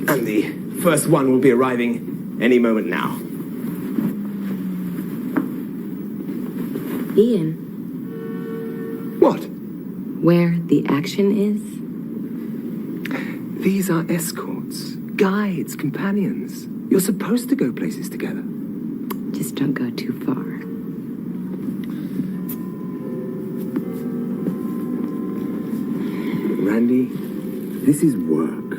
Speaker 9: And the first one will be arriving any moment now.
Speaker 22: Ian.
Speaker 9: What?
Speaker 22: Where the action is?
Speaker 9: These are escorts, guides, companions. You're supposed to go places together.
Speaker 22: Just don't go too far.
Speaker 9: Randy, this is work.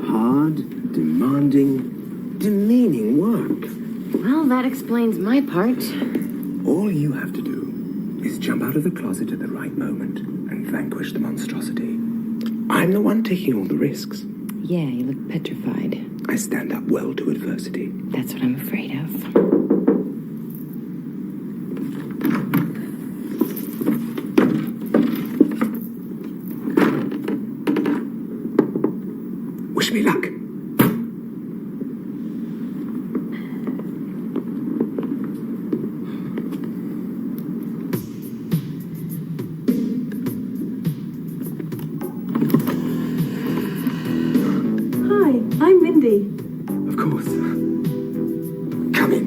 Speaker 9: Hard, demanding, demeaning work.
Speaker 22: Well, that explains my part.
Speaker 9: All you have to do is jump out of the closet at the right moment and vanquish the monstrosity. I'm the one taking all the risks.
Speaker 22: Yeah, you look petrified.
Speaker 9: I stand up well to adversity.
Speaker 22: That's what I'm afraid of.
Speaker 9: Wish me luck.
Speaker 6: I'm Mindy.
Speaker 9: Of course. Come in.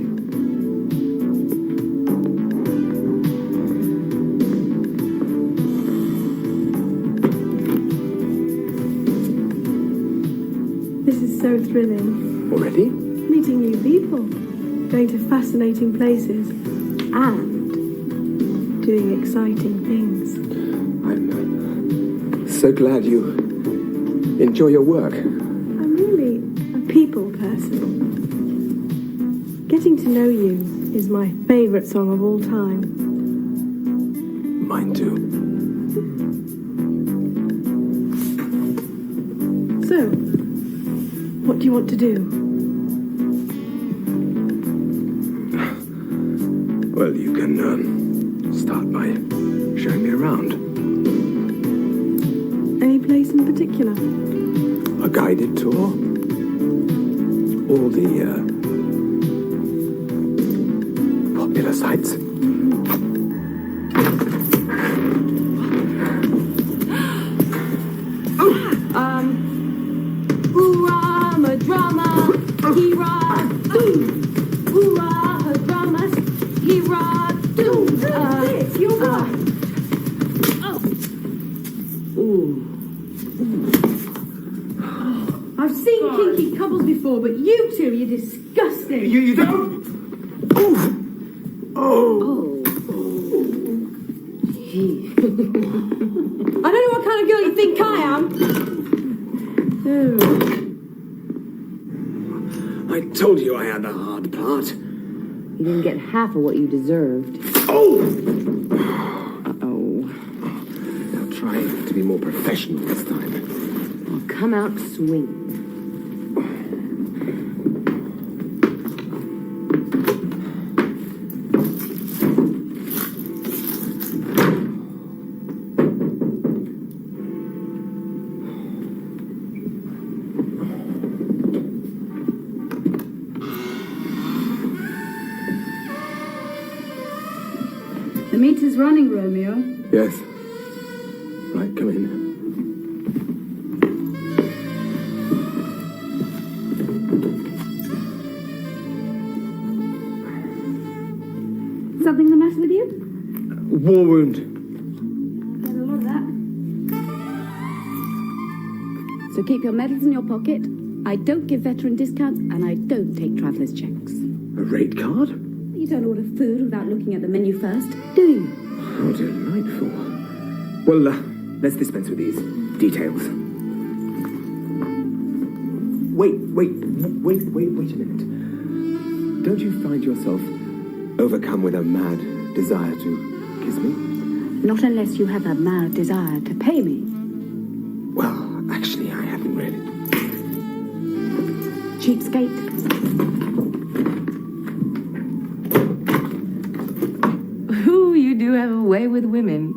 Speaker 6: This is so thrilling.
Speaker 9: Already?
Speaker 6: Meeting new people, going to fascinating places, and doing exciting things.
Speaker 9: I'm so glad you enjoy your work.
Speaker 6: I'm really a people person. Getting to know you is my favorite song of all time.
Speaker 9: Mine too.
Speaker 6: So, what do you want to do?
Speaker 9: Well, you can start by showing me around.
Speaker 6: Any place in particular?
Speaker 9: A guided tour? All the popular sites?
Speaker 6: Ooh-ah, drama, hee-rah, boom. Ooh-ah, dramas, hee-rah, doom. You're right. I've seen kinky couples before, but you two, you're disgusting.
Speaker 9: You don't?
Speaker 6: I don't know what kind of girl you think I am.
Speaker 9: I told you I had the hard part.
Speaker 22: You didn't get half of what you deserved.
Speaker 9: Oh!
Speaker 22: Uh-oh.
Speaker 9: I'll try to be more professional this time.
Speaker 22: I'll come out swinging.
Speaker 6: The meter's running, Romeo.
Speaker 9: Yes. Right, come in.
Speaker 6: Something the matter with you?
Speaker 9: War wound.
Speaker 6: Get a lot of that. So keep your medals in your pocket. I don't give veteran discounts, and I don't take traveller's checks.
Speaker 9: A rate card?
Speaker 6: You don't order food without looking at the menu first, do you?
Speaker 9: How delightful. Well, let's dispense with these details. Wait a minute. Don't you find yourself overcome with a mad desire to kiss me?
Speaker 6: Not unless you have a mad desire to pay me.
Speaker 9: Well, actually, I haven't really.
Speaker 6: Cheapskate.
Speaker 22: Ooh, you do have a way with women.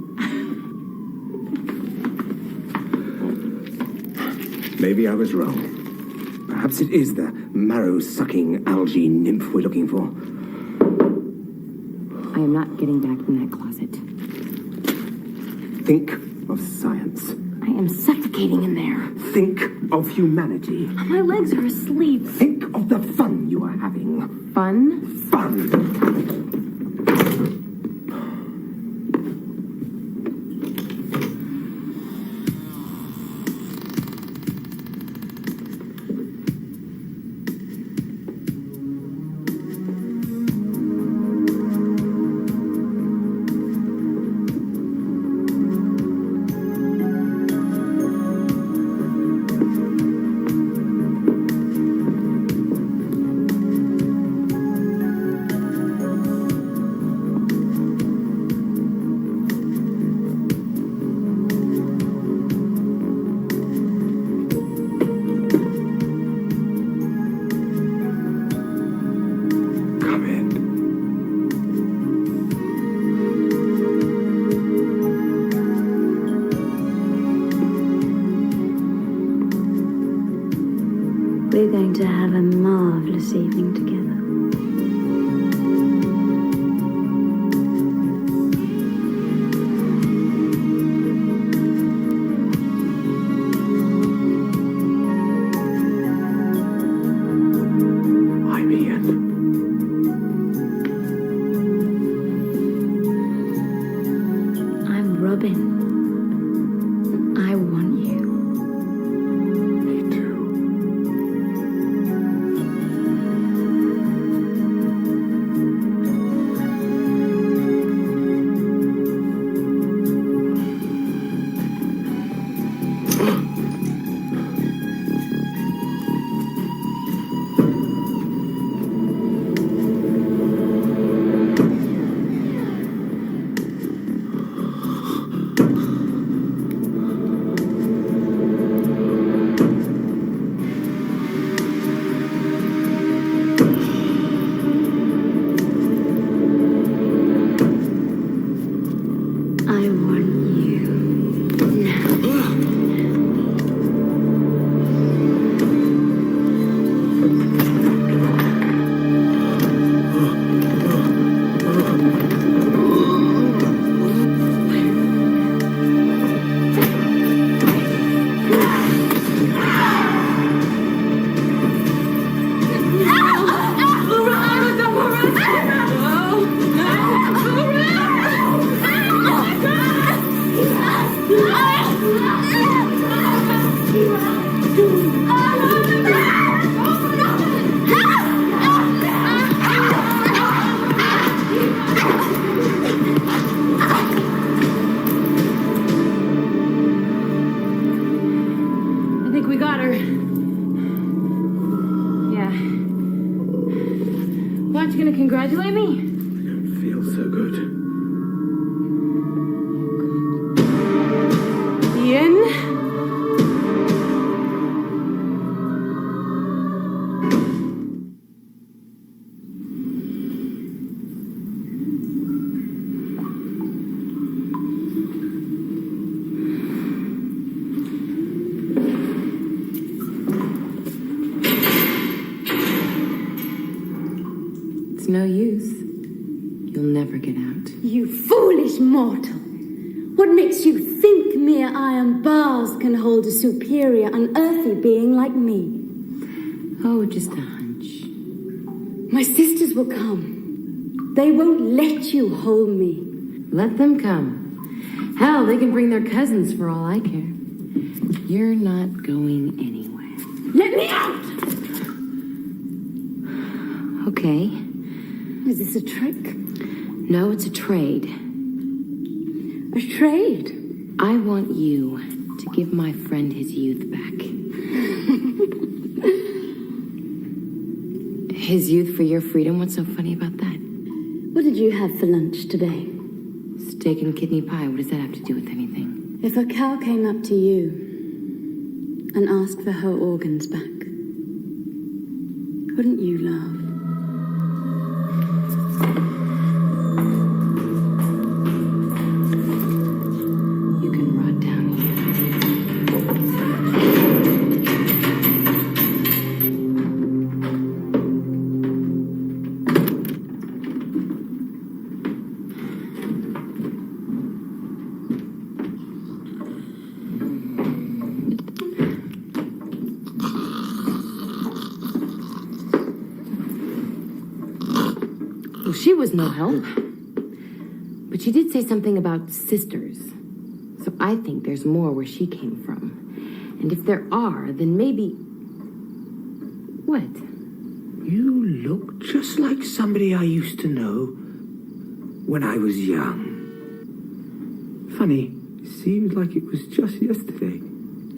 Speaker 9: Maybe I was wrong. Perhaps it is the marrow-sucking algae nymph we're looking for.
Speaker 22: I am not getting back in that closet.
Speaker 9: Think of science.
Speaker 22: I am suffocating in there.
Speaker 9: Think of humanity.
Speaker 22: My legs are asleep.
Speaker 9: Think of the fun you are having.
Speaker 22: Fun?
Speaker 9: Fun!
Speaker 3: We're going to have a marvelous evening together.
Speaker 9: I'm Ian.
Speaker 3: I'm Robin. I want you.
Speaker 9: Me too.
Speaker 3: I want you now.
Speaker 22: I think we got her. Yeah. Well, aren't you gonna congratulate me?
Speaker 9: Feels so good.
Speaker 22: Ian? It's no use. You'll never get out.
Speaker 6: You foolish mortal! What makes you think mere iron bars can hold a superior, unearthly being like me?
Speaker 22: Oh, just a hunch.
Speaker 6: My sisters will come. They won't let you hold me.
Speaker 22: Let them come. Hell, they can bring their cousins for all I care. You're not going anywhere.
Speaker 6: Let me out!
Speaker 22: Okay.
Speaker 6: Is this a trick?
Speaker 22: No, it's a trade.
Speaker 6: A trade?
Speaker 22: I want you to give my friend his youth back. His youth for your freedom? What's so funny about that?
Speaker 6: What did you have for lunch today?
Speaker 22: Steak and kidney pie. What does that have to do with anything?
Speaker 6: If a cow came up to you and asked for her organs back, wouldn't you laugh?
Speaker 22: You can rot down here. she was no help. But she did say something about sisters. So I think there's more where she came from. And if there are, then maybe... What?
Speaker 9: You look just like somebody I used to know when I was young. Funny, seems like it was just yesterday.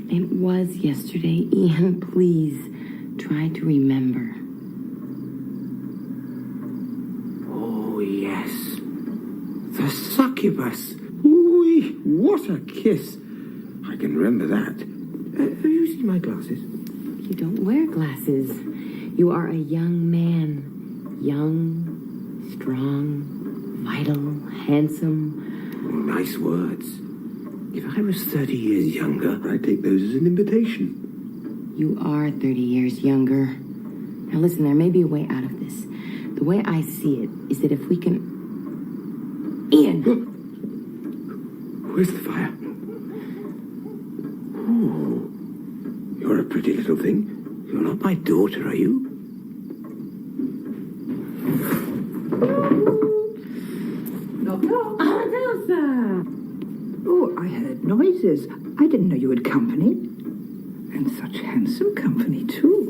Speaker 22: It was yesterday. Ian, please, try to remember.
Speaker 9: Oh, yes. The succubus. Ooh, what a kiss. I can remember that. Have you seen my glasses?
Speaker 22: You don't wear glasses. You are a young man. Young, strong, vital, handsome.
Speaker 9: Oh, nice words. If I was 30 years younger, I'd take those as an invitation.
Speaker 22: You are 30 years younger. Now listen, there may be a way out of this. The way I see it is that if we can... Ian!
Speaker 9: Where's the fire? Oh, you're a pretty little thing. You're not my daughter, are you?
Speaker 22: Knock, knock. Elsa!
Speaker 11: Oh, I heard noises. I didn't know you had company. And such handsome company, too.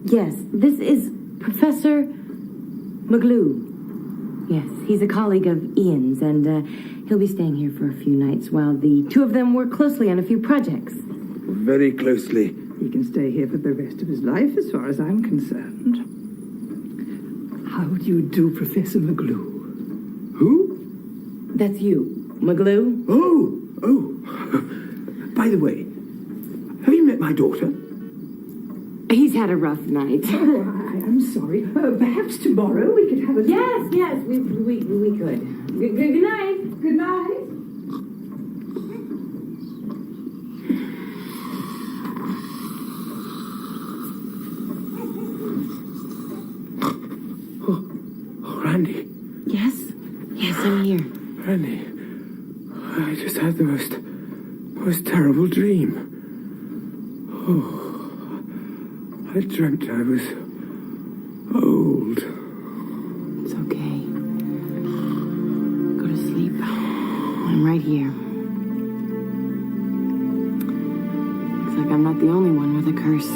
Speaker 22: Yes, this is Professor McGlue. Yes, he's a colleague of Ian's, and he'll be staying here for a few nights while the two of them work closely on a few projects.
Speaker 9: Very closely.
Speaker 11: He can stay here for the rest of his life, as far as I'm concerned. How do you do, Professor McGlue?
Speaker 9: Who?
Speaker 22: That's you, McGlue.
Speaker 9: Oh. By the way, have you met my daughter?
Speaker 22: He's had a rough night.
Speaker 11: Oh, I'm sorry. Perhaps tomorrow we could have a...
Speaker 22: Yes, we could. Good night.
Speaker 11: Good night.
Speaker 9: Oh, Randy.
Speaker 22: Yes, I'm here.
Speaker 9: Randy, I just had the most terrible dream. Oh, I dreamt I was old.
Speaker 22: It's okay. Go to sleep. I'm right here. Looks like I'm not the only one with a curse.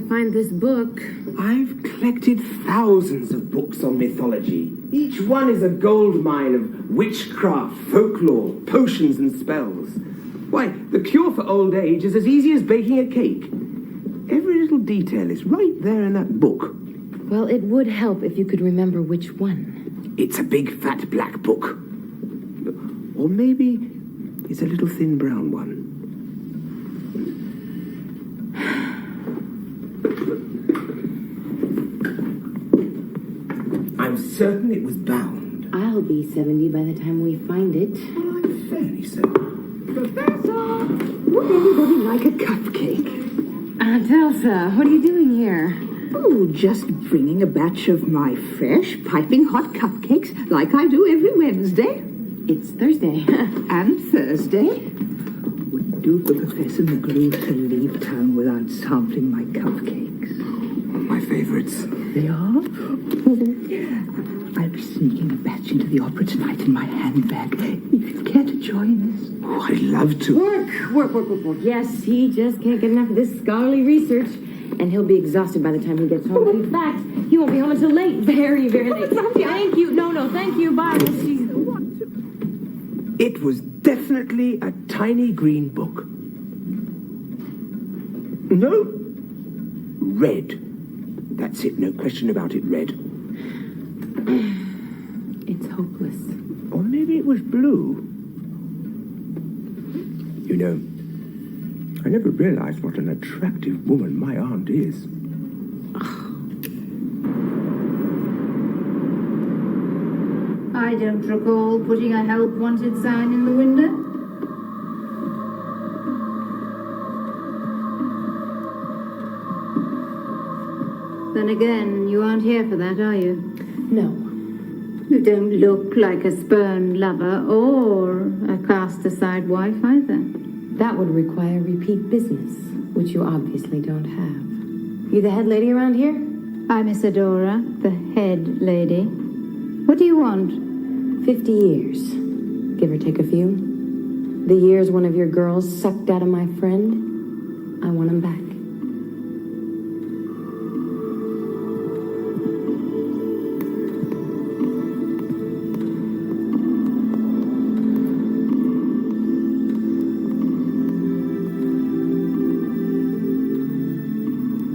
Speaker 22: Find this book.
Speaker 9: I've collected thousands of books on mythology. Each one is a gold mine of witchcraft, folklore, potions and spells. Why, the cure for old age is as easy as baking a cake. Every little detail is right there in that book.
Speaker 22: Well, it would help if you could remember which one.
Speaker 9: It's a big fat black book. Or maybe it's a little thin brown one. I'm certain it was bound.
Speaker 22: I'll be 70 by the time we find it.
Speaker 9: Well, I'm fairly certain.
Speaker 11: Professor! Would anybody like a cupcake?
Speaker 22: Aunt Elsa, what are you doing here?
Speaker 11: Oh, just bringing a batch of my fresh, piping hot cupcakes like I do every Wednesday.
Speaker 22: It's Thursday.
Speaker 11: And Thursday. Would do for Professor McGlue to leave town without sampling my cupcakes.
Speaker 9: My favorites.
Speaker 11: They are? I'll be sneaking a batch into the opera tonight in my handbag. If you care to join us.
Speaker 9: Oh, I'd love to.
Speaker 22: Work. Yes, he just can't get enough of this scholarly research. And he'll be exhausted by the time he gets home. In fact, he won't be home until late. Very, very late. Thank you. No, thank you. Bye.
Speaker 9: It was definitely a tiny green book. No. Red. That's it, no question about it, red.
Speaker 22: It's hopeless.
Speaker 9: Or maybe it was blue. You know, I never realized what an attractive woman my aunt is.
Speaker 6: I don't recall putting a help wanted sign in the window. Then again, you aren't here for that, are you?
Speaker 22: No.
Speaker 6: You don't look like a spurned lover or a cast-aside wife either.
Speaker 22: That would require repeat business, which you obviously don't have. You the head lady around here?
Speaker 6: I'm Isadora, the head lady. What do you want?
Speaker 22: 50 years. Give or take a few. The years one of your girls sucked out of my friend, I want them back.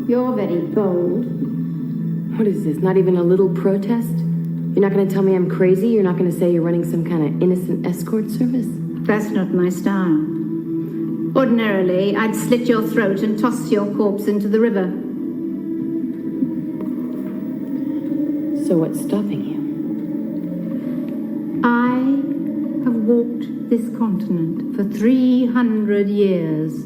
Speaker 6: You're very bold.
Speaker 22: What is this, not even a little protest? You're not going to tell me I'm crazy? You're not going to say you're running some kind of innocent escort service?
Speaker 6: That's not my style. Ordinarily, I'd slit your throat and toss your corpse into the river.
Speaker 22: So what's stopping you?
Speaker 6: I have walked this continent for 300 years.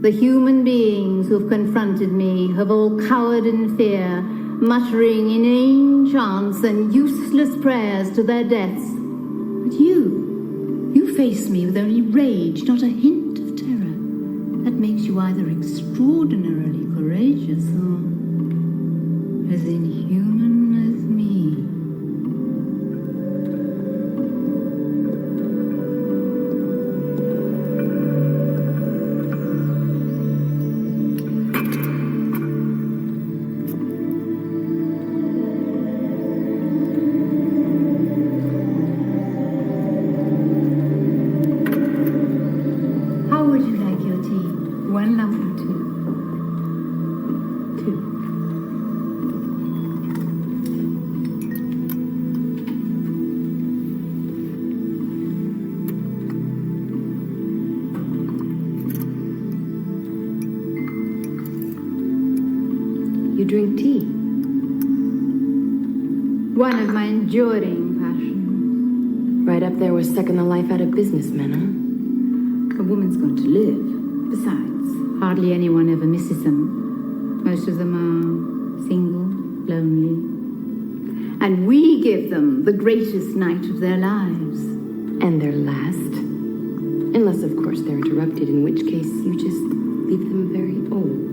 Speaker 6: The human beings who've confronted me have all cowered in fear, muttering inane chants and useless prayers to their deaths. But you face me with only rage, not a hint of terror. That makes you either extraordinarily courageous or as inhuman as me.
Speaker 22: Drink tea.
Speaker 6: One of my enduring passions.
Speaker 22: Right up there with sucking the life out of businessmen, huh?
Speaker 6: A woman's got to live. Besides, hardly anyone ever misses them. Most of them are single, lonely. And we give them the greatest night of their lives.
Speaker 22: And their last. Unless, of course, they're interrupted, in which case you just leave them very old.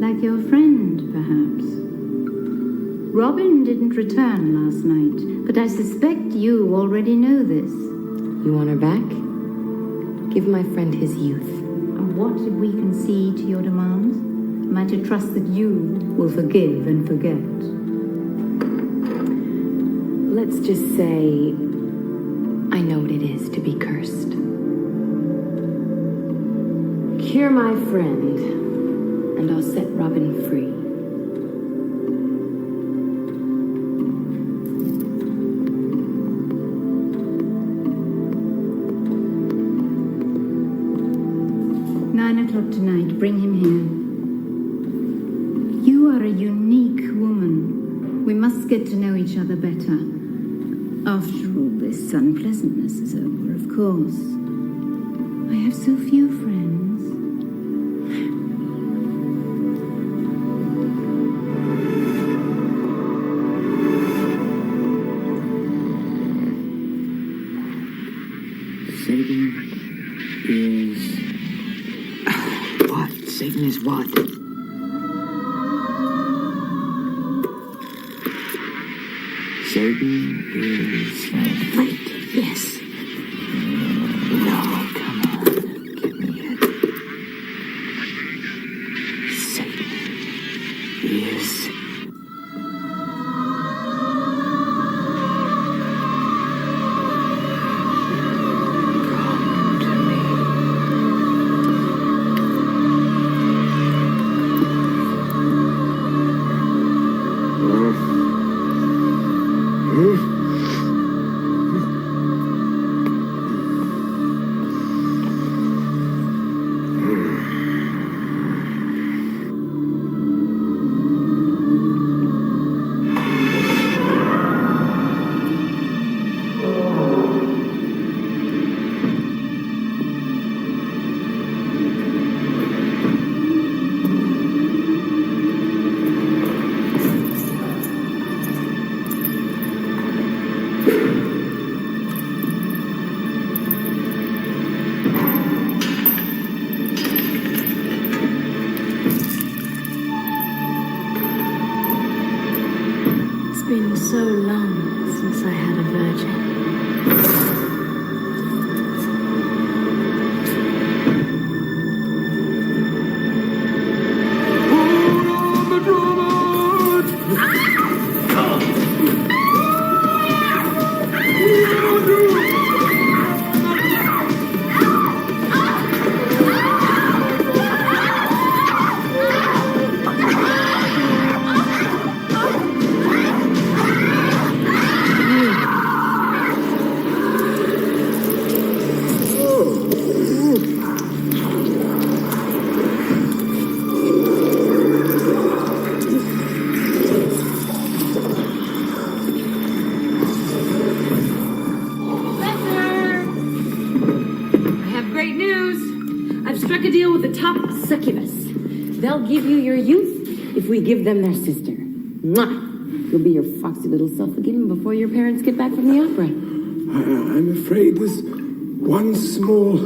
Speaker 6: Like your friend, perhaps. Robin didn't return last night, but I suspect you already know this.
Speaker 22: You want her back? Give my friend his youth.
Speaker 6: And what did we concede to your demands? Am I to trust that you will forgive and forget?
Speaker 22: Let's just say I know what it is to be cursed. Cure my friend, and I'll set Robin free.
Speaker 6: Tonight, bring him here. You are a unique woman. We must get to know each other better. After all this unpleasantness is over, of course. I have so few friends.
Speaker 2: Satan is what? Satan is... Wait, yes. No, come on. Give me it. Satan is...
Speaker 3: It's been so long since I had a virgin.
Speaker 22: I have great news. I've struck a deal with the top succubus. They'll give you your youth if we give them their sister. Mwah! You'll be your foxy little self again before your parents get back from the opera.
Speaker 9: I'm afraid there's one small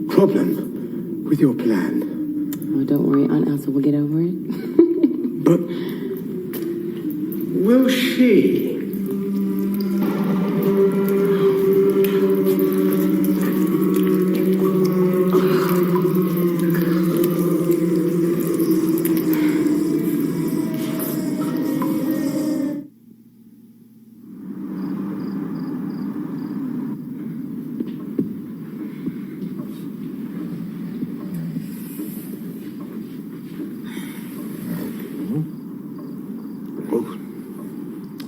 Speaker 9: problem with your plan.
Speaker 22: Oh, don't worry, Aunt Elsa will get over it.
Speaker 9: But will she?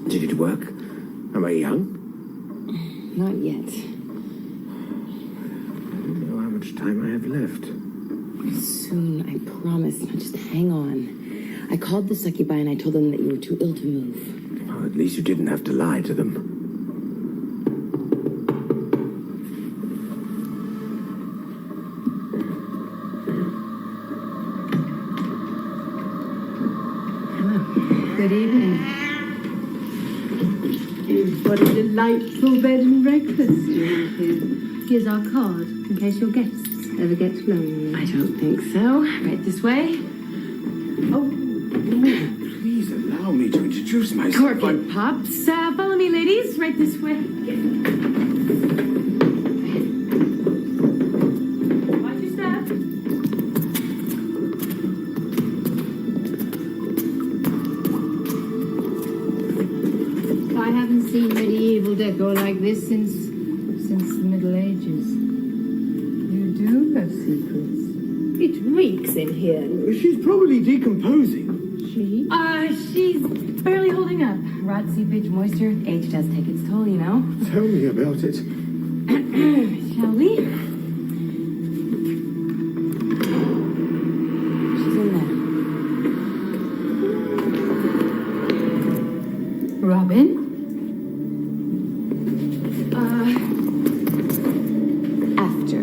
Speaker 9: Did it work? Am I young?
Speaker 22: Not yet.
Speaker 9: I don't know how much time I have left.
Speaker 22: Soon, I promise. Now just hang on. I called the succubi and I told them that you were too ill to move.
Speaker 9: Well, at least you didn't have to lie to them.
Speaker 6: Good evening. What a delightful bed and breakfast you have here. Here's our card, in case your guests ever get lonely.
Speaker 22: I don't think so. Right this way.
Speaker 9: Oh, please allow me to introduce myself.
Speaker 22: Cork it pops. Follow me, ladies. Right this way. Watch your step.
Speaker 6: I haven't seen medieval decor like this since the Middle Ages. You do have secrets. It reeks in here.
Speaker 9: She's probably decomposing.
Speaker 6: She?
Speaker 22: She's barely holding up. Rot, seepage, moisture. Age does take its toll, you know.
Speaker 9: Tell me about it.
Speaker 22: Shall we? She's in there.
Speaker 6: Robin?
Speaker 22: After.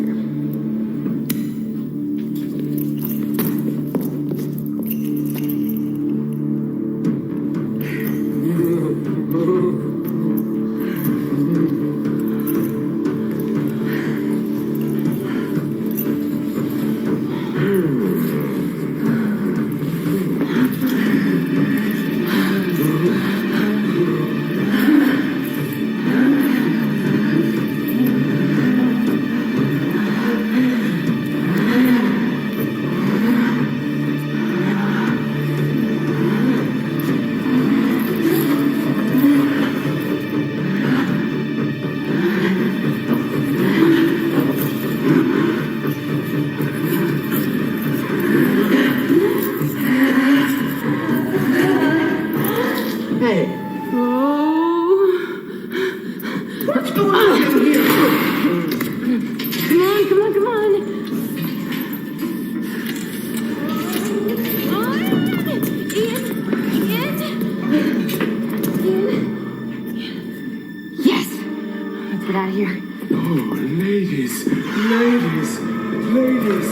Speaker 22: Let's get out of here.
Speaker 9: Oh, ladies, ladies, ladies.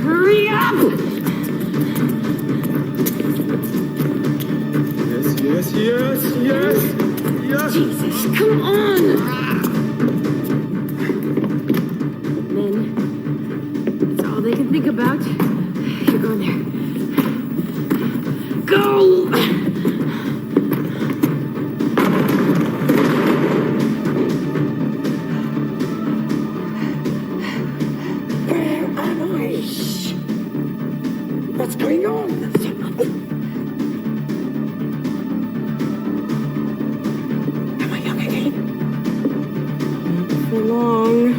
Speaker 22: Hurry up!
Speaker 9: Yes.
Speaker 22: Jesus, come on! Men, it's all they can think about. You're going there. Go!
Speaker 11: Where am I? What's going on? Am I young again?
Speaker 22: Not for long.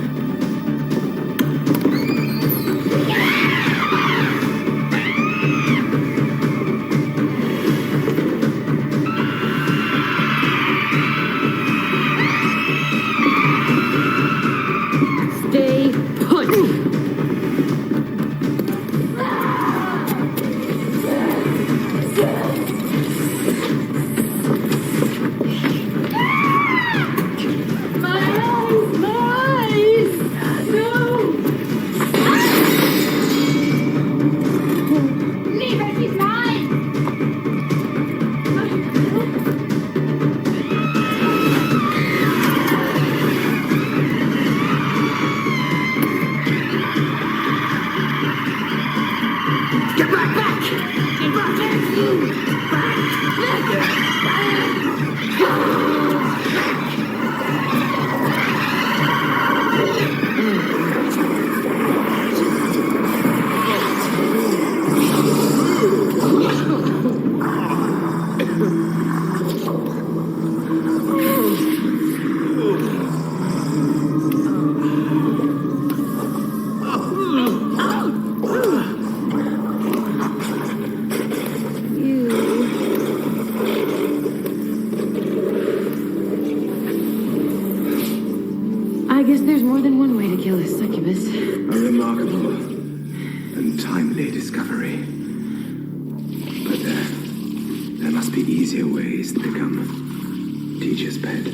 Speaker 22: Stay put.
Speaker 17: Leave her, she's mine!
Speaker 2: Get back! Get
Speaker 22: I guess there's more than one way to kill a succubus.
Speaker 9: A remarkable and timely discovery. But there must be easier ways to become teacher's pet.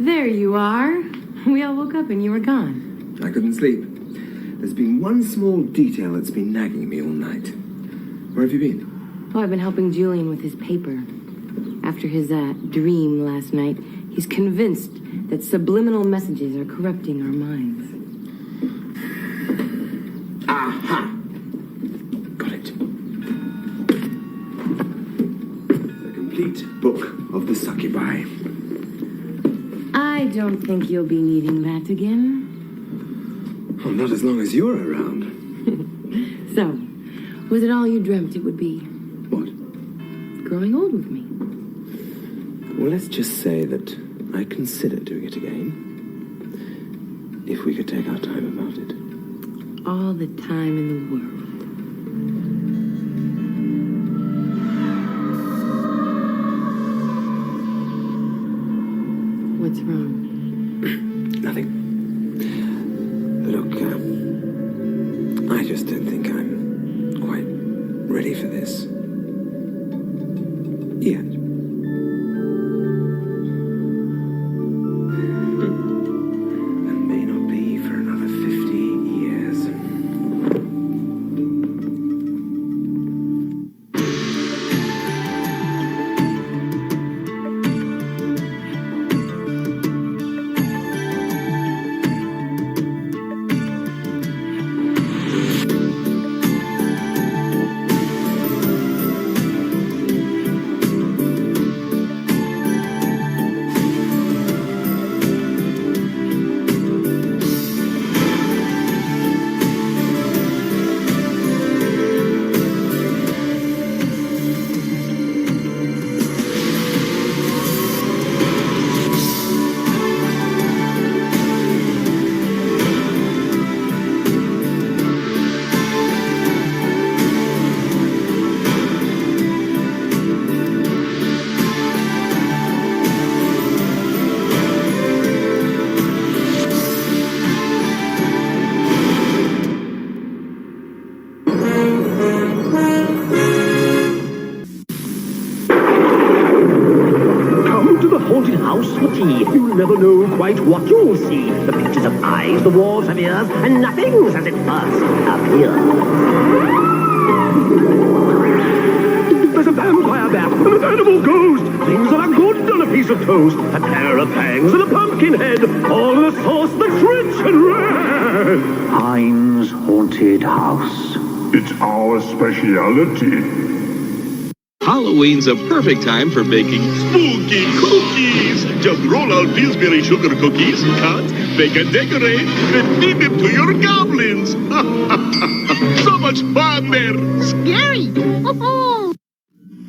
Speaker 22: There you are. We all woke up and you were gone.
Speaker 9: I couldn't sleep. There's been one small detail that's been nagging me all night. Where have you been?
Speaker 22: Oh, I've been helping Julian with his paper. After his dream last night, he's convinced that subliminal messages are corrupting our minds.
Speaker 9: Aha! Got it. The complete book of the succubi.
Speaker 22: I don't think you'll be needing that again.
Speaker 9: Oh, not as long as you're around.
Speaker 22: So, was it all you dreamt it would be?
Speaker 9: What?
Speaker 22: Growing old with me.
Speaker 9: Well, let's just say that I consider doing it again. If we could take our time about it.
Speaker 22: All the time in the world. What's wrong?
Speaker 9: Nothing. Look, I just don't think I'm quite ready for this. Yet. And may not be for another 50 years.
Speaker 20: house for tea. You'll never know quite what you'll see. The pictures have eyes, the walls have ears, and nothing's as it first appears. There's a vampire bat, and an animal ghost, things that are good on a piece of toast, a pair of fangs and a pumpkin head, all in a sauce that's rich and red.
Speaker 12: Hein's Haunted House.
Speaker 14: It's our speciality.
Speaker 23: Halloween's a perfect time for baking spooky cookies. Just roll out Pillsbury sugar cookies, cut, bake and decorate, and feed them to your goblins. So much fun there.
Speaker 24: Scary.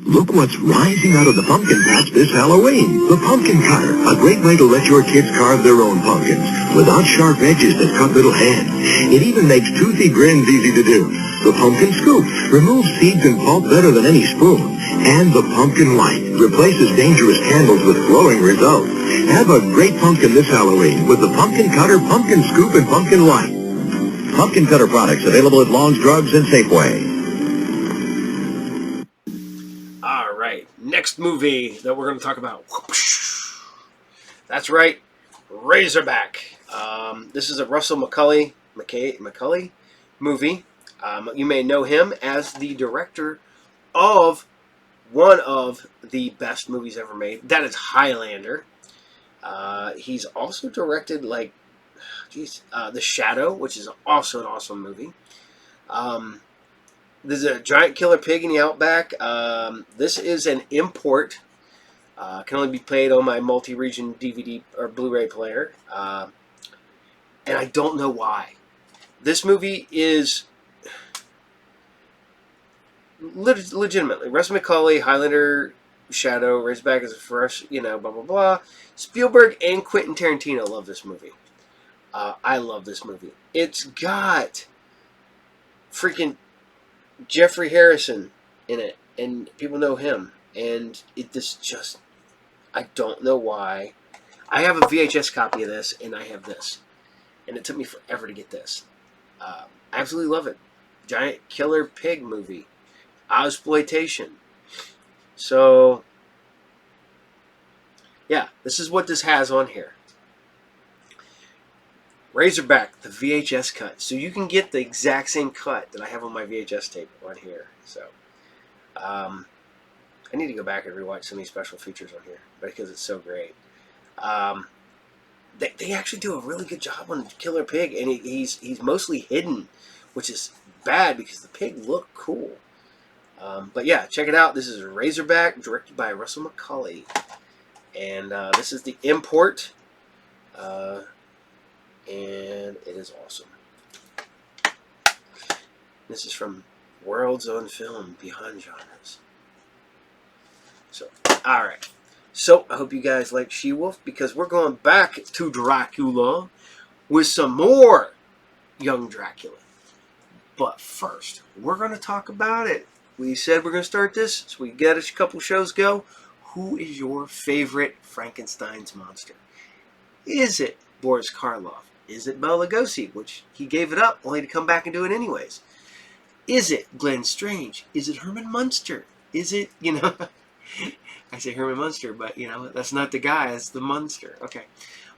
Speaker 25: Look what's rising out of the pumpkin patch this Halloween. The Pumpkin Cutter, a great way to let your kids carve their own pumpkins without sharp edges that cut little hands. It even makes toothy grins easy to do. The Pumpkin Scoop removes seeds and pulp better than any spoon. And the Pumpkin Light replaces dangerous candles with glowing results. Have a great pumpkin this Halloween with the Pumpkin Cutter, Pumpkin Scoop, and Pumpkin Light. Pumpkin Cutter products available at Long's Drugs and Safeway.
Speaker 1: All right, next movie that we're going to talk about. That's right, Razorback. This is a Russell McCulley movie. You may know him as the director of one of the best movies ever made. That is Highlander. He's also directed, The Shadow, which is also an awesome movie. There's a giant killer pig in the Outback. This is an import. Can only be played on my multi-region DVD or Blu-ray player. And I don't know why. This movie is legitimately Russell McCulley, Highlander, Shadow, Razorback is a fresh, blah, blah, blah. Spielberg and Quentin Tarantino love this movie. I love this movie. It's got freaking Jeffrey Harrison in it, and people know him. And I don't know why. I have a VHS copy of this, and I have this. And it took me forever to get this. I absolutely love it. Giant killer pig movie. Exploitation. So, yeah, this is what this has on here. Razorback, the VHS cut. So you can get the exact same cut that I have on my VHS tape on here. So, I need to go back and rewatch some of these special features on here because it's so great. They actually do a really good job on Killer Pig, and he's mostly hidden, which is bad because the pig looked cool. But yeah, check it out. This is Razorback, directed by Russell McCulley. And this is the import. And it is awesome. This is from Worlds on Film, Behind Genres. So, alright. So, I hope you guys like She-Wolf, because we're going back to Dracula with some more young Dracula. But first, we're going to talk about it. We said we're going to start this, so we get a couple shows go. Who is your favorite Frankenstein's monster? Is it Boris Karloff? Is it Bela Lugosi, which he gave it up only to come back and do it anyways? Is it Glenn Strange? Is it Herman Munster? Is it, I say Herman Munster, but, that's not the guy, it's the Munster. Okay.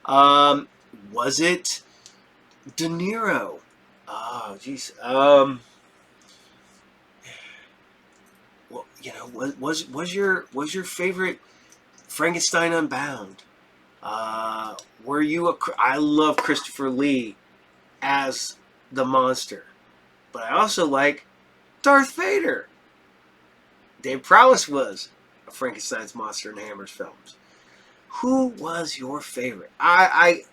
Speaker 1: Was it De Niro? Oh, jeez. Well, was your favorite Frankenstein Unbound? Were you I love Christopher Lee as the monster, but I also like Darth Vader. Dave Prowse was a Frankenstein's monster in the Hammer's films. Who was your favorite? I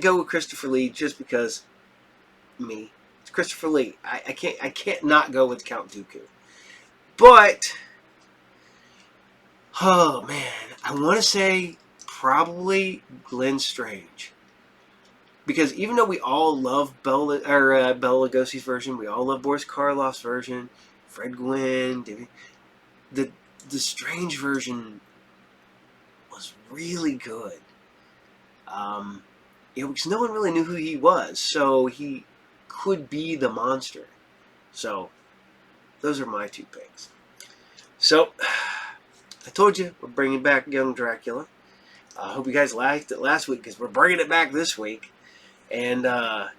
Speaker 1: go with Christopher Lee just because it's Christopher Lee. I can't not go with Count Dooku. But oh man, I want to say probably Glenn Strange, because even though we all love Bela Lugosi's version, we all love Boris Karloff's version, Fred Gwynne, the Strange version was really good. Because no one really knew who he was, so he could be the monster. So those are my two picks. So I told you we're bringing back young Dracula. I hope you guys liked it last week because we're bringing it back this week. And, a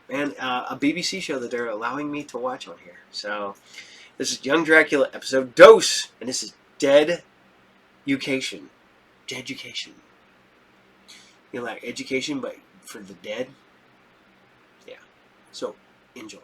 Speaker 1: BBC show that they're allowing me to watch on here. So, this is Young Dracula episode Dose, and this is Dead-ucation. Dead-ucation. You know, like education, but for the dead? Yeah. So, enjoy.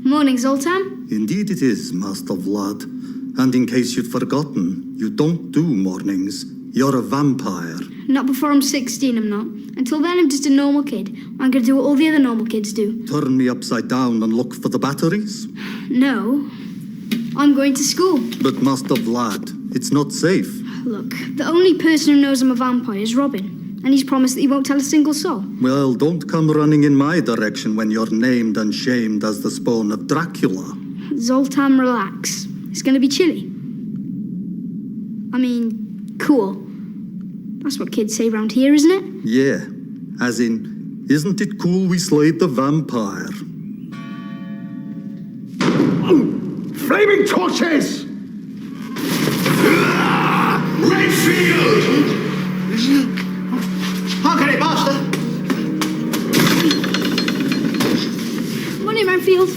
Speaker 17: Morning, Zoltan.
Speaker 13: Indeed it is, Master Vlad. And in case you'd forgotten, you don't do mornings. You're a vampire.
Speaker 17: Not before I'm 16, I'm not. Until then, I'm just a normal kid. I'm going to do what all the other normal kids do.
Speaker 13: Turn me upside down and look for the batteries?
Speaker 17: No. I'm going to school.
Speaker 13: But Master Vlad, it's not safe.
Speaker 17: Look, the only person who knows I'm a vampire is Robin. And he's promised that he won't tell a single soul.
Speaker 13: Well, don't come running in my direction when you're named and shamed as the spawn of Dracula.
Speaker 17: Zoltan, relax. It's going to be chilly. I mean, cool. That's what kids say round here, isn't it?
Speaker 13: Yeah, as in, isn't it cool we slayed the vampire?
Speaker 14: Flaming torches! Redfield!
Speaker 2: How can it, Master?
Speaker 17: Morning, Redfield.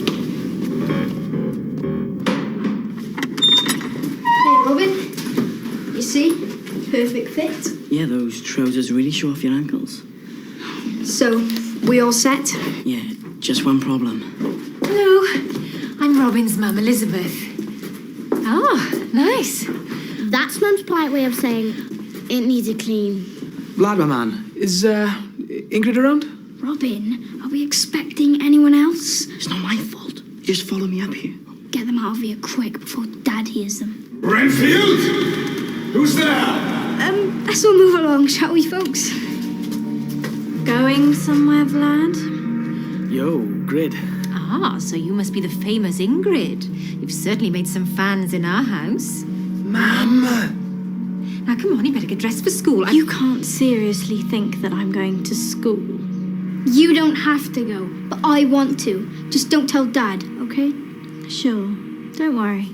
Speaker 17: Hey, Robin. You see? Perfect fit.
Speaker 2: Yeah, those trousers really show off your ankles.
Speaker 17: So, we all set?
Speaker 2: Yeah, just one problem.
Speaker 16: Hello. I'm Robin's mum, Elizabeth. Ah, nice.
Speaker 17: That's Mum's polite way of saying it needs a clean.
Speaker 18: Vlad, my man, is Ingrid around?
Speaker 17: Robin, are we expecting anyone else?
Speaker 2: It's not my fault. Just follow me up here.
Speaker 17: Get them out of here quick before Dad hears them.
Speaker 14: Renfield! Who's there?
Speaker 17: Let's all move along, shall we, folks?
Speaker 16: Going somewhere, Vlad?
Speaker 18: Yo, Grid.
Speaker 16: Ah, so you must be the famous Ingrid. You've certainly made some fans in our house.
Speaker 18: Mum!
Speaker 16: Now, come on, you better get dressed for school.
Speaker 21: You can't seriously think that I'm going to school.
Speaker 17: You don't have to go, but I want to. Just don't tell Dad, okay?
Speaker 21: Sure. Don't worry.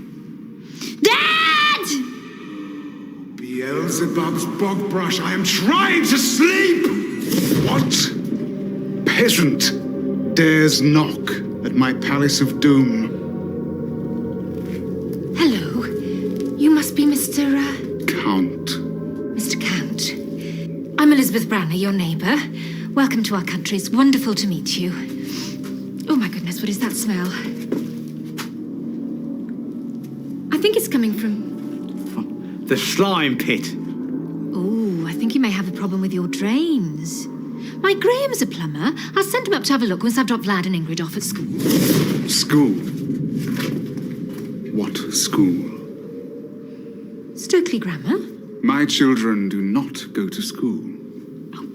Speaker 17: Dad!
Speaker 14: Beelzebub's bog brush, I am trying to sleep! What peasant dares knock at my palace of doom?
Speaker 16: Hello. You must be Mr.
Speaker 14: Count.
Speaker 16: Mr. Count. I'm Elizabeth Browner, your neighbour. Welcome to our country. It's wonderful to meet you. Oh my goodness, what is that smell? I think it's coming from...
Speaker 2: The slime pit.
Speaker 16: Oh, I think you may have a problem with your drains. My Graham's a plumber. I'll send him up to have a look once I've dropped Vlad and Ingrid off at school.
Speaker 14: School? What school?
Speaker 16: Stokely Grammar.
Speaker 14: My children do not go to school.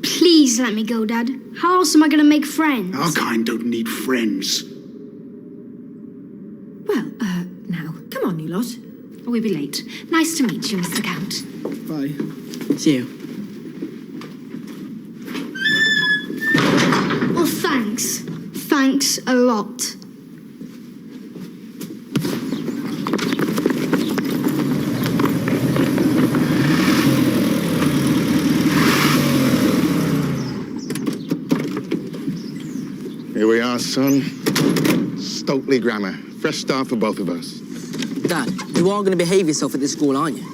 Speaker 17: Please let me go, Dad. How else am I going to make friends?
Speaker 14: Our kind don't need friends.
Speaker 16: Well, now, come on, you lot. Or we'll be late. Nice to meet you, Mr. Count.
Speaker 2: Bye. See you.
Speaker 17: Well, thanks. Thanks a lot.
Speaker 24: Here we are, son. Stokely Grammar. Fresh start for both of us.
Speaker 2: Dad, you are going to behave yourself at this school, aren't you?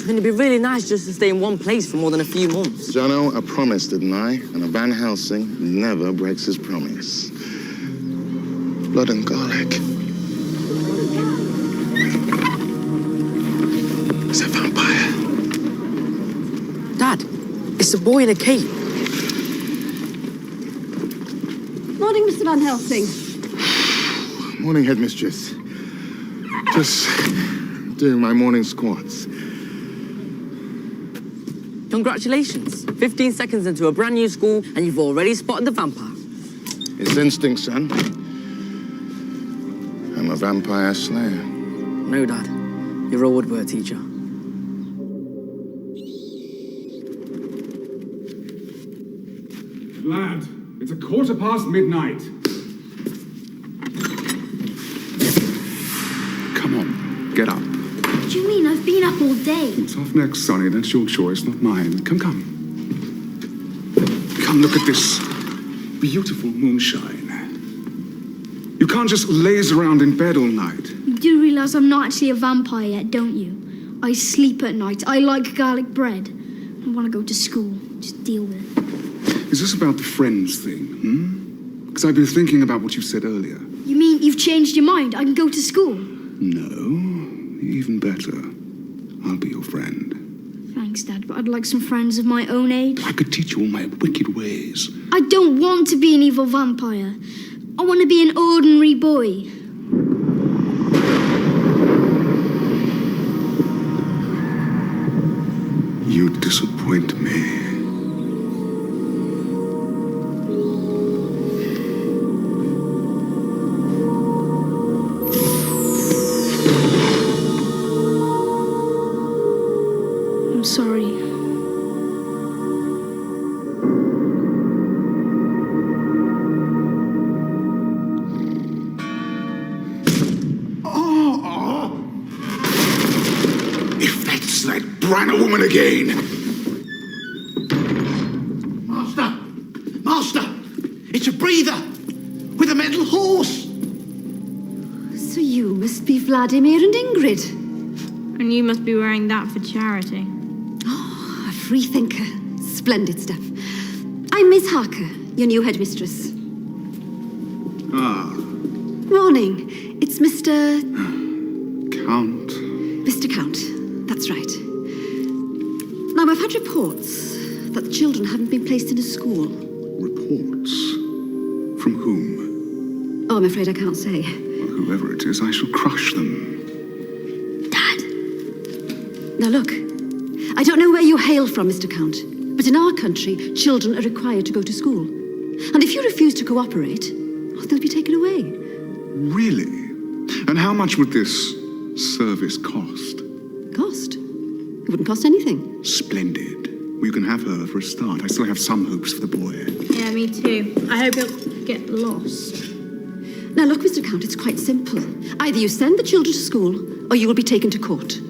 Speaker 2: It'd be really nice just to stay in one place for more than a few months.
Speaker 24: Jono, I promised, didn't I? And a Van Helsing never breaks his promise. Blood and garlic. It's a vampire.
Speaker 2: Dad, it's a boy in a cape.
Speaker 21: Morning, Mr. Van Helsing.
Speaker 24: Morning, headmistress. Just doing my morning squats.
Speaker 7: Congratulations. 15 seconds into a brand new school, and you've already spotted the vampire.
Speaker 24: It's instinct, son. I'm a vampire slayer.
Speaker 7: No, Dad. You're a woodwork teacher.
Speaker 14: Lad, it's midnight. Come on, get up.
Speaker 17: What do you mean? I've been up all day.
Speaker 14: It's off next, Sonny. That's your choice, not mine. Come. Come, look at this beautiful moonshine. You can't just laze around in bed all night.
Speaker 17: You do realise I'm not actually a vampire yet, don't you? I sleep at night. I like garlic bread. I want to go to school. Just deal with it.
Speaker 14: Is this about the friends thing, Because I've been thinking about what you said earlier.
Speaker 17: You mean you've changed your mind? I can go to school?
Speaker 14: No, even better. I'll be your friend.
Speaker 17: Thanks, Dad, but I'd like some friends of my own age.
Speaker 14: I could teach you all my wicked ways.
Speaker 17: I don't want to be an evil vampire. I want to be an ordinary boy.
Speaker 14: You disappoint me.
Speaker 17: I'm sorry.
Speaker 14: If that's that Branner woman again!
Speaker 2: Master! It's a breather! With a metal horse!
Speaker 6: So you must be Vladimir and Ingrid.
Speaker 21: And you must be wearing that for charity.
Speaker 8: Oh, a free thinker. Splendid stuff. I'm Miss Harker, your new headmistress.
Speaker 14: Ah,
Speaker 8: Morning. It's Mr.
Speaker 14: Count.
Speaker 8: Mr. Count. That's right. Now, I've had reports that the children haven't been placed in a school.
Speaker 14: Reports? From whom?
Speaker 8: Oh, I'm afraid I can't say.
Speaker 14: Well, whoever it is, I shall crush them.
Speaker 8: Now look, I don't know where you hail from, Mr. Count, but in our country, children are required to go to school. And if you refuse to cooperate, they'll be taken away.
Speaker 14: Really? And how much would this service cost?
Speaker 8: Cost? It wouldn't cost anything.
Speaker 14: Splendid. Well, you can have her for a start. I still have some hopes for the boy.
Speaker 21: Yeah, me too. I hope he'll get lost.
Speaker 8: Now look, Mr. Count, it's quite simple. Either you send the children to school, or you will be taken to court.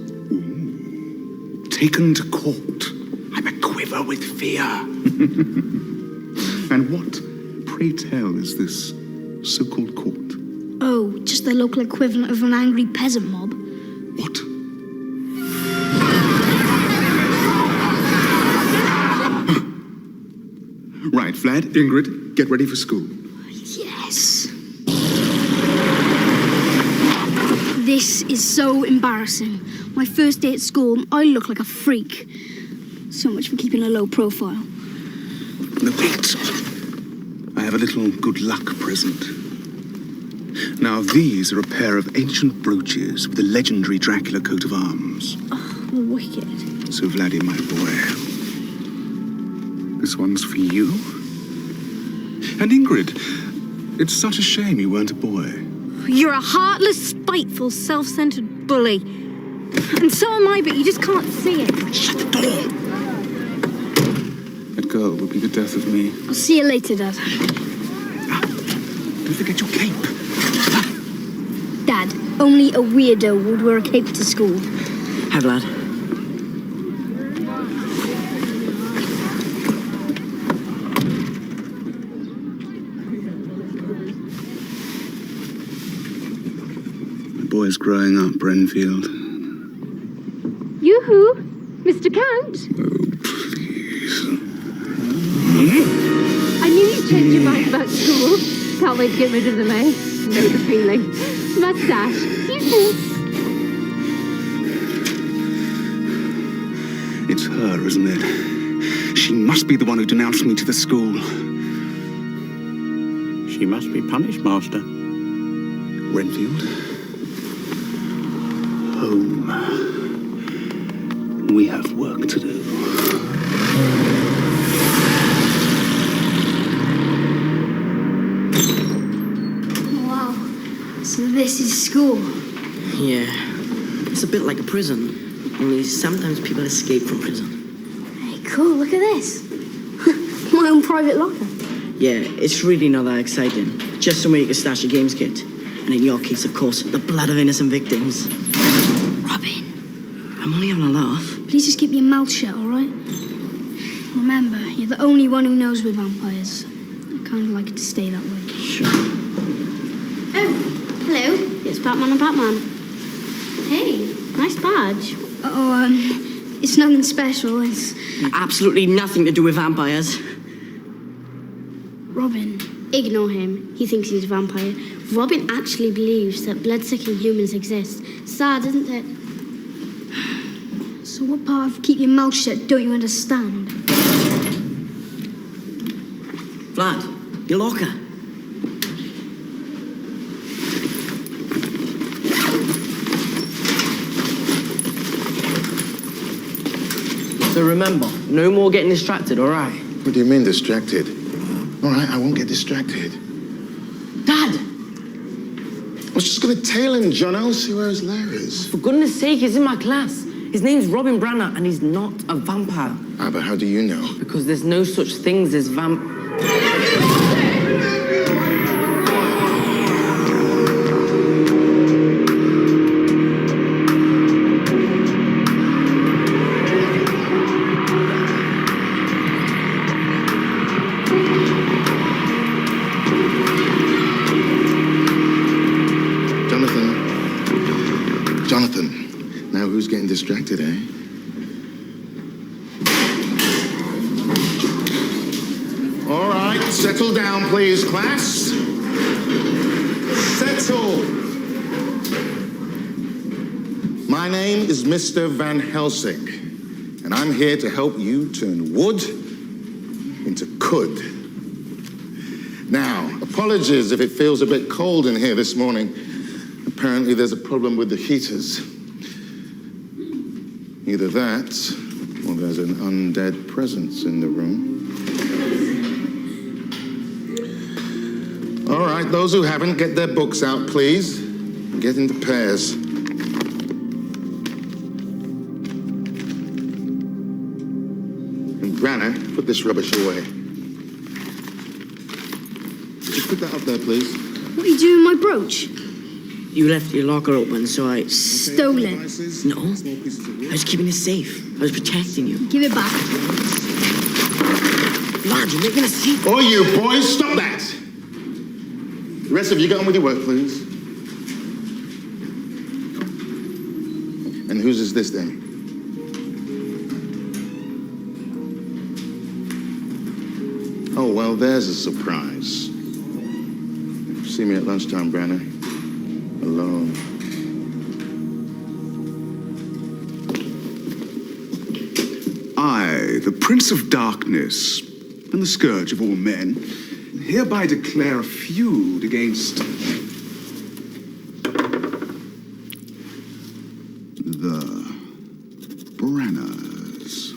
Speaker 14: Taken to court. I'm a quiver with fear. And what, pray tell, is this so-called court?
Speaker 17: Oh, just the local equivalent of an angry peasant mob.
Speaker 14: What? Right, Vlad, Ingrid, get ready for school.
Speaker 17: Yes. This is so embarrassing. My first day at school, I look like a freak. So much for keeping a low profile.
Speaker 14: No, wait. I have a little good luck present. Now, these are a pair of ancient brooches with the legendary Dracula coat of arms.
Speaker 17: Oh, wicked.
Speaker 14: So, Vladdy, my boy, this one's for you. And Ingrid, it's such a shame you weren't a boy.
Speaker 21: You're a heartless, spiteful, self-centered bully. And so am I, but you just can't see it.
Speaker 14: Shut the door! That girl will be the death of me.
Speaker 17: I'll see you later, Dad.
Speaker 14: Don't forget your cape.
Speaker 17: Dad, only a weirdo would wear a cape to school.
Speaker 7: Hi, Vlad.
Speaker 14: My boy's growing up, Brenfield.
Speaker 6: Yoo-hoo! Mr. Count! I knew you'd change your mind about school. Can't wait to get rid of them, eh? Know the feeling. Mustache. See you soon.
Speaker 14: It's her, isn't it? She must be the one who denounced me to the school.
Speaker 10: She must be punished, Master.
Speaker 14: Renfield. Home. We have work to do.
Speaker 17: Wow. So this is school.
Speaker 7: Yeah. It's a bit like a prison. Only sometimes people escape from prison.
Speaker 17: Hey, cool, look at this. My own private locker.
Speaker 7: Yeah, it's really not that exciting. Just somewhere you can stash your games kit. And in your case, of course, the blood of innocent victims.
Speaker 17: Robin.
Speaker 7: I'm only having a laugh.
Speaker 17: Please just keep your mouth shut, all right? Remember, you're the only one who knows we're vampires. I kind of like it to stay that way.
Speaker 7: Sure.
Speaker 17: Oh, hello. It's Batman and Batman. Hey, nice badge. Oh, it's nothing special. It's
Speaker 7: Absolutely nothing to do with vampires.
Speaker 17: Robin. Ignore him. He thinks he's a vampire. Robin actually believes that blood-sucking humans exist. Sad, isn't it? So what part of keep your mouth shut don't you understand?
Speaker 7: Vlad, your locker. So remember, no more getting distracted, all right?
Speaker 24: What do you mean, distracted? All right, I won't get distracted.
Speaker 7: Dad!
Speaker 24: I was just going to tail him, Jono, see where his lair is.
Speaker 7: For goodness sake, he's in my class. His name's Robin Branner, and he's not a vampire.
Speaker 24: Ah, but how do you know?
Speaker 7: Because there's no such things as
Speaker 24: Jonathan, now who's getting distracted, eh? All right, settle down, please, class. Settle. My name is Mr. Van Helsing, and I'm here to help you turn wood into could. Now, apologies if it feels a bit cold in here this morning. Apparently there's a problem with the heaters. Either that, or there's an undead presence in the room. All right, those who haven't, get their books out, please. Get into pairs. And Branner, put this rubbish away. Just put that up there, please.
Speaker 17: What are you doing with my brooch?
Speaker 7: You left your locker open, so I...
Speaker 17: Stole it.
Speaker 7: No, I was keeping it safe. I was protecting you.
Speaker 17: Give it back.
Speaker 7: Vlad, you're making a scene.
Speaker 24: Oh, you boys, stop that! The rest of you, get on with your work, please. And whose is this, then? Oh, well, there's a surprise. See me at lunchtime, Branner. Alone.
Speaker 14: I, the Prince of Darkness, and the Scourge of all men, hereby declare a feud against the Branners.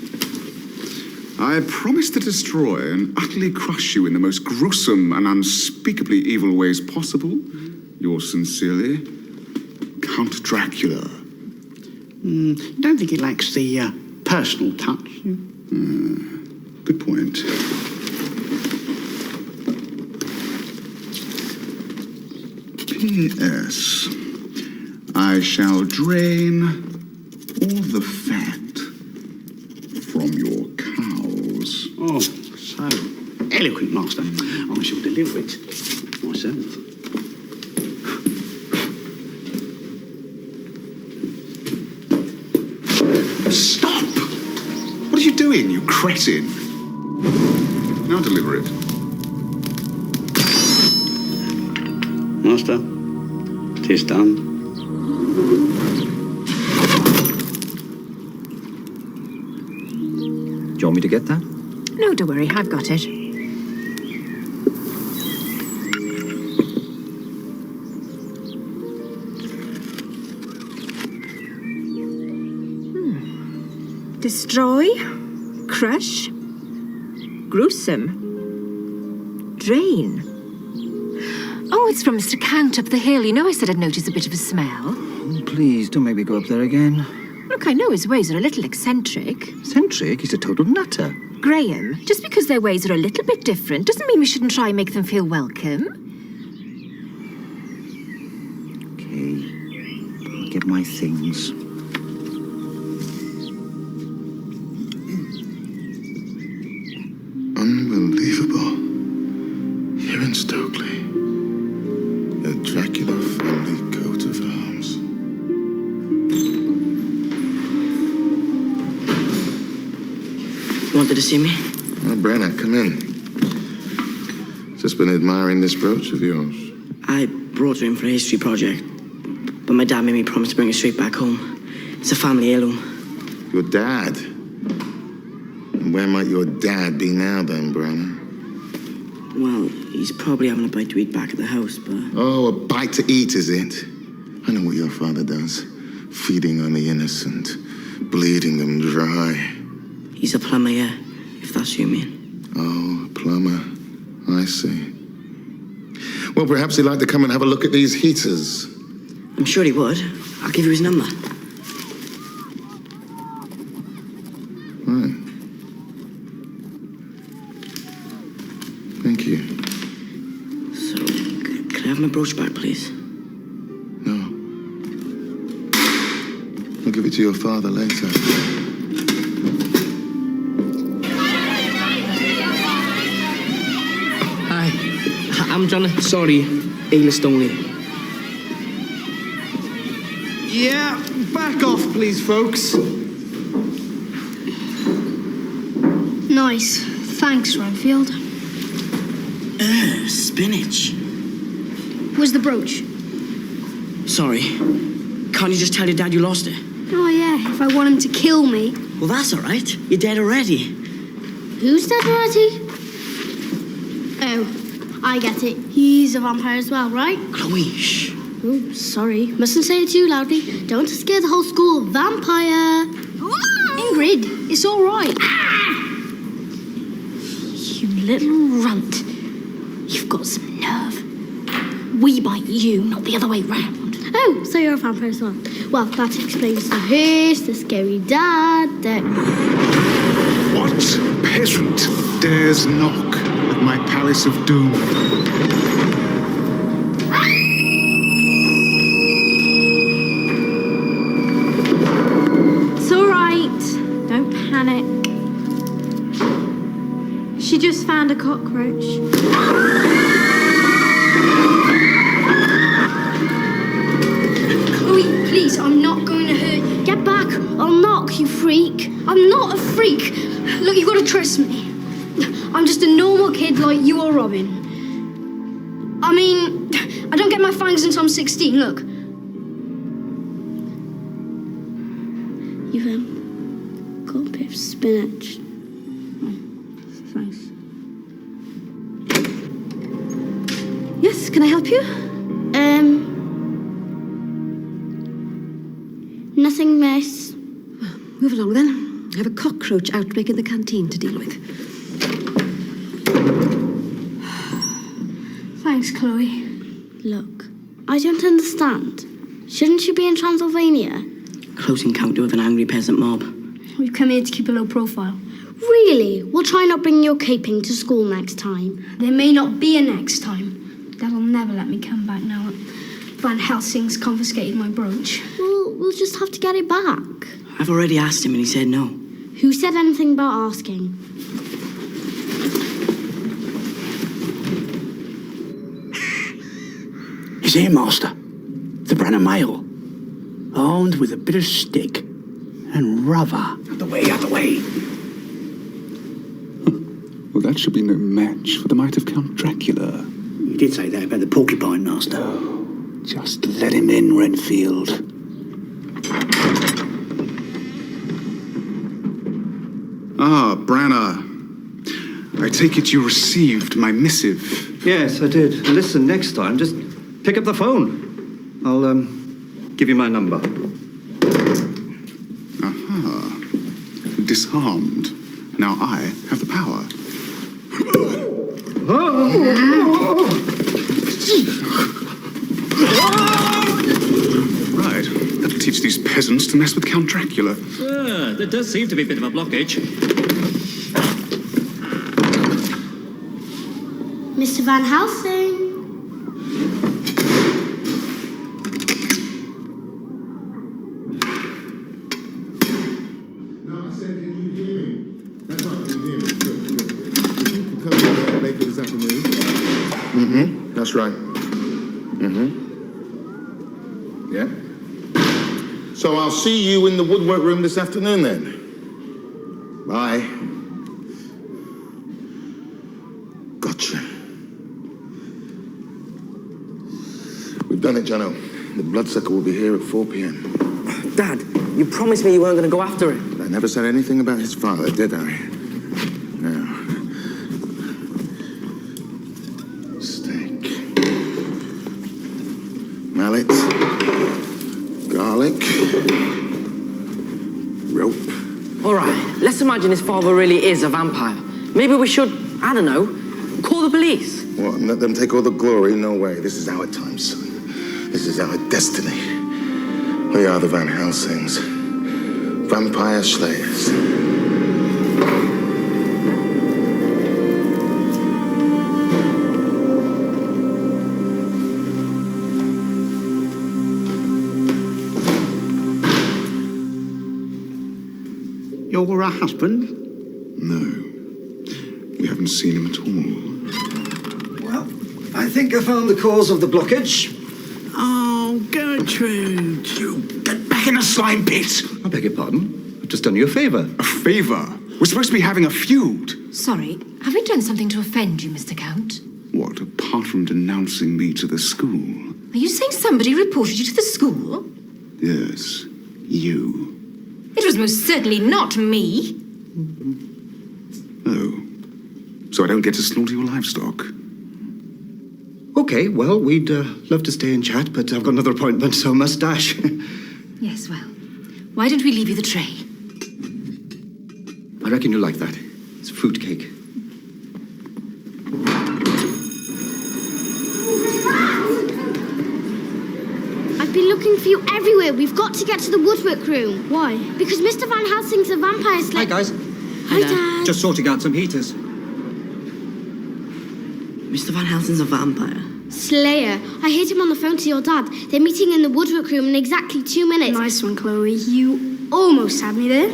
Speaker 14: I promise to destroy and utterly crush you in the most gruesome and unspeakably evil ways possible. Yours sincerely, Count Dracula.
Speaker 4: Don't think he likes the personal touch.
Speaker 14: Good point. P.S. I shall drain all the fat from your cows.
Speaker 4: Oh, so eloquent, Master. I shall deliver it myself.
Speaker 14: Stop! What are you doing, you cretin? Now deliver it.
Speaker 4: Master, 'tis done.
Speaker 5: Do you want me to get that?
Speaker 22: No, don't worry, I've got it.
Speaker 3: Destroy, crush, gruesome, drain.
Speaker 16: Oh, it's from Mr. Count up the hill. You know I said I'd noticed a bit of a smell.
Speaker 5: Oh, please, don't make me go up there again.
Speaker 16: Look, I know his ways are a little eccentric.
Speaker 5: Eccentric? He's a total nutter.
Speaker 16: Graham, just because their ways are a little bit different doesn't mean we shouldn't try and make them feel welcome.
Speaker 5: Okay, I'll get my things.
Speaker 24: Unbelievable. Here in Stokely, a Dracula family coat of arms.
Speaker 7: You wanted to see me?
Speaker 24: Oh, Brenner, come in. Just been admiring this brooch of yours.
Speaker 7: I brought her in for a history project, but my dad made me promise to bring her straight back home. It's a family heirloom.
Speaker 24: Your dad? And where might your dad be now, then, Brenner?
Speaker 7: Well, he's probably having a bite to eat back at the house, but...
Speaker 24: Oh, a bite to eat, is it? I know what your father does. Feeding on the innocent, bleeding them dry.
Speaker 7: He's a plumber, yeah, if that's what you mean.
Speaker 24: Oh, a plumber. I see. Well, perhaps he'd like to come and have a look at these heaters.
Speaker 7: I'm sure he would. I'll give you his number.
Speaker 24: Right. Thank you.
Speaker 7: So, can I have my brooch back, please?
Speaker 24: No. I'll give it to your father later.
Speaker 7: Hi, I'm John. Sorry, A-list only.
Speaker 5: Yeah, back off, please, folks.
Speaker 17: Nice. Thanks, Renfield.
Speaker 7: Spinach.
Speaker 17: Where's the brooch?
Speaker 7: Sorry. Can't you just tell your dad you lost it?
Speaker 17: Oh, yeah, if I want him to kill me.
Speaker 7: Well, that's all right. You're dead already.
Speaker 17: Who's dead already? Oh, I get it. He's a vampire as well, right?
Speaker 7: Chloe, shh.
Speaker 17: Oh, sorry. Mustn't say it too loudly. Don't want to scare the whole school. Vampire! Ingrid, it's all right. You little runt. You've got some nerve. We bite you, not the other way round. Oh, so you're a vampire as well. Well, that explains the hearse, the scary dad, the...
Speaker 14: What peasant dares knock at my palace of doom?
Speaker 21: It's all right. Don't panic. She just found a cockroach.
Speaker 17: Chloe, please, I'm not going to hurt you. Get back. I'll knock, you freak. I'm not a freak. Look, you've got to trust me. I'm just a normal kid like you or Robin. I mean, I don't get my fangs until I'm 16, look. You've, got a bit of spinach. Thanks.
Speaker 21: Yes, can I help you?
Speaker 17: Nothing, miss.
Speaker 21: Move along then. I have a cockroach outbreak in the canteen to deal with.
Speaker 17: Thanks, Chloe. Look, I don't understand. Shouldn't you be in Transylvania?
Speaker 7: Close encounter with an angry peasant mob.
Speaker 17: We've come here to keep a low profile. Really? We'll try not bringing your caping to school next time. There may not be a next time. Dad'll never let me come back now. Van Helsing's confiscated my brooch. Well, we'll just have to get it back.
Speaker 7: I've already asked him and he said no.
Speaker 17: Who said anything about asking?
Speaker 4: He's here, Master. The Brenner Mail. Armed with a bit of stick and rubber. Out the way, out the way.
Speaker 14: Well, that should be no match for the might of Count Dracula.
Speaker 4: You did say that about the porcupine, Master.
Speaker 14: Just let him in, Renfield. Ah, Branner. I take it you received my missive.
Speaker 5: Yes, I did. Listen, next time, just pick up the phone. I'll, give you my number.
Speaker 14: Aha. disarmed. Now I have the power. Right, that'll teach these peasants to mess with Count Dracula.
Speaker 9: There does seem to be a bit of a blockage.
Speaker 17: Mr. Van Helsing.
Speaker 24: Mm-hmm. That's right. Mm-hmm. Yeah. So I'll see you in the woodwork room this afternoon then. Bye. Gotcha. We've done it, Jono. The bloodsucker will be here at 4 p.m.
Speaker 7: Dad, you promised me you weren't going to go after it.
Speaker 24: I never said anything about his father, did I? No. Steak. Mallet. Garlic. Rope.
Speaker 7: All right, let's imagine his father really is a vampire. Maybe we should, I don't know, call the police.
Speaker 24: What, and let them take all the glory? No way. This is our time, son. This is our destiny. We are the Van Helsings. Vampire slayers.
Speaker 4: Your husband?
Speaker 14: No. We haven't seen him at all.
Speaker 13: Well, I think I found the cause of the blockage.
Speaker 4: Oh, Gertrude.
Speaker 14: You get back in the slime pit!
Speaker 5: I beg your pardon? I've just done you a favour.
Speaker 14: A favour? We're supposed to be having a feud.
Speaker 16: Sorry, have we done something to offend you, Mr. Count?
Speaker 14: What, apart from denouncing me to the school?
Speaker 16: Are you saying somebody reported you to the school?
Speaker 14: Yes, you.
Speaker 16: It was most certainly not me.
Speaker 14: Oh. So I don't get to slaughter your livestock?
Speaker 5: Okay, well, we'd love to stay and chat, but I've got another appointment, so I must dash.
Speaker 16: Yes, well, why don't we leave you the tray?
Speaker 5: I reckon you'll like that. It's fruitcake.
Speaker 17: I've been looking for you everywhere. We've got to get to the woodwork room. Why? Because Mr. Van Helsing's a vampire slayer.
Speaker 5: Hi, guys.
Speaker 17: Hi, Dad.
Speaker 5: Just sorting out some heaters.
Speaker 7: Mr. Van Helsing's a vampire.
Speaker 17: Slayer. I heard him on the phone to your dad. They're meeting in the woodwork room in exactly 2 minutes.
Speaker 21: Nice one, Chloe. You almost had me there.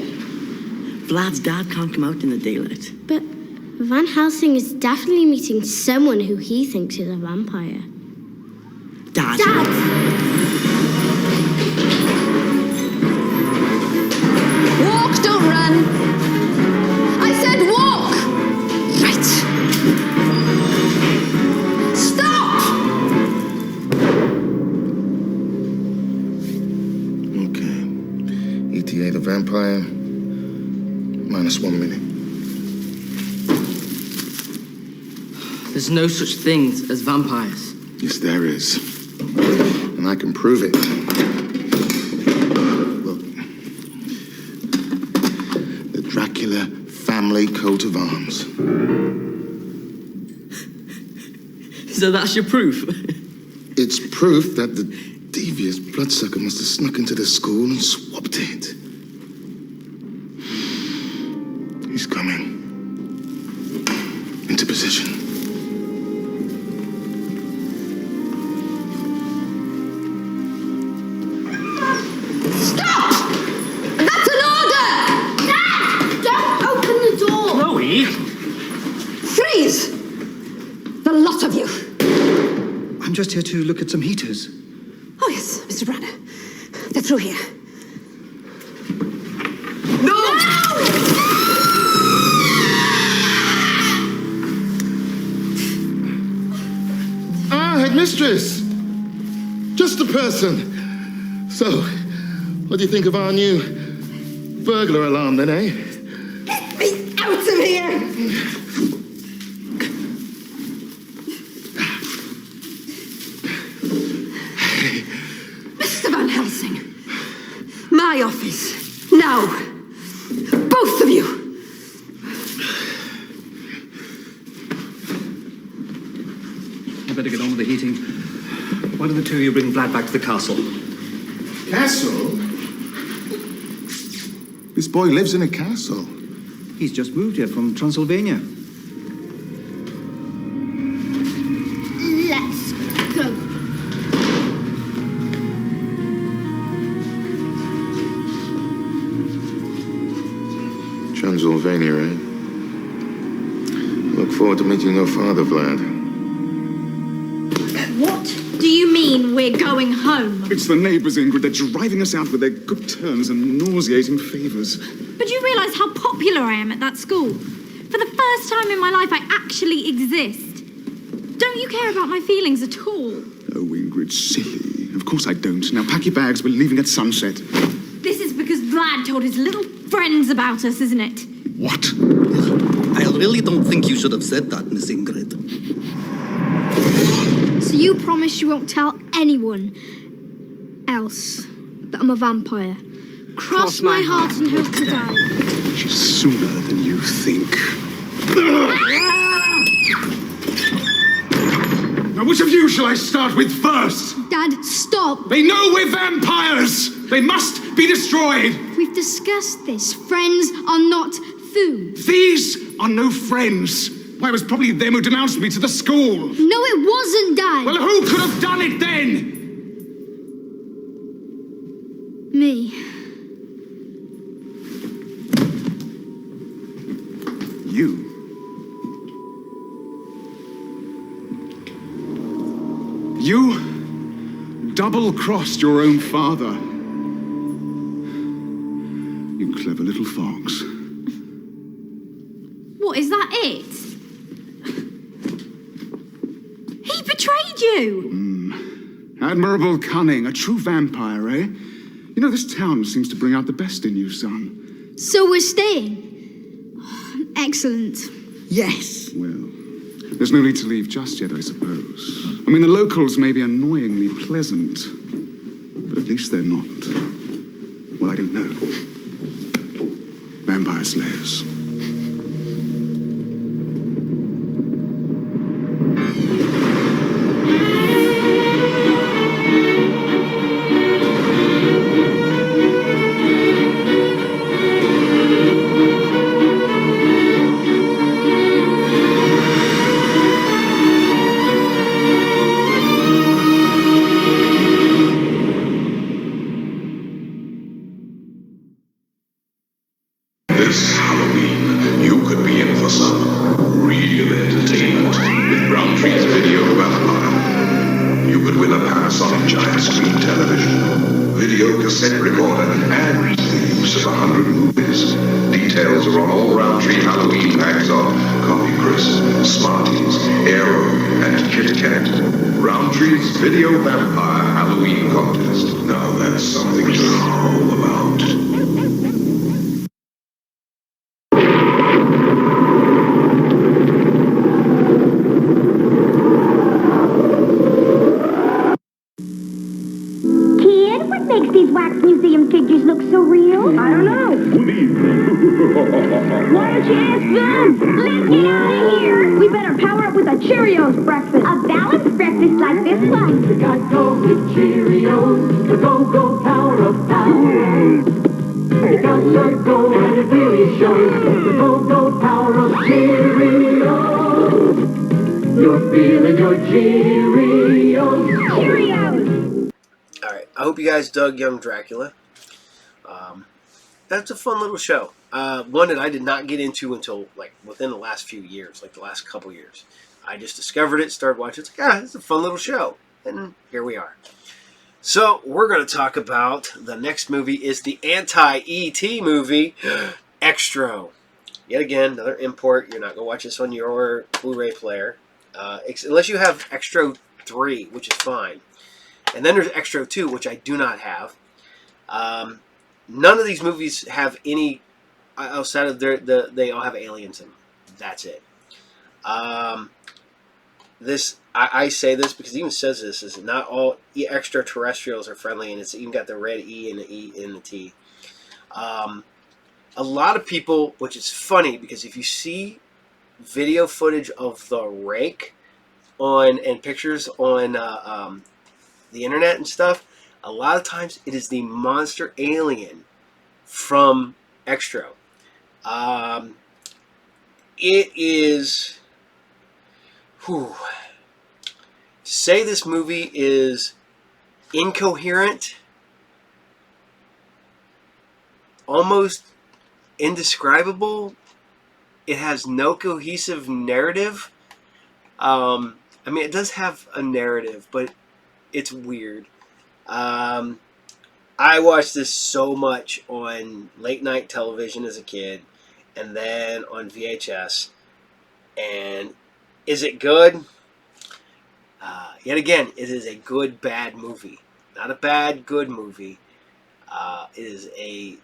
Speaker 7: Vlad's dad can't come out in the daylight.
Speaker 17: But Van Helsing is definitely meeting someone who he thinks is a vampire.
Speaker 7: Dad.
Speaker 17: Dad!
Speaker 8: Walk, don't run. I said walk. Right. Stop!
Speaker 24: Okay. ETA the vampire. -1 minute.
Speaker 7: There's no such things as vampires.
Speaker 24: Yes, there is. And I can prove it. Look. The Dracula family coat of arms.
Speaker 7: So that's your proof?
Speaker 24: It's proof that the devious bloodsucker must have snuck into the school and swapped it. He's coming. Into position.
Speaker 8: Stop! That's an order!
Speaker 17: Dad! Don't open the door!
Speaker 9: Chloe!
Speaker 8: Freeze! The lot of you.
Speaker 5: I'm just here to look at some heaters.
Speaker 8: Oh, yes, Mr. Branner. They're through here.
Speaker 7: No!
Speaker 24: Ah, headmistress! Just a person. So, what do you think of our new burglar alarm then, eh?
Speaker 8: Get me out of here! Mr. Van Helsing, my office, now. Both of
Speaker 5: You better get on with the heating. Why don't the two of you bring Vlad back to the castle?
Speaker 24: Castle? This boy lives in a castle.
Speaker 5: He's just moved here from Transylvania.
Speaker 17: Let's go.
Speaker 24: Transylvania, eh? Look forward to meeting your father, Vlad.
Speaker 17: What do you mean we're going home?
Speaker 14: It's the neighbours, Ingrid. They're driving us out with their good turns and nauseating favours.
Speaker 21: But you realise how popular I am at that school? For the first time in my life, I actually exist. Don't you care about my feelings at all?
Speaker 14: Oh, Ingrid, silly. Of course I don't. Now pack your bags. We're leaving at sunset.
Speaker 21: This is because Vlad told his little friends about us, isn't it?
Speaker 14: What?
Speaker 13: I really don't think you should have said that, Miss Ingrid.
Speaker 10: So you promise you won't tell anyone else that I'm a vampire? Cross my heart and hope to die.
Speaker 14: Sooner than you think. Now, which of you shall I start with first?
Speaker 10: Dad, stop!
Speaker 14: They know we're vampires! They must be destroyed!
Speaker 10: We've discussed this. Friends are not food.
Speaker 14: These are no friends. Why, it was probably them who denounced me to the school.
Speaker 10: No, it wasn't, Dad.
Speaker 14: Well, who could have done it then?
Speaker 10: Me.
Speaker 14: You? You double-crossed your own father. You clever little fox.
Speaker 21: What, is that it? He betrayed you!
Speaker 14: Admirable cunning, a true vampire, eh? You know, this town seems to bring out the best in you, son.
Speaker 10: So we're staying? Excellent.
Speaker 4: Yes.
Speaker 14: Well, there's no need to leave just yet, I suppose. I mean, the locals may be annoyingly pleasant, but at least they're not. Well, I don't know. Vampire slayers.
Speaker 23: This Halloween, you could be in for some real entertainment with Roundtree's Video Vampire. You could win a Panasonic giant screen television, video cassette recorder, and the use of 100 movies. Details are on all Roundtree Halloween bags of Coffee Crisp, Smarties, Aero, and Kit Kat. Roundtree's Video Vampire Halloween Contest. Now that's something to howl about.
Speaker 11: Makes these wax museum figures look so real? I don't know.
Speaker 23: Good evening.
Speaker 11: Why don't you ask them? Let's get out of here. We better power up with a Cheerios breakfast. A balanced breakfast like this one.
Speaker 2: We got go with Cheerios, the go-go power of power. We got to go and it really shows. The go-go power of Cheerios. You're feeling your Cheerios.
Speaker 11: Cheerios!
Speaker 1: I hope you guys dug Young Dracula. That's a fun little show. One that I did not get into until like within the last few years, like the last couple years. I just discovered it, started watching. It's like, it's a fun little show. And here we are. So we're going to talk about the next movie is the anti-E.T. movie, Extra. Yet again, another import. You're not going to watch this on your Blu-ray player. Unless you have Extra 3, which is fine. And then there's Extra 2, which I do not have. None of these movies have any, outside of they all have aliens in them. That's it. I say this because it even says this, is not all extraterrestrials are friendly, and it's even got the red E and the E and the T. A lot of people, which is funny, because if you see video footage of The Rake, on and pictures on the internet and stuff, a lot of times it is the monster alien from Extra. It is... Whew, to say this movie is incoherent, almost indescribable. It has no cohesive narrative. I mean, it does have a narrative, but it's weird. I watched this so much on late night television as a kid, and then on VHS. And is it good? Yet again, it is a good, bad movie. Not a bad, good movie. It is a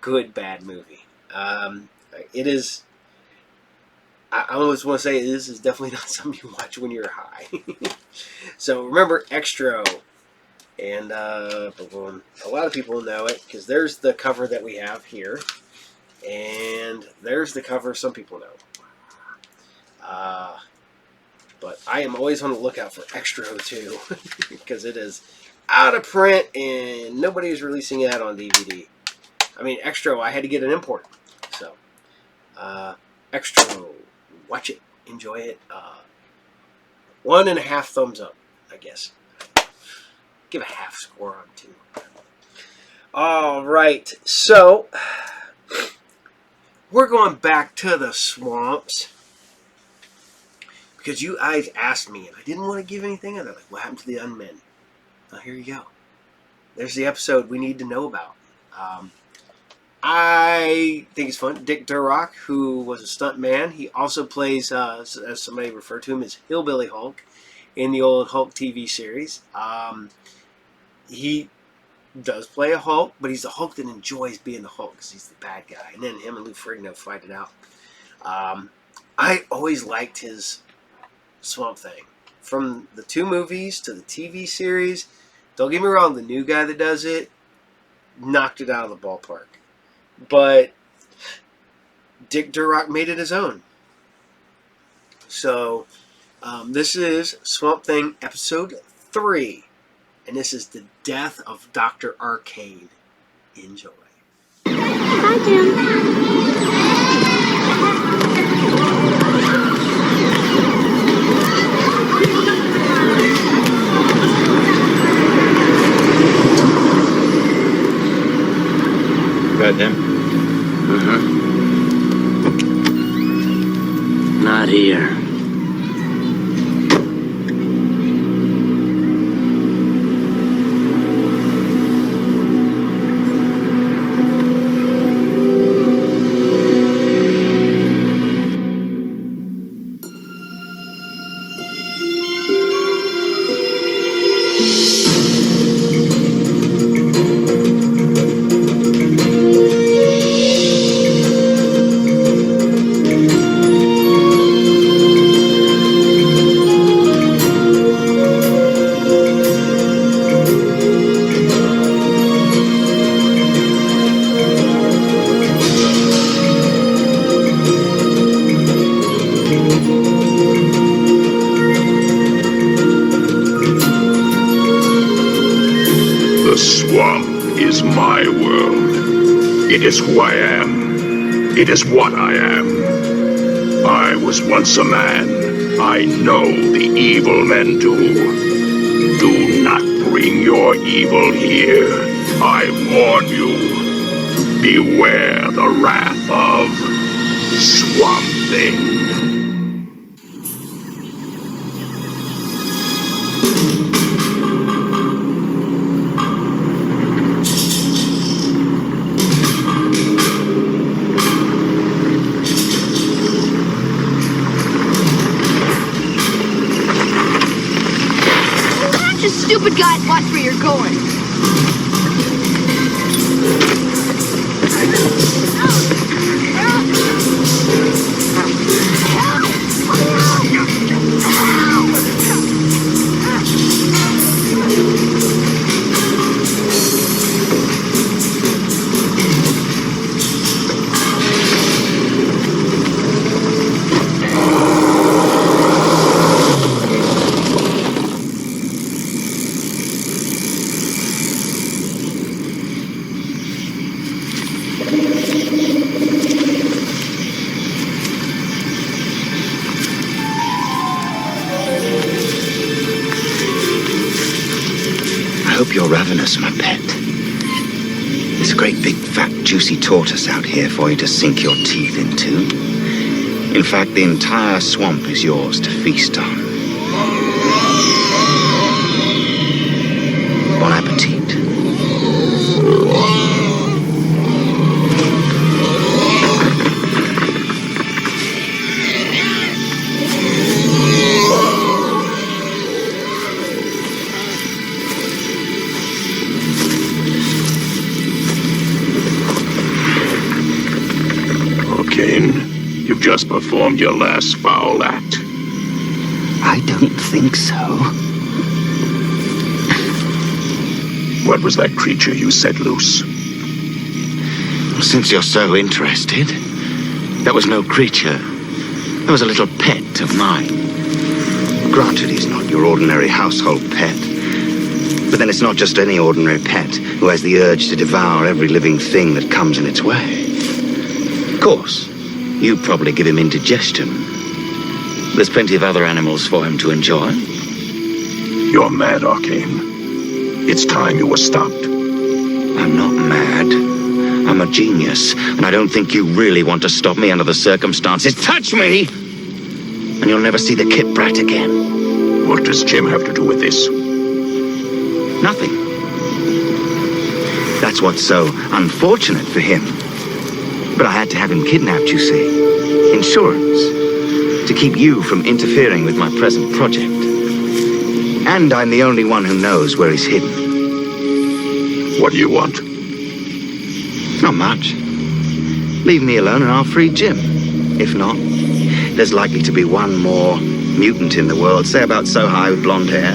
Speaker 1: good, bad movie. It is... I almost want to say this is definitely not something you watch when you're high. So remember Extra. And a lot of people know it because there's the cover that we have here. And there's the cover some people know. But I am always on the lookout for Extra too. Because it is out of print and nobody is releasing that on DVD. I mean, Extra, I had to get an import. So, Extra, watch it, enjoy it. 1.5 thumbs up, I guess. Give a half score on 2. All right, so we're going back to the swamps because you guys asked me, and I didn't want to give anything other. Like, what happened to the unmen? Well, here you go. There's the episode we need to know about. I think it's fun. Dick Durock, who was a stunt man, he also plays, as somebody referred to him, as Hillbilly Hulk in the old Hulk TV series. He does play a Hulk, but he's the Hulk that enjoys being the Hulk because he's the bad guy. And then him and Lou Ferrigno fight it out. I always liked his Swamp Thing. From the 2 movies to the TV series, don't get me wrong, the new guy that does it knocked it out of the ballpark. But Dick Durock made it his own. So, this is Swamp Thing Episode 3. And this is the death of Dr. Arcane. Enjoy.
Speaker 11: Hi, Jim.
Speaker 12: Got him? Not here.
Speaker 23: It is who I am. It is what I am. I was once a man. I know the evil men do. Do not bring your evil here. I warn you. Beware the wrath of Swamp Thing.
Speaker 11: Stupid guys, watch where you're going.
Speaker 15: hope you're ravenous, my pet. There's a great big fat juicy tortoise out here for you to sink your teeth into. In fact, the entire swamp is yours to feast on. Bon appetit.
Speaker 23: You've just performed your last foul act.
Speaker 15: I don't think so.
Speaker 23: What was that creature you set loose?
Speaker 15: Since you're so interested, that was no creature. That was a little pet of mine. Granted, he's not your ordinary household pet. But then it's not just any ordinary pet who has the urge to devour every living thing that comes in its way. Of course, you probably give him indigestion. There's plenty of other animals for him to enjoy.
Speaker 23: You're mad, Arcane. It's time you were stopped.
Speaker 15: I'm not mad. I'm a genius, and I don't think you really want to stop me under the circumstances. Touch me, and you'll never see the Kit Brat again.
Speaker 23: What does Jim have to do with this?
Speaker 15: Nothing. That's what's so unfortunate for him. But I had to have him kidnapped, you see. Insurance. To keep you from interfering with my present project. And I'm the only one who knows where he's hidden.
Speaker 23: What do you want?
Speaker 15: Not much. Leave me alone and I'll free Jim. If not, there's likely to be one more mutant in the world, say about so high with blonde hair.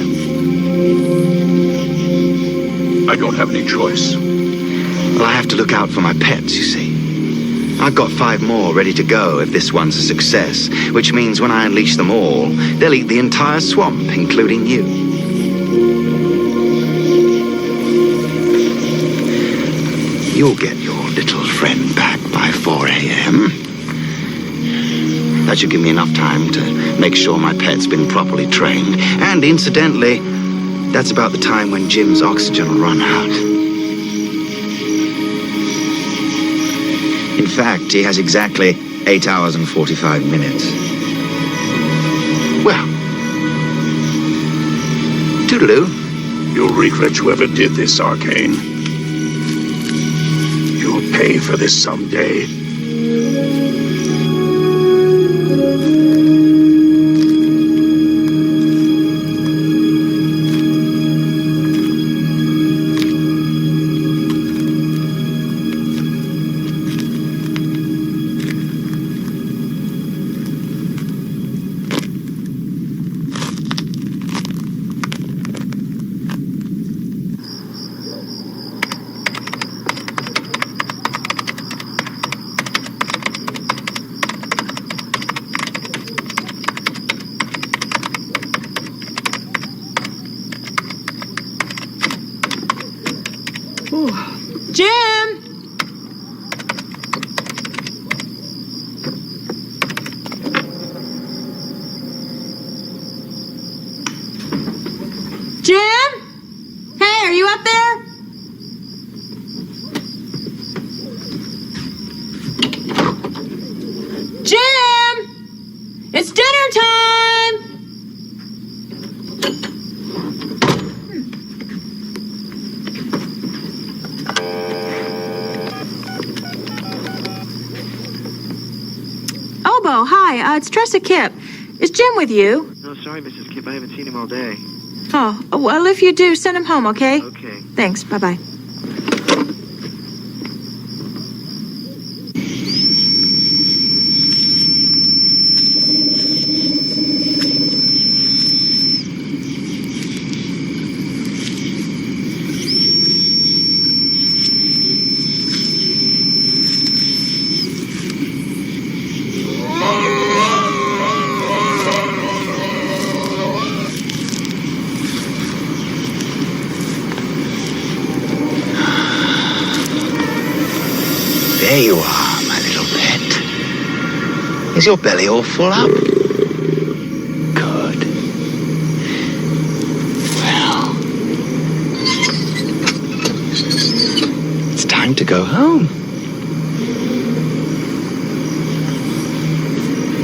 Speaker 23: I don't have any choice.
Speaker 15: Well, I have to look out for my pets, you see. I've got 5 more ready to go if this one's a success, which means when I unleash them all, they'll eat the entire swamp, including you. You'll get your little friend back by 4 a.m. That should give me enough time to make sure my pet's been properly trained. And incidentally, that's about the time when Jim's oxygen will run out. In fact, he has exactly 8 hours and 45 minutes. Well, toodaloo.
Speaker 23: You'll regret you ever did this, Arcane. You'll pay for this someday.
Speaker 21: Jim! Jim? Hey, are you up there? Jim! It's dinner time! Obo, hi. It's Tressa Kip. Is Jim with you?
Speaker 18: No, sorry, Mrs. Kip. I haven't seen him all day.
Speaker 21: Oh, well, if you do, send him home, okay?
Speaker 18: Okay.
Speaker 21: Thanks. Bye-bye.
Speaker 15: There you are, my little pet. Is your belly all full up? Good. Well,
Speaker 4: home.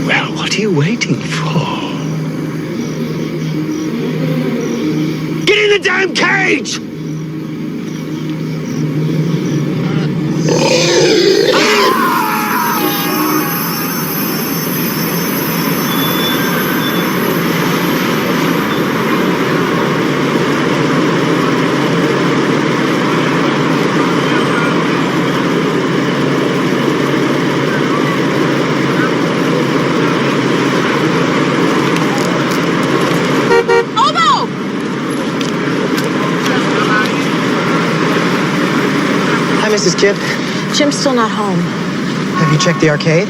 Speaker 4: Well, what are you waiting for? Get in the damn cage!
Speaker 6: Mrs. Kipp?
Speaker 19: Jim's still not home.
Speaker 6: Have you checked the arcade?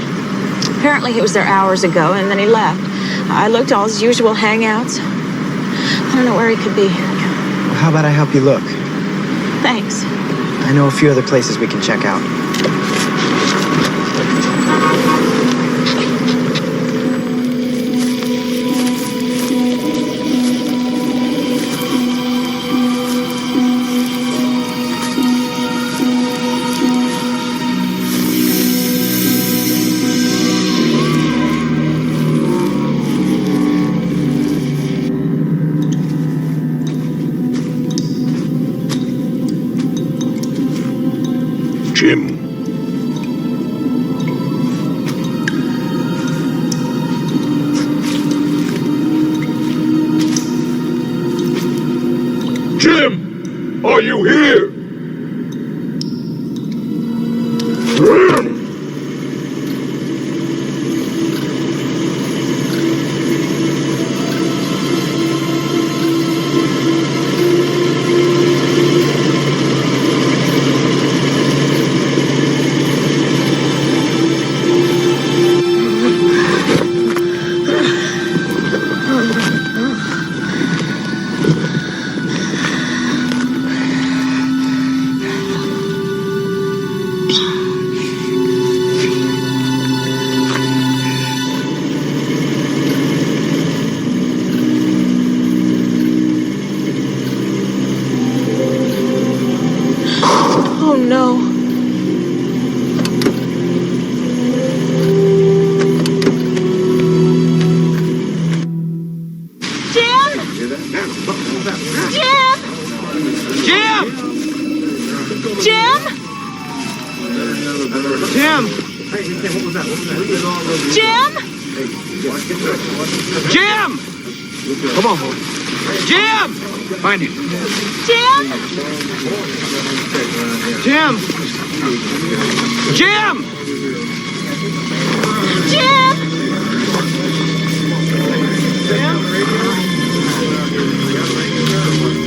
Speaker 19: Apparently he was there hours ago, and then he left. I looked all his usual hangouts. I don't know where he could be.
Speaker 6: Well, how about I help you look?
Speaker 19: Thanks.
Speaker 6: I know a few other places we can check out.
Speaker 23: Jim. Jim! Are you here?
Speaker 19: Oh no. Jim! Jim!
Speaker 6: Jim!
Speaker 19: Jim!
Speaker 6: Jim!
Speaker 19: Jim!
Speaker 6: Jim! Come on. Jim! Find him.
Speaker 19: Jim!
Speaker 6: Jim! Jim!
Speaker 19: Jim!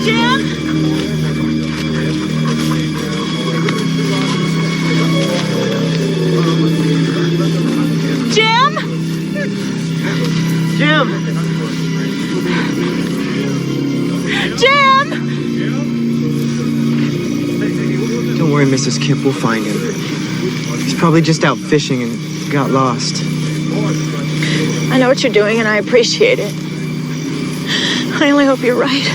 Speaker 19: Jim! Jim!
Speaker 6: Jim!
Speaker 19: Jim!
Speaker 6: Don't worry, Mrs. Kipp, we'll find him. He's probably just out fishing and got lost.
Speaker 19: I know what you're doing and I appreciate it. I only hope you're right.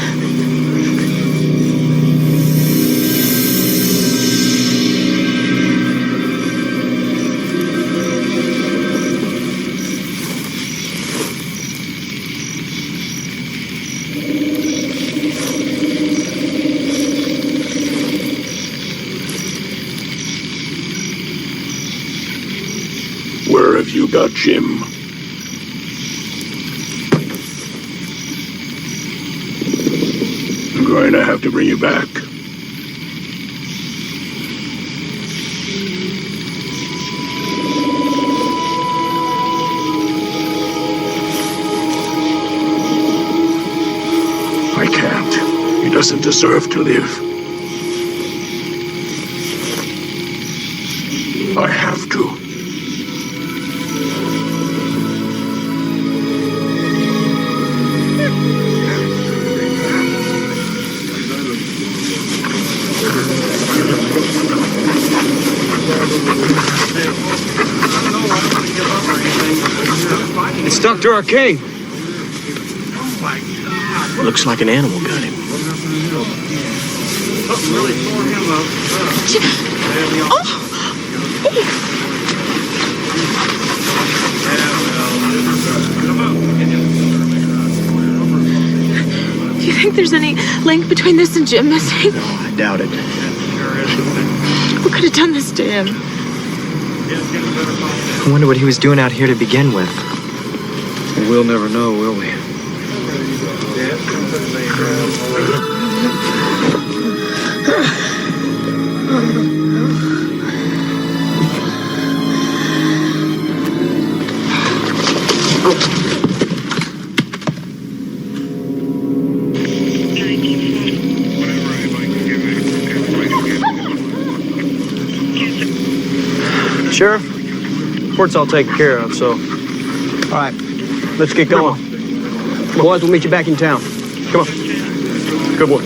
Speaker 23: Where have you got Jim? I'm going to have to bring you back. I can't. He doesn't deserve to live. I have to.
Speaker 6: It's Dr. Arcane.
Speaker 3: Looks like an animal got him.
Speaker 19: Do you think there's any link between this and Jim missing?
Speaker 3: No, I doubt it.
Speaker 19: Who could have done this to him?
Speaker 6: I wonder what he was doing out here to begin with.
Speaker 5: We'll never know, will we?
Speaker 3: Sheriff, report's all taken care of, so... All right, let's get going. Boys, we'll meet you back in town. Come on. Good boy.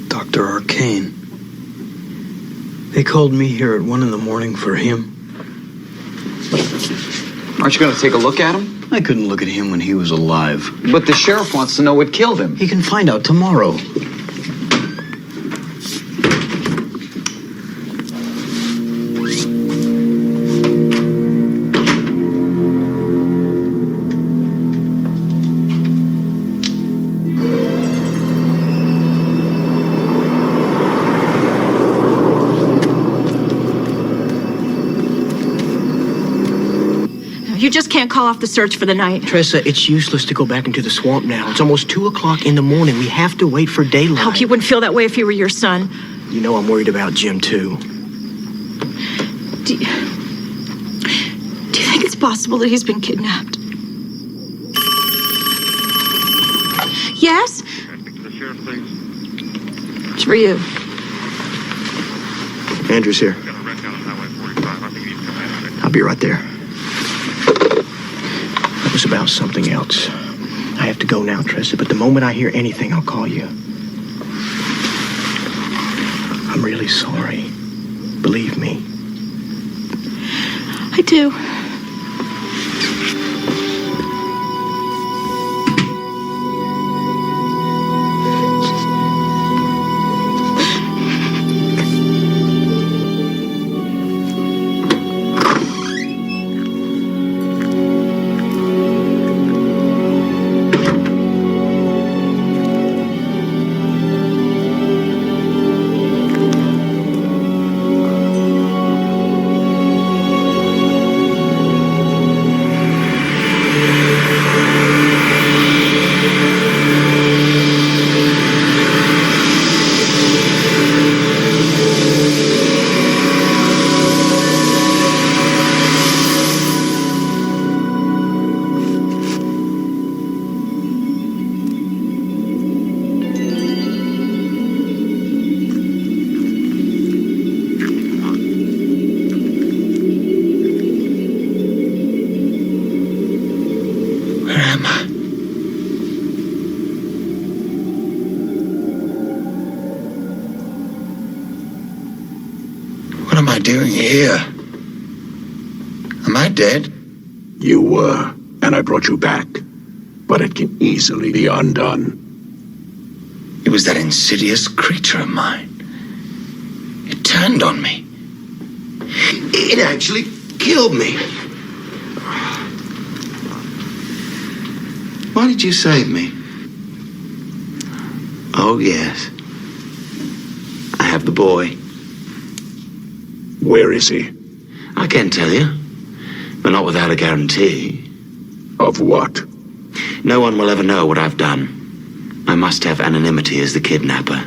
Speaker 4: Dr. Arcane. They called me here at 1 in the morning for him.
Speaker 16: Aren't you going to take a look at him?
Speaker 4: I couldn't look at him when he was alive.
Speaker 16: But the sheriff wants to know what killed him.
Speaker 4: He can find out tomorrow.
Speaker 19: You just can't call off the search for the night.
Speaker 3: Tressa, it's useless to go back into the swamp now. It's almost 2 o'clock in the morning. We have to wait for daylight.
Speaker 19: I hope you wouldn't feel that way if he were your son.
Speaker 3: You know I'm worried about Jim, too.
Speaker 19: Do you think it's possible that he's been kidnapped? Yes? It's for you.
Speaker 3: Andrew's here. I'll be right there. That was about something else. I have to go now, Tressa, but the moment I hear anything, I'll call you. I'm really sorry. Believe me.
Speaker 19: I do.
Speaker 7: I doing here? Am I dead?
Speaker 9: You were, and I brought you back. But it can easily be undone.
Speaker 7: It was that insidious creature of mine. It turned on me.
Speaker 15: It actually killed me. Why did you save me? Oh, yes. I have the boy.
Speaker 9: Where is he?
Speaker 15: I can't tell you, but not without a guarantee.
Speaker 9: Of what?
Speaker 15: No one will ever know what I've done. I must have anonymity as the kidnapper,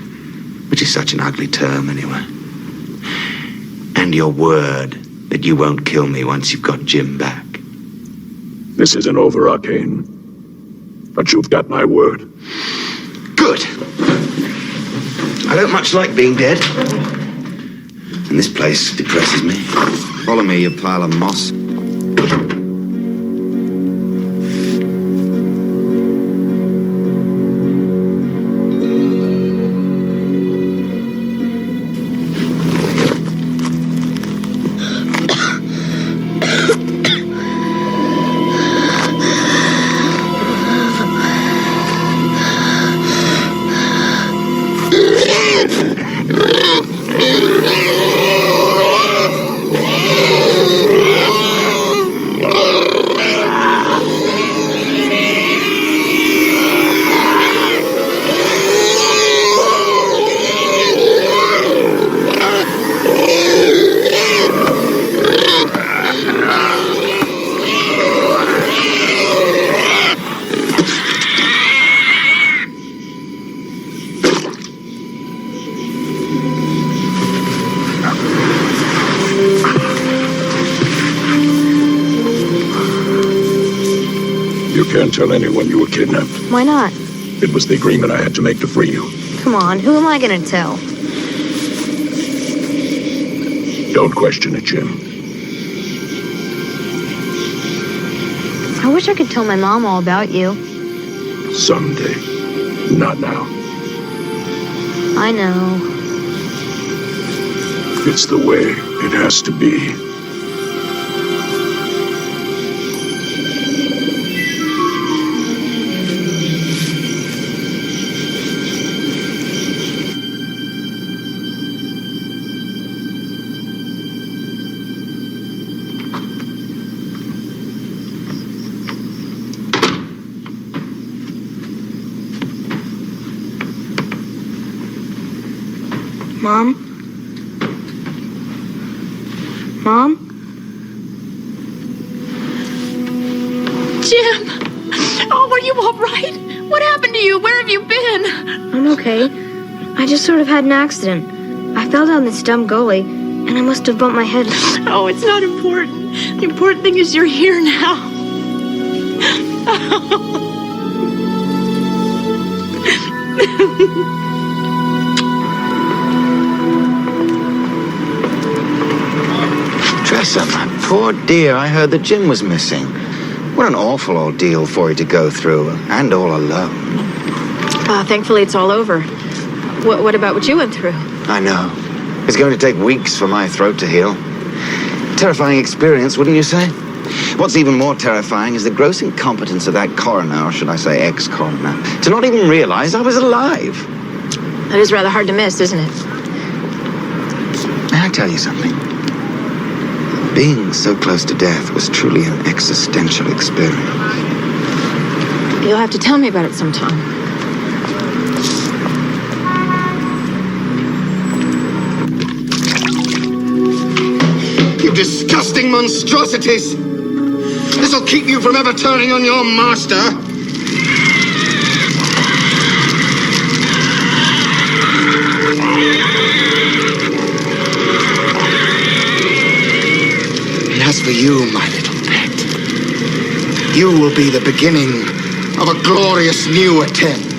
Speaker 15: which is such an ugly term anyway. And your word that you won't kill me once you've got Jim back.
Speaker 9: This isn't over, Arcane. But you've got my word.
Speaker 15: Good. I don't much like being dead. And this place depresses me.
Speaker 5: Follow me, you pile of moss.
Speaker 9: Can't tell anyone you were kidnapped.
Speaker 21: Why not?
Speaker 9: It was the agreement I had to make to free you.
Speaker 21: Come on, who am I gonna tell?
Speaker 9: Don't question it, Jim.
Speaker 21: I wish I could tell my mom all about you.
Speaker 9: Someday. Not now.
Speaker 21: I know.
Speaker 9: It's the way it has to be.
Speaker 21: Mom? Mom?
Speaker 19: Jim! Oh, are you all right? What happened to you? Where have you been?
Speaker 10: I'm okay. I just sort of had an accident. I fell down this dumb gully, and I must have bumped my head.
Speaker 19: Oh, it's not important. The important thing is you're here now.
Speaker 15: Tressa, my poor dear, I heard that Jim was missing. What an awful ordeal for you to go through, and all alone.
Speaker 19: Thankfully, it's all over. What about what you went through?
Speaker 15: I know. It's going to take weeks for my throat to heal. Terrifying experience, wouldn't you say? What's even more terrifying is the gross incompetence of that coroner, or should I say ex-coroner, to not even realize I was alive.
Speaker 19: That is rather hard to miss, isn't it?
Speaker 15: May I tell you something? Being so close to death was truly an existential experience.
Speaker 19: You'll have to tell me about it sometime.
Speaker 20: You disgusting monstrosities! This'll keep you from ever turning on your master! And as for you, my little pet, you will be the beginning of a glorious new attempt.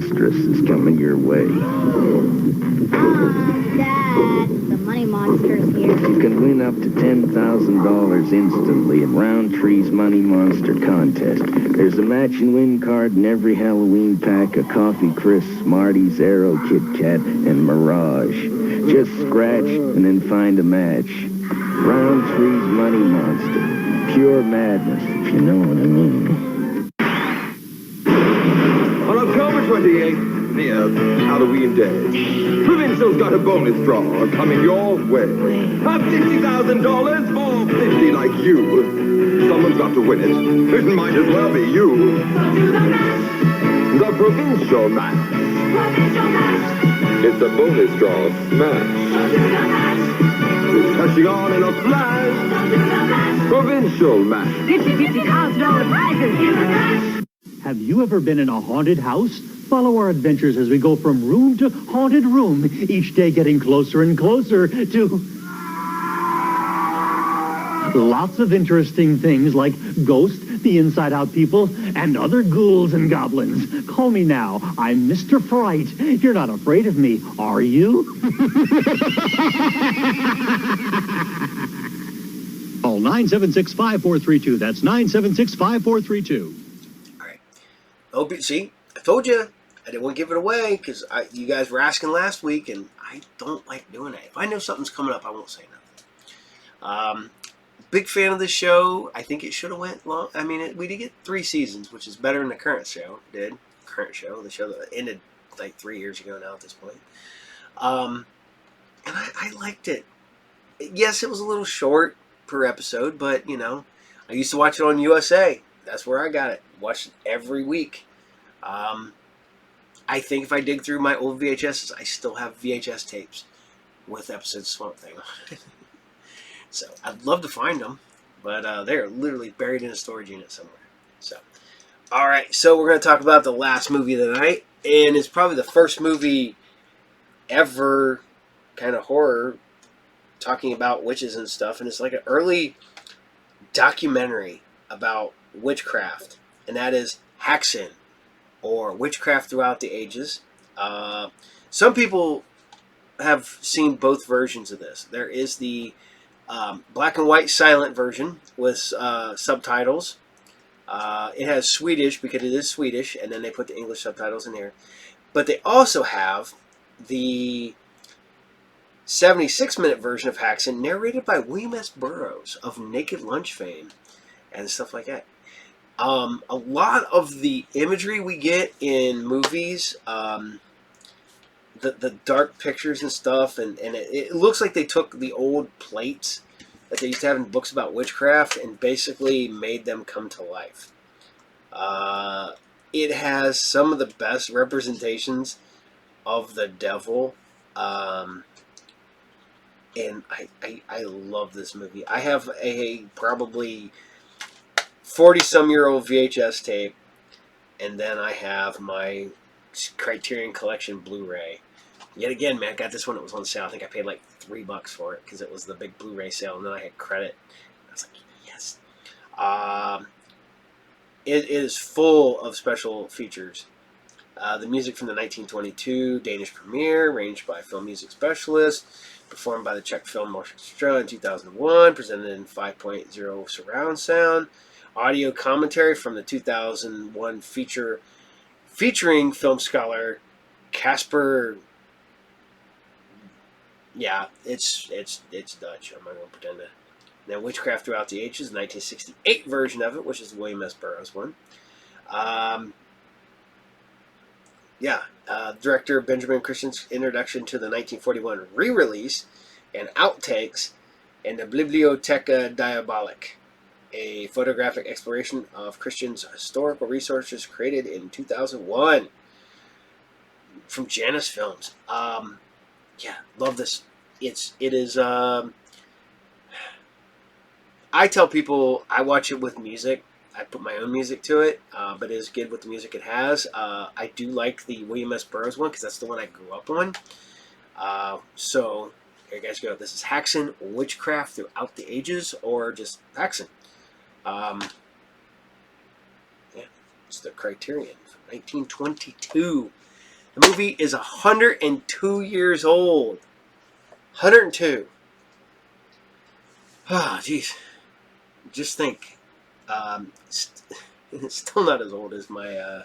Speaker 8: monstrous is coming your way.
Speaker 11: Dad, the money monster's here.
Speaker 8: You can win up to $10,000 instantly in Roundtree's Money Monster Contest. There's a match and win card in every Halloween pack of Coffee Crisp, Smarties, Aero, Kit Kat, and Mirage. Just scratch and then find a match. Roundtree's Money Monster. Pure madness, if you know what I mean.
Speaker 17: On October 28th, the Halloween day, Provincial's got a bonus draw coming your way. Up $60,000 for 50 like you. Someone's got to win it. It might as well be you. The Provincial Match. It's a bonus draw smash. It's catching on in a flash. Provincial Match.
Speaker 11: 50 $50 prizes.
Speaker 22: Have you ever been in a haunted house? Follow our adventures as we go from room to haunted room, each day getting closer and closer to lots of interesting things like ghosts, the inside-out people, and other ghouls and goblins. Call me now. I'm Mr. Fright. You're not afraid of me, are you? Call 976-5432. That's 976-5432.
Speaker 1: Oh, see, I told you I didn't want to give it away because you guys were asking last week, and I don't like doing that. If I know something's coming up, I won't say nothing. Big fan of the show. I think it should have went long. I mean, we did get 3 seasons, which is better than the current show. The show that ended like 3 years ago now at this point. And I liked it. Yes, it was a little short per episode, but you know, I used to watch it on USA. That's where I got it. Watched it every week. I think if I dig through my old VHSs, I still have VHS tapes with episodes of Swamp Thing on it. So I'd love to find them, but they're literally buried in a storage unit somewhere. So, all right. So we're going to talk about the last movie of the night, and it's probably the first movie ever, kind of horror, talking about witches and stuff, and it's like an early documentary about witchcraft, and that is Haxan, or Witchcraft Throughout the Ages. Some people have seen both versions of this. There is the black and white silent version with subtitles. It has Swedish because it is Swedish, and then they put the English subtitles in here. But they also have the 76-minute version of Haxan, narrated by William S. Burroughs of Naked Lunch fame and stuff like that. A lot of the imagery we get in movies, the dark pictures and stuff, and it looks like they took the old plates that they used to have in books about witchcraft and basically made them come to life. It has some of the best representations of the devil, and I love this movie. I have a probably 40-some-year-old VHS tape, and then I have my Criterion Collection Blu-ray. Yet again, man, I got this when it was on sale. I think I paid like $3 for it because it was the big Blu-ray sale, and then I had credit. I was like, yes. It is full of special features. The music from the 1922 Danish premiere, arranged by film music specialists, performed by the Czech Film Orchestra in 2001, presented in 5.0 surround sound. Audio commentary from the 2001 feature featuring film scholar Casper. Yeah, it's Dutch. I'm not going to pretend to. Now, Witchcraft Throughout the Ages, 1968 version of it, which is the William S. Burroughs one. Director Benjamin Christian's introduction to the 1941 re-release and outtakes in the Bibliotheca Diabolique, a photographic exploration of Christian's historical resources created in 2001 from Janus Films. Love this. It is. I tell people I watch it with music. I put my own music to it, but it is good with the music it has. I do like the William S. Burroughs one because that's the one I grew up on. So here you guys go. This is Haxan, Witchcraft Throughout the Ages, or just Haxan. It's the Criterion from 1922. The movie is 102 years old. 102. Ah, jeez. Just think. It's still not as old as my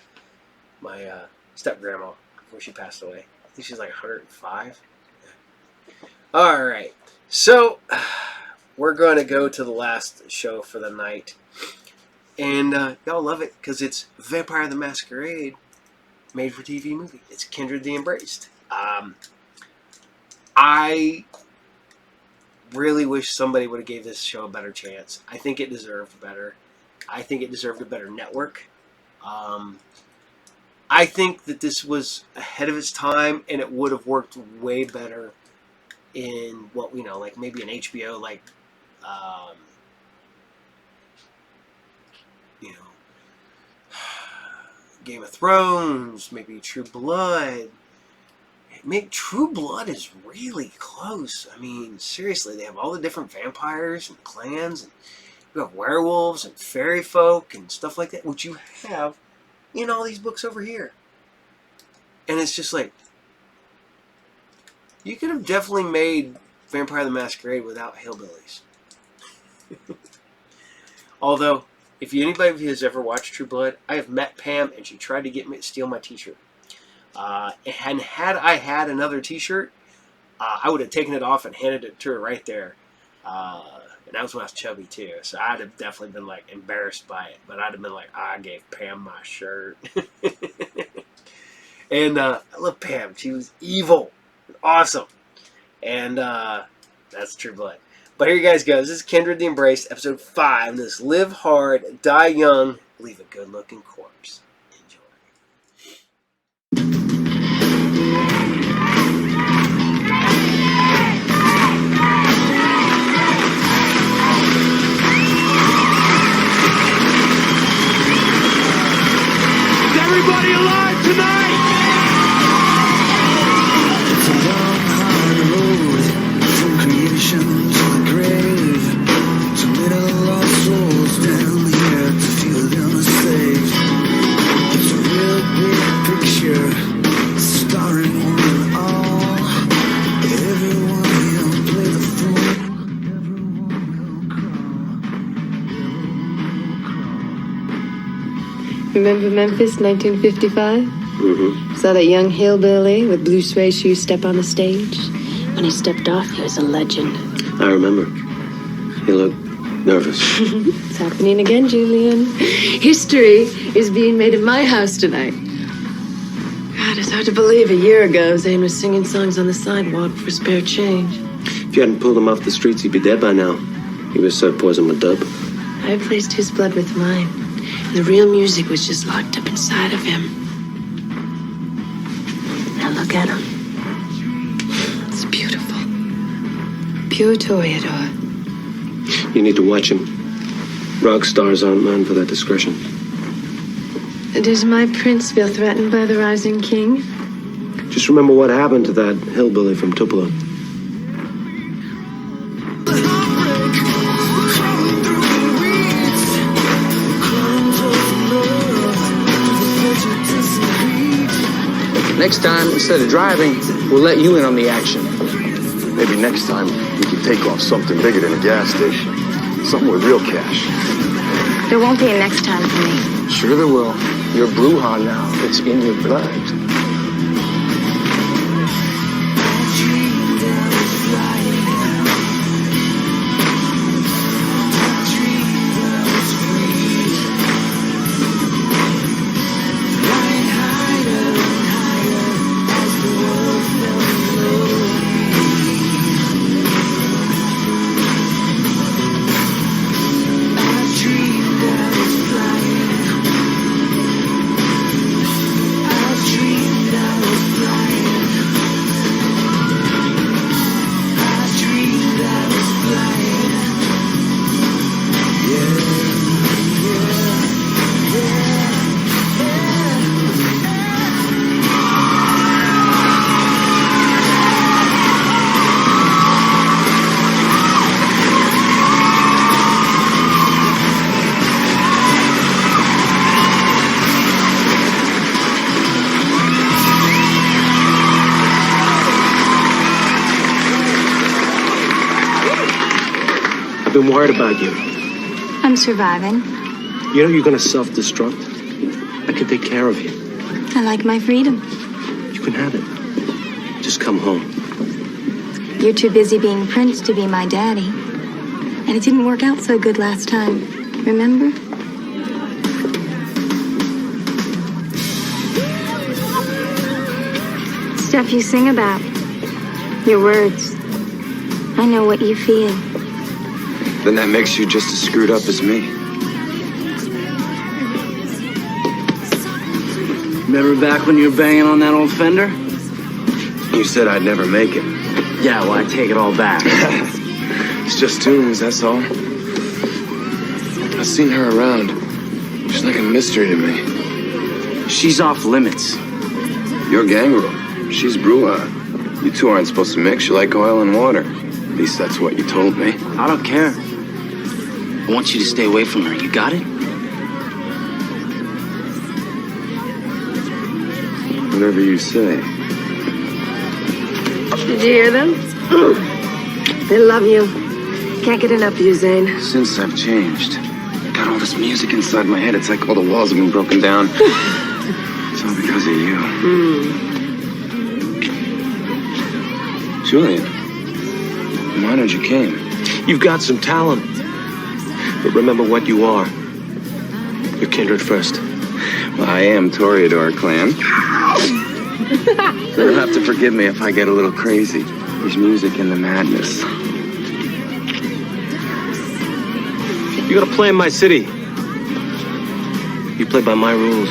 Speaker 1: step grandma before she passed away. I think she's like 105. All right, so we're going to go to the last show for the night, and y'all love it because it's Vampire the Masquerade, made for TV movie. It's Kindred the Embraced. I really wish somebody would have gave this show a better chance. I think it deserved better. I think it deserved a better network. I think that this was ahead of its time, and it would have worked way better in what we know, like maybe an HBO, like, Game of Thrones, maybe True Blood. True Blood is really close. I mean, seriously, they have all the different vampires and clans, and you have werewolves and fairy folk and stuff like that, which you have in all these books over here. And it's just like, you could have definitely made Vampire the Masquerade without hillbillies. Although, if anybody has ever watched True Blood, I have met Pam, and she tried to get me to steal my t-shirt. And had I had another t-shirt, I would have taken it off and handed it to her right there. And that was when I was chubby too, so I'd have definitely been like embarrassed by it. But I'd have been like, I gave Pam my shirt. And I love Pam. She was evil, awesome, and that's True Blood. But here you guys go. This is Kindred the Embraced, episode 5. This Live Hard, Die Young, Leave a Good-Looking Corpse.
Speaker 23: Everybody alive tonight?
Speaker 4: It's a long, hard road from creation to the grave. So little lost souls down here to feel them safe. It's a real big picture, starring one and all. Everyone will play the fool.
Speaker 2: Remember Memphis, 1955?
Speaker 13: Mm-hmm.
Speaker 2: Saw that young hillbilly with blue suede shoes step on the stage? When he stepped off, he was a legend.
Speaker 13: I remember. He looked nervous.
Speaker 2: It's happening again, Julian. History is being made in my house tonight. God, it's hard to believe a year ago Zane was singing songs on the sidewalk for spare change.
Speaker 13: If you hadn't pulled him off the streets, he'd be dead by now. He was poisoned with dope.
Speaker 2: I replaced his blood with mine. And the real music was just locked up inside of him. Now look at him. It's beautiful. Pure Toreador.
Speaker 13: You need to watch him. Rock stars aren't known for their discretion.
Speaker 2: Does my prince feel threatened by the rising king?
Speaker 13: Just remember what happened to that hillbilly from Tupelo.
Speaker 3: Next time, instead of driving, we'll let you in on the action.
Speaker 14: Maybe next time we can take off something bigger than a gas station. Something with real cash.
Speaker 19: There won't be a next time for me.
Speaker 3: Sure there will. You're Bruja now. It's in your blood.
Speaker 4: Dream
Speaker 13: been worried about you.
Speaker 6: I'm surviving.
Speaker 13: You know you're gonna self-destruct? I can take care of you.
Speaker 6: I like my freedom.
Speaker 13: You can have it. Just come home.
Speaker 6: You're too busy being Prince to be my daddy. And it didn't work out so good last time. Remember? Stuff you sing about. Your words. I know what you feel.
Speaker 14: Then that makes you just as screwed up as me.
Speaker 12: Remember back when you were banging on that old Fender?
Speaker 14: You said I'd never make it.
Speaker 12: Yeah, well, I take it all back.
Speaker 14: It's just tunes, that's all. I've seen her around. She's like a mystery to me.
Speaker 12: She's off limits.
Speaker 14: You're Gangrel. She's Brua. You two aren't supposed to mix. You like oil and water. At least that's what you told me.
Speaker 12: I don't care. I want you to stay away from her. You got it?
Speaker 14: Whatever you say.
Speaker 2: Did you hear them? They love you. Can't get enough of you, Zane.
Speaker 14: Since I've changed, I got all this music inside my head. It's like all the walls have been broken down. It's all because of you. Julian, I'm honored you came.
Speaker 13: You've got some talent. But remember what you are. You're Kindred first.
Speaker 14: Well, I am Toreador clan. You'll have to forgive me if I get a little crazy. There's music in the madness.
Speaker 13: You gotta play in my city. You play by my rules.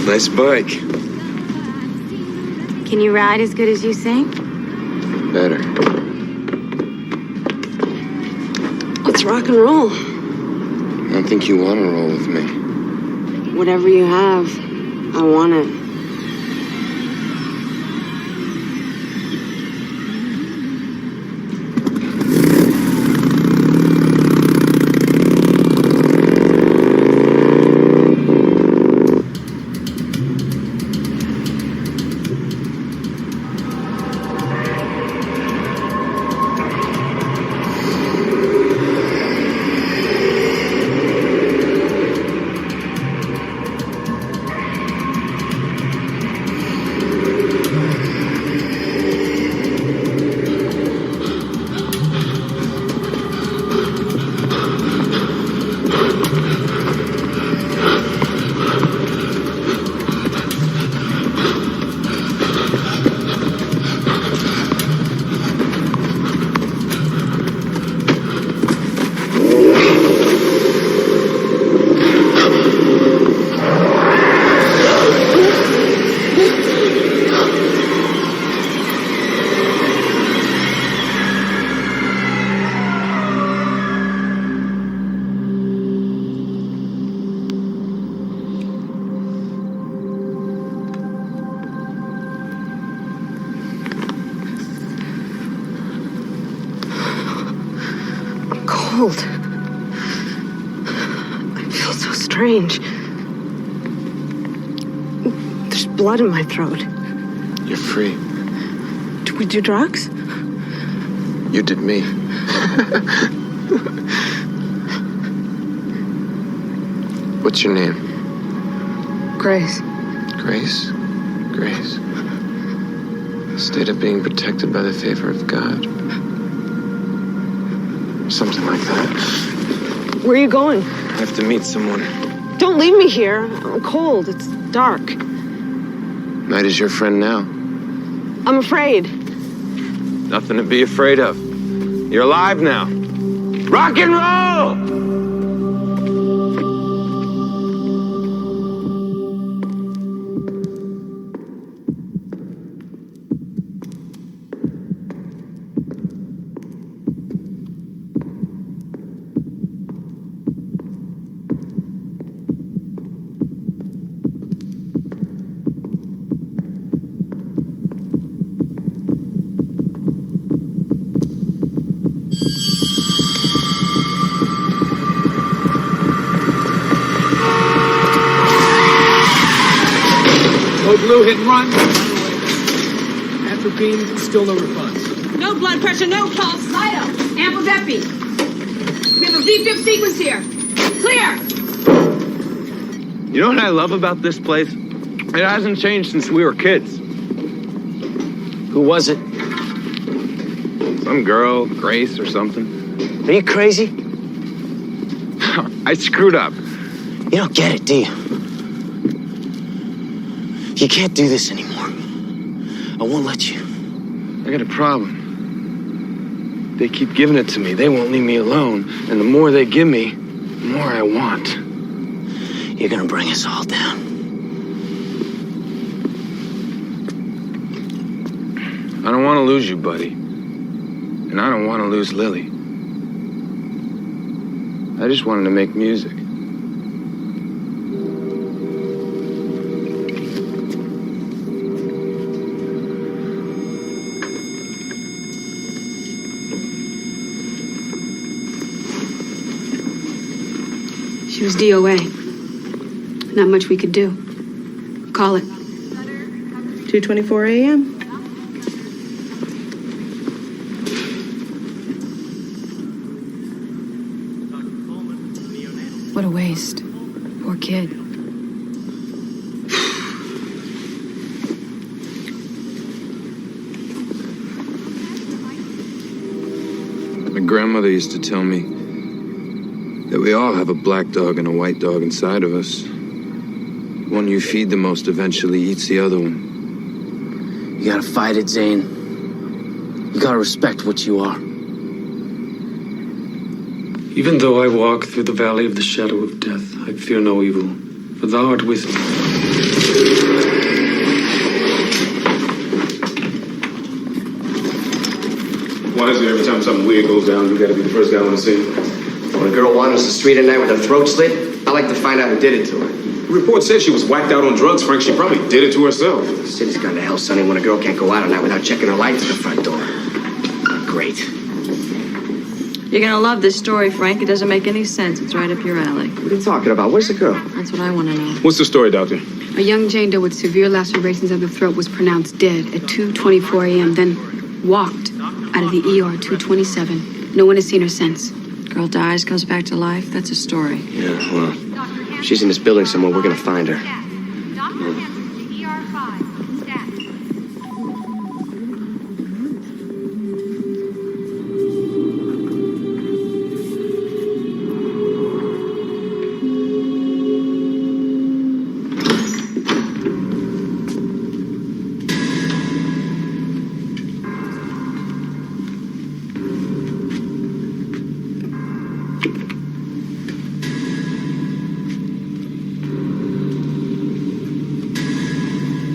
Speaker 14: Nice bike.
Speaker 6: Can you ride as good as you sing?
Speaker 14: Better.
Speaker 2: Let's rock and roll.
Speaker 14: I don't think you want to roll with me.
Speaker 2: Whatever you have, I want it. Cold. I feel so strange. There's blood in my throat.
Speaker 14: You're free.
Speaker 2: Do we do drugs?
Speaker 14: You did me. What's your name?
Speaker 2: Grace.
Speaker 14: Grace? grace. A state of being protected by the favor of God. Something like that.
Speaker 19: Where are you going?
Speaker 14: I have to meet someone.
Speaker 19: Don't leave me here. I'm cold. It's dark.
Speaker 14: Night is your friend now.
Speaker 19: I'm afraid.
Speaker 14: Nothing to be afraid of. You're alive now. Rock and roll!
Speaker 7: Code blue, hit and run. Atropine, still no response.
Speaker 16: No blood pressure, no pulse. Vital, ample epi. We have a V-fib sequence here. Clear.
Speaker 14: You know what I love about this place? It hasn't changed since we were kids.
Speaker 3: Who was it?
Speaker 14: Some girl, Grace or something.
Speaker 3: Are you crazy?
Speaker 14: I screwed up.
Speaker 3: You don't get it, do you? You can't do this anymore. I won't let you.
Speaker 14: I got a problem. They keep giving it to me. They won't leave me alone. And the more they give me, the more I want.
Speaker 3: You're gonna bring us all down.
Speaker 14: I don't want to lose you, buddy. And I don't want to lose Lily. I just wanted to make music.
Speaker 18: She was DOA. Not much we could do. Call it.
Speaker 19: 2:24 a.m.
Speaker 18: What a waste. Poor kid.
Speaker 14: My grandmother used to tell me that we all have a black dog and a white dog inside of us. The one you feed the most eventually eats the other one.
Speaker 3: You gotta fight it, Zane. You gotta respect what you are.
Speaker 24: Even though I walk through the valley of the shadow of death, I fear no evil, for thou art with me.
Speaker 25: Why is it every time something weird goes down, you gotta be the first guy on the scene?
Speaker 26: When a girl wanders the street at night with her throat slit, I like to find out who did it to her.
Speaker 25: The report said she was whacked out on drugs, Frank. She probably did it to herself.
Speaker 26: The city's gone to hell, Sonny, when a girl can't go out at night without checking her lights at the front door. Great.
Speaker 19: You're gonna love this story, Frank. It doesn't make any sense. It's right up your alley.
Speaker 26: What are you talking about? Where's the girl?
Speaker 19: That's what I want to know.
Speaker 25: What's the story, Doctor?
Speaker 18: A young Jane Doe with severe lacerations of the throat was pronounced dead at 2:24 a.m., then walked out of the ER 2:27. No one has seen her since.
Speaker 19: Girl dies, comes back to life. That's a story.
Speaker 26: Yeah, well, if she's in this building somewhere, we're gonna find her.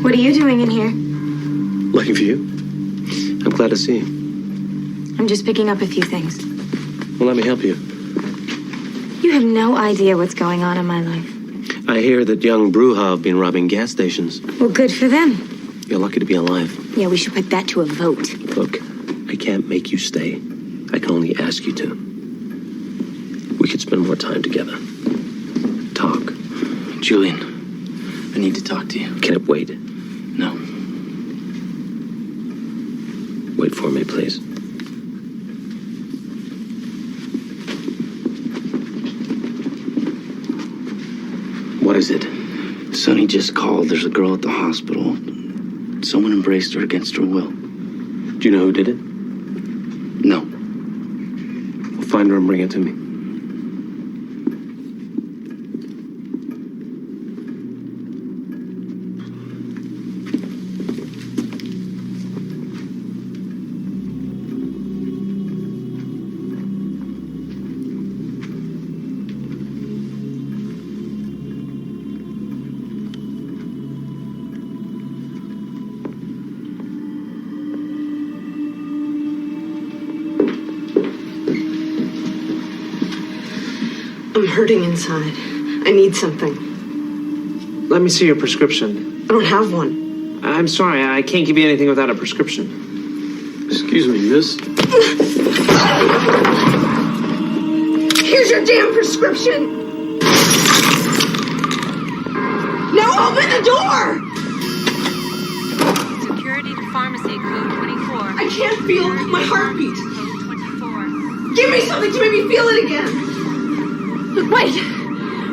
Speaker 6: What are you doing in here?
Speaker 3: Looking for you. I'm glad to see you.
Speaker 6: I'm just picking up a few things.
Speaker 3: Well, let me help you.
Speaker 6: You have no idea what's going on in my life.
Speaker 3: I hear that young Bruja have been robbing gas stations.
Speaker 6: Well, good for them.
Speaker 3: You're lucky to be alive.
Speaker 6: Yeah, we should put that to a vote.
Speaker 3: Look, I can't make you stay. I can only ask you to. We could spend more time together. Talk.
Speaker 12: Julian, I need to talk to you.
Speaker 3: Can it wait?
Speaker 12: No.
Speaker 3: Wait for me, please. What is it?
Speaker 12: Sonny just called. There's a girl at the hospital. Someone embraced her against her will.
Speaker 13: Do you know who did it?
Speaker 12: No.
Speaker 13: We'll find her and bring it to me.
Speaker 2: I'm hurting inside. I need something.
Speaker 3: Let me see your prescription.
Speaker 2: I don't have one.
Speaker 3: I'm sorry, I can't give you anything without a prescription.
Speaker 13: Excuse me, miss.
Speaker 2: Here's your damn prescription! Now open the door!
Speaker 5: Security to pharmacy, code 24.
Speaker 2: I can't feel my heartbeat.
Speaker 5: Code 24.
Speaker 2: Give me something to make me feel it again!
Speaker 5: Look, wait!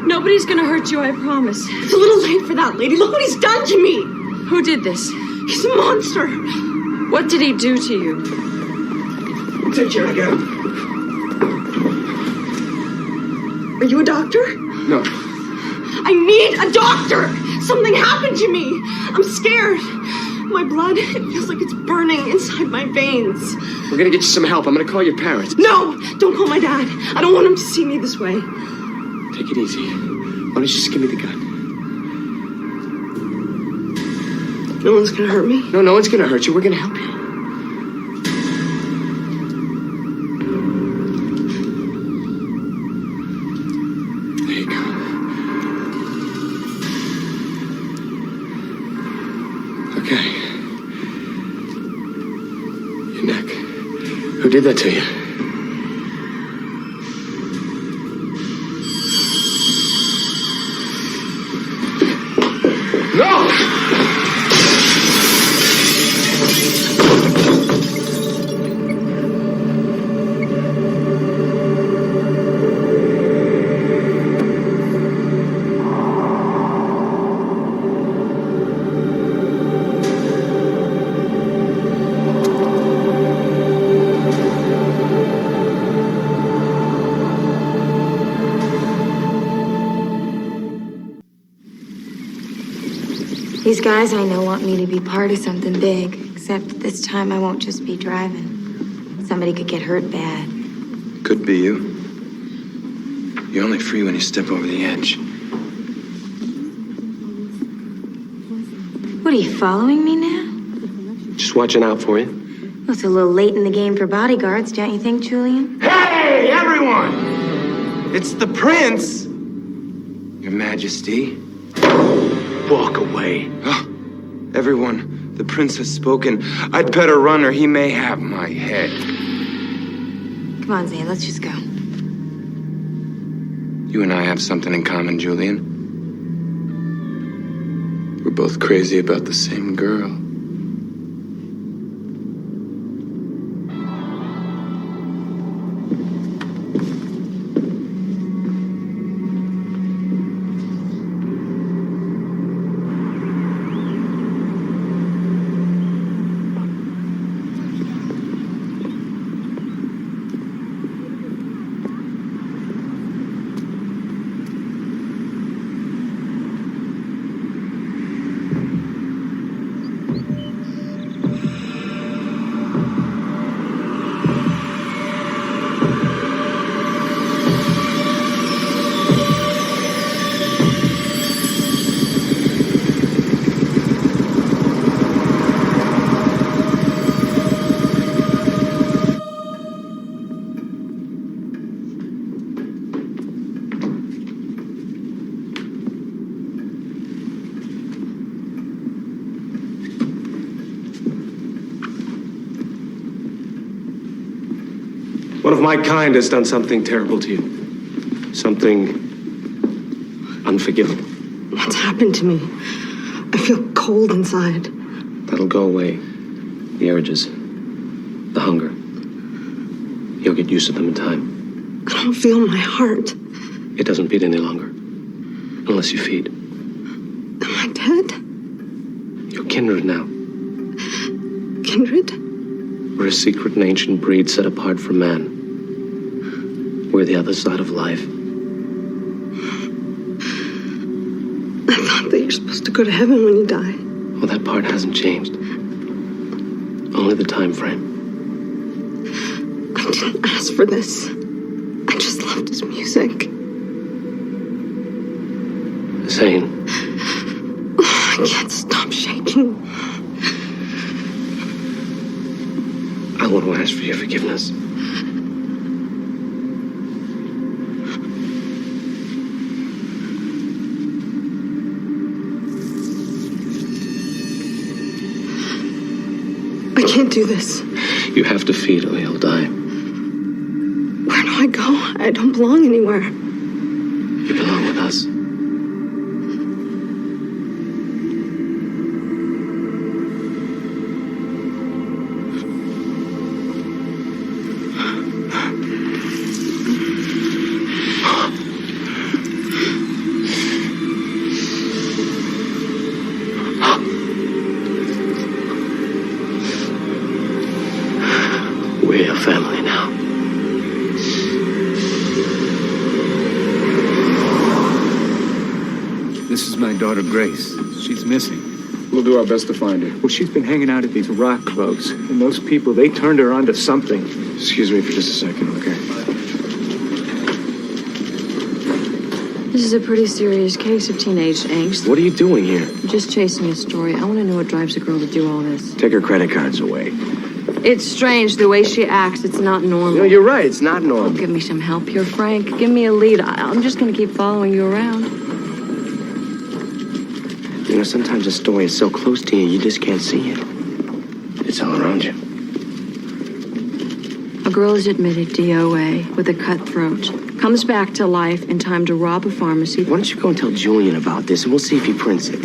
Speaker 5: Nobody's gonna hurt you, I promise.
Speaker 2: It's a little late for that, lady. Look what he's done to me!
Speaker 5: Who did this?
Speaker 2: He's a monster!
Speaker 5: What did he do to you?
Speaker 2: Take care again. Are you a doctor?
Speaker 13: No.
Speaker 2: I need a doctor! Something happened to me! I'm scared. My blood, it feels like it's burning inside my veins.
Speaker 13: We're gonna get you some help. I'm gonna call your parents.
Speaker 2: No! Don't call my dad. I don't want him to see me this way.
Speaker 13: Take it easy. Why don't you just give me the gun?
Speaker 2: No one's gonna hurt me?
Speaker 13: No one's gonna hurt you. We're gonna help you. There you go. Okay. Your neck. Who did that to you? No!
Speaker 6: These guys I know want me to be part of something big, except this time I won't just be driving. Somebody could get hurt bad.
Speaker 14: Could be you. You're only free when you step over the edge.
Speaker 6: What, are you following me now?
Speaker 13: Just watching out for you.
Speaker 6: Well, it's a little late in the game for bodyguards, don't you think, Julian?
Speaker 14: Hey, everyone! It's the prince! Your Majesty.
Speaker 13: Walk away.
Speaker 14: Oh, everyone, the prince has spoken. I'd better run or he may have my head.
Speaker 6: Come on, Zane, let's just go.
Speaker 14: You and I have something in common, Julian. We're both crazy about the same girl.
Speaker 13: One of my kind has done something terrible to you. Something unforgivable.
Speaker 2: What's happened to me? I feel cold inside.
Speaker 13: That'll go away. The urges, the hunger. You'll get used to them in time.
Speaker 2: I don't feel my heart.
Speaker 13: It doesn't beat any longer. Unless you feed.
Speaker 2: Am I dead?
Speaker 13: You're kindred now.
Speaker 2: Kindred?
Speaker 13: We're a secret and ancient breed set apart from man. We're the other side of life.
Speaker 2: I thought that you're supposed to go to heaven when you die.
Speaker 13: Well, that part hasn't changed. Only the time frame.
Speaker 2: I didn't ask for this. I just loved his music.
Speaker 13: Zane.
Speaker 2: Oh, I can't stop shaking.
Speaker 13: I want to ask for your forgiveness.
Speaker 2: I can't do this.
Speaker 13: You have to feed or he'll die.
Speaker 2: Where do I go? I don't belong anywhere.
Speaker 13: You belong with us. We're a family now.
Speaker 7: This is my daughter, Grace. She's missing.
Speaker 25: We'll do our best to find her.
Speaker 7: Well, she's been hanging out at these rock clubs, and those people, they turned her onto something.
Speaker 25: Excuse me for just a second, okay?
Speaker 2: This is a pretty serious case of teenage angst.
Speaker 13: What are you doing here?
Speaker 2: I'm just chasing a story. I want to know what drives a girl to do all this.
Speaker 26: Take her credit cards away.
Speaker 2: It's strange the way she acts. It's not normal.
Speaker 26: No, you're right. It's not normal.
Speaker 2: Oh, give me some help here, Frank. Give me a lead. I'm just going to keep following you around.
Speaker 26: You know, sometimes a story is so close to you, you just can't see it. It's all around you.
Speaker 2: A girl is admitted DOA with a cut throat. Comes back to life in time to rob a pharmacy.
Speaker 26: Why don't you go and tell Julian about this, and we'll see if he prints it.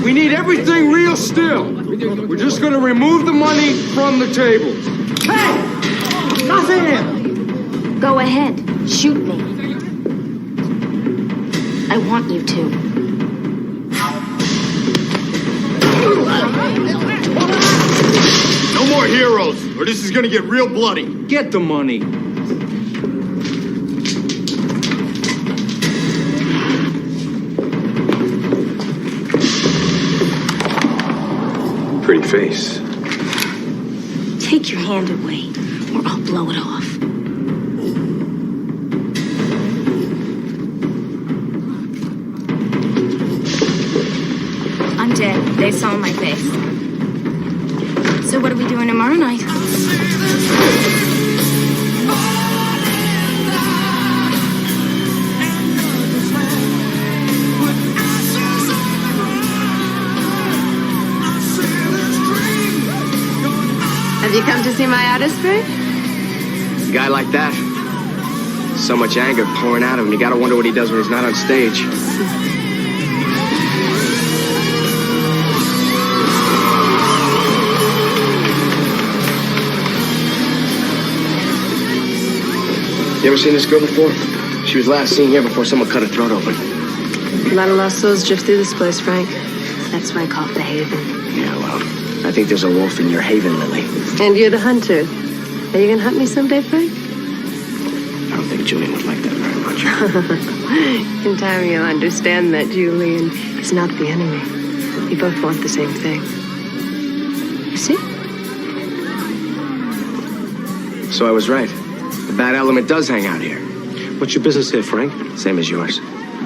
Speaker 17: We need everything real still. We're just going to remove the money from the table.
Speaker 11: Hey! Nothing! Go ahead. Shoot me. I want you to.
Speaker 17: No more heroes, or this is going to get real bloody.
Speaker 7: Get the money.
Speaker 25: Pretty face.
Speaker 11: Take your hand away, or I'll blow it off. I'm dead. They saw my face. So what are we doing tomorrow night?
Speaker 2: Have you come to see my artist, Frank?
Speaker 26: A guy like that, so much anger pouring out of him, you gotta wonder what he does when he's not on stage. You ever seen this girl before? She was last seen here before someone cut her throat open.
Speaker 2: A lot of lost souls drift through this place, Frank. That's why I call it the Haven.
Speaker 26: Yeah, well, I think there's a wolf in your haven, Lily.
Speaker 2: And you're the hunter. Are you gonna hunt me someday, Frank?
Speaker 26: I don't think Julian would like that very much.
Speaker 2: In time you'll understand that Julian is not the enemy. We both want the same thing. You see?
Speaker 26: So I was right. The bad element does hang out here.
Speaker 13: What's your business here, Frank?
Speaker 26: Same as yours.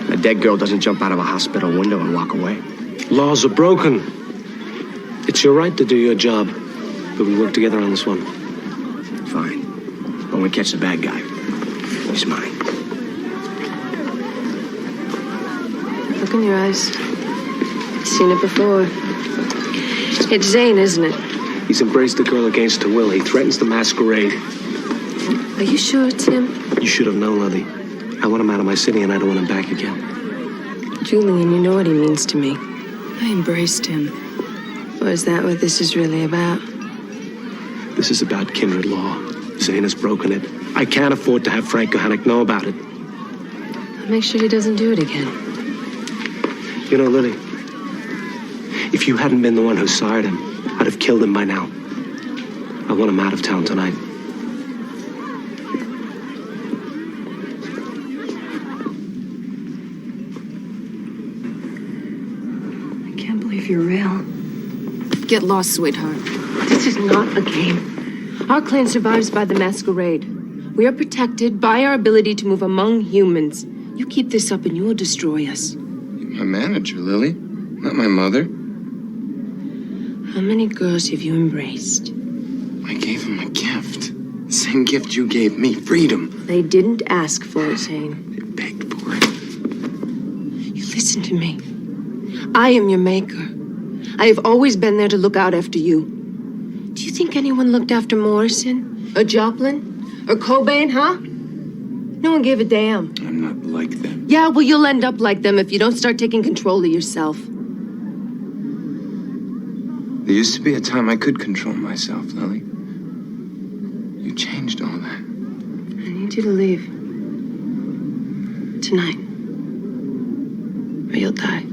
Speaker 26: A dead girl doesn't jump out of a hospital window and walk away.
Speaker 13: Laws are broken. It's your right to do your job, but we work together on this one.
Speaker 26: Fine. When we catch the bad guy, he's mine.
Speaker 2: Look in your eyes. Seen it before. It's Zane, isn't it?
Speaker 13: He's embraced the girl against her will. He threatens the masquerade.
Speaker 2: Are you sure it's him?
Speaker 13: You should have known, Lily. I want him out of my city, and I don't want him back again.
Speaker 2: Julian, you know what he means to me. I embraced him. Or is that what this is really about?
Speaker 13: This is about Kindred law. Zane has broken it. I can't afford to have Frank Kohanek know about it.
Speaker 2: I'll make sure he doesn't do it again.
Speaker 13: You know, Lily, if you hadn't been the one who sired him, I'd have killed him by now. I want him out of town tonight.
Speaker 2: I can't believe you're real.
Speaker 18: Get lost, sweetheart.
Speaker 2: This is not a game. Our clan survives by the masquerade. We are protected by our ability to move among humans. You keep this up and you will destroy us.
Speaker 14: You're my manager, Lily, not my mother.
Speaker 2: How many girls have you embraced?
Speaker 14: I gave him a gift. The same gift you gave me, freedom.
Speaker 2: They didn't ask for it, Zane.
Speaker 14: They begged for it.
Speaker 2: You listen to me. I am your maker. I have always been there to look out after you. Do you think anyone looked after Morrison? Or Joplin? Or Cobain, huh? No one gave a damn.
Speaker 14: I'm not like them.
Speaker 2: Yeah, well, you'll end up like them if you don't start taking control of yourself.
Speaker 14: There used to be a time I could control myself, Lily. You changed all that.
Speaker 2: I need you to leave. Tonight. Or you'll die.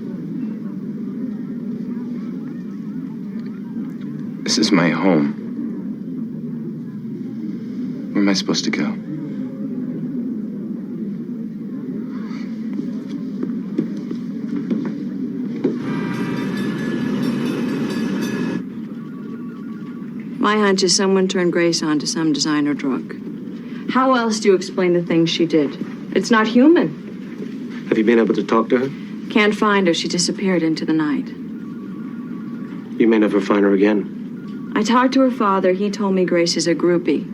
Speaker 14: This is my home. Where am I supposed to go?
Speaker 19: My hunch is someone turned Grace on to some designer drug. How else do you explain the things she did? It's not human.
Speaker 13: Have you been able to talk to her?
Speaker 19: Can't find her. She disappeared into the night.
Speaker 13: You may never find her again.
Speaker 19: I talked to her father. He told me Grace is a groupie.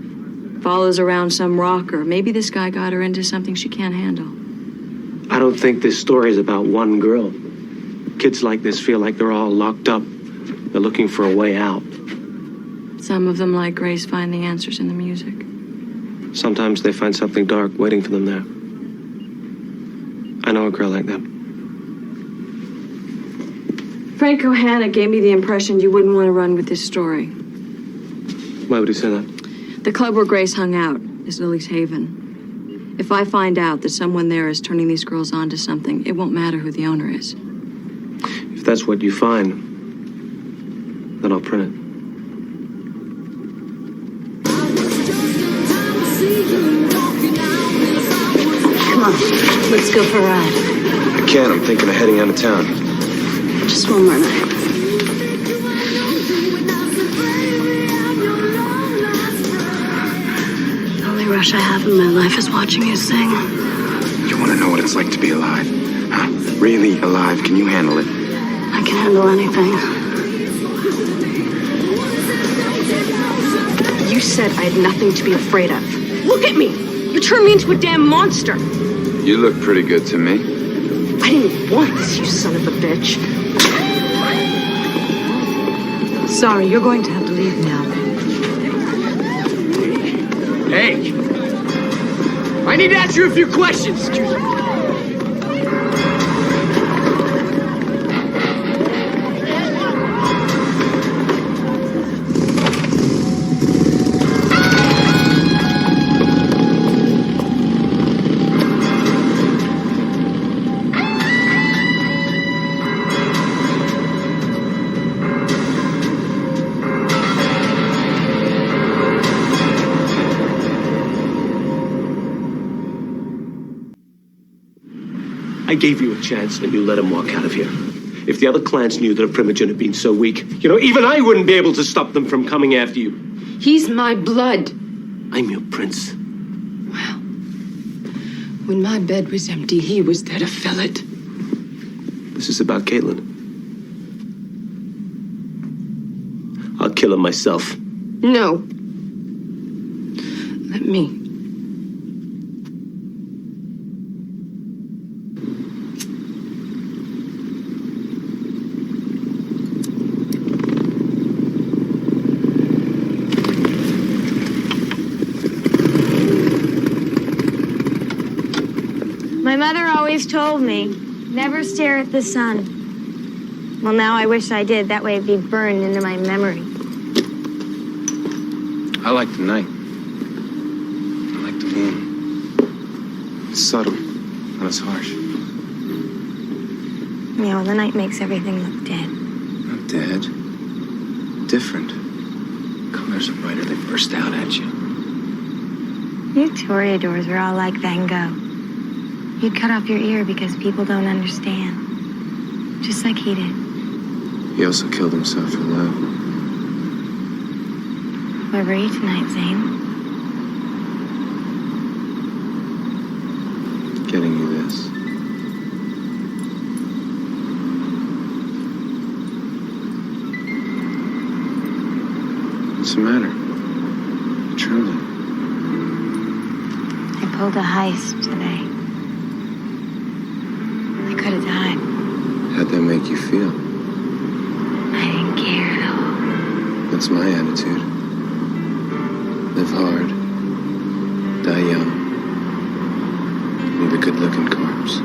Speaker 19: Follows around some rocker. Maybe this guy got her into something she can't handle.
Speaker 13: I don't think this story is about one girl. Kids like this feel like they're all locked up. They're looking for a way out.
Speaker 19: Some of them, like Grace, find the answers in the music.
Speaker 13: Sometimes they find something dark waiting for them there. I know a girl like that.
Speaker 19: Frank Kohanek gave me the impression you wouldn't want to run with this story.
Speaker 13: Why would he say that?
Speaker 19: The club where Grace hung out is Lily's Haven. If I find out that someone there is turning these girls on to something, it won't matter who the owner is.
Speaker 13: If that's what you find, then I'll print it.
Speaker 2: Come on, let's go for a ride.
Speaker 14: I can't. I'm thinking of heading out of town.
Speaker 2: Just one more night. The only rush I have in my life is watching you sing.
Speaker 14: You want to know what it's like to be alive? Huh? Really alive? Can you handle it?
Speaker 2: I can handle anything.
Speaker 5: You said I had nothing to be afraid of. Look at me! You turned me into a damn monster!
Speaker 14: You look pretty good to me.
Speaker 5: I didn't want this, you son of a bitch.
Speaker 19: Sorry, you're going to have to leave now.
Speaker 3: Hey! I need to ask you a few questions.
Speaker 13: I gave you a chance and you let him walk out of here. If the other clans knew that a Primogen had been so weak, even I wouldn't be able to stop them from coming after you.
Speaker 2: He's my blood.
Speaker 13: I'm your prince.
Speaker 2: Well, when my bed was empty, he was there to fill it.
Speaker 13: This is about Caitlin. I'll kill him myself.
Speaker 2: No. Let me.
Speaker 6: always told me, never stare at the sun. Well, now I wish I did. That way it'd be burned into my memory.
Speaker 14: I like the night. I like the moon. It's subtle, not as harsh.
Speaker 6: Yeah, well, the night makes everything look dead.
Speaker 14: Not dead. Different. Colors are brighter, they burst out at you.
Speaker 6: You toreadors were all like Van Gogh. You'd cut off your ear because people don't understand. Just like he did.
Speaker 14: He also killed himself for love.
Speaker 6: Where were you tonight, Zane?
Speaker 14: Getting you this. What's the matter? Truly.
Speaker 6: I pulled a heist today. I could have died.
Speaker 14: How'd that make you feel?
Speaker 6: I didn't care at all.
Speaker 14: That's my attitude. Live hard. Die young. Leave a good-looking corpse.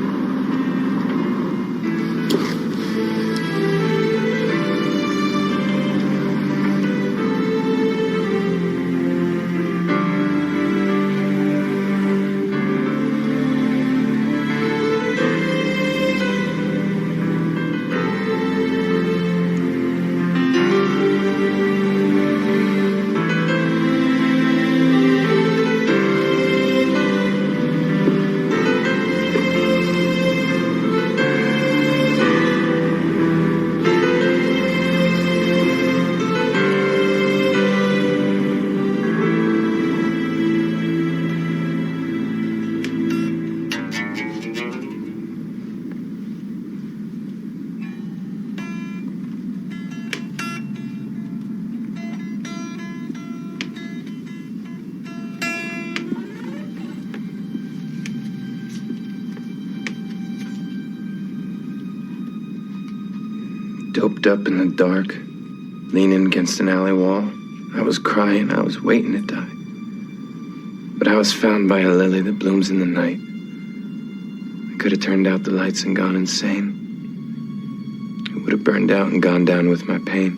Speaker 14: Doped up in the dark, leaning against an alley wall. I was crying, I was waiting to die. But I was found by a lily that blooms in the night. I could have turned out the lights and gone insane. It would have burned out and gone down with my pain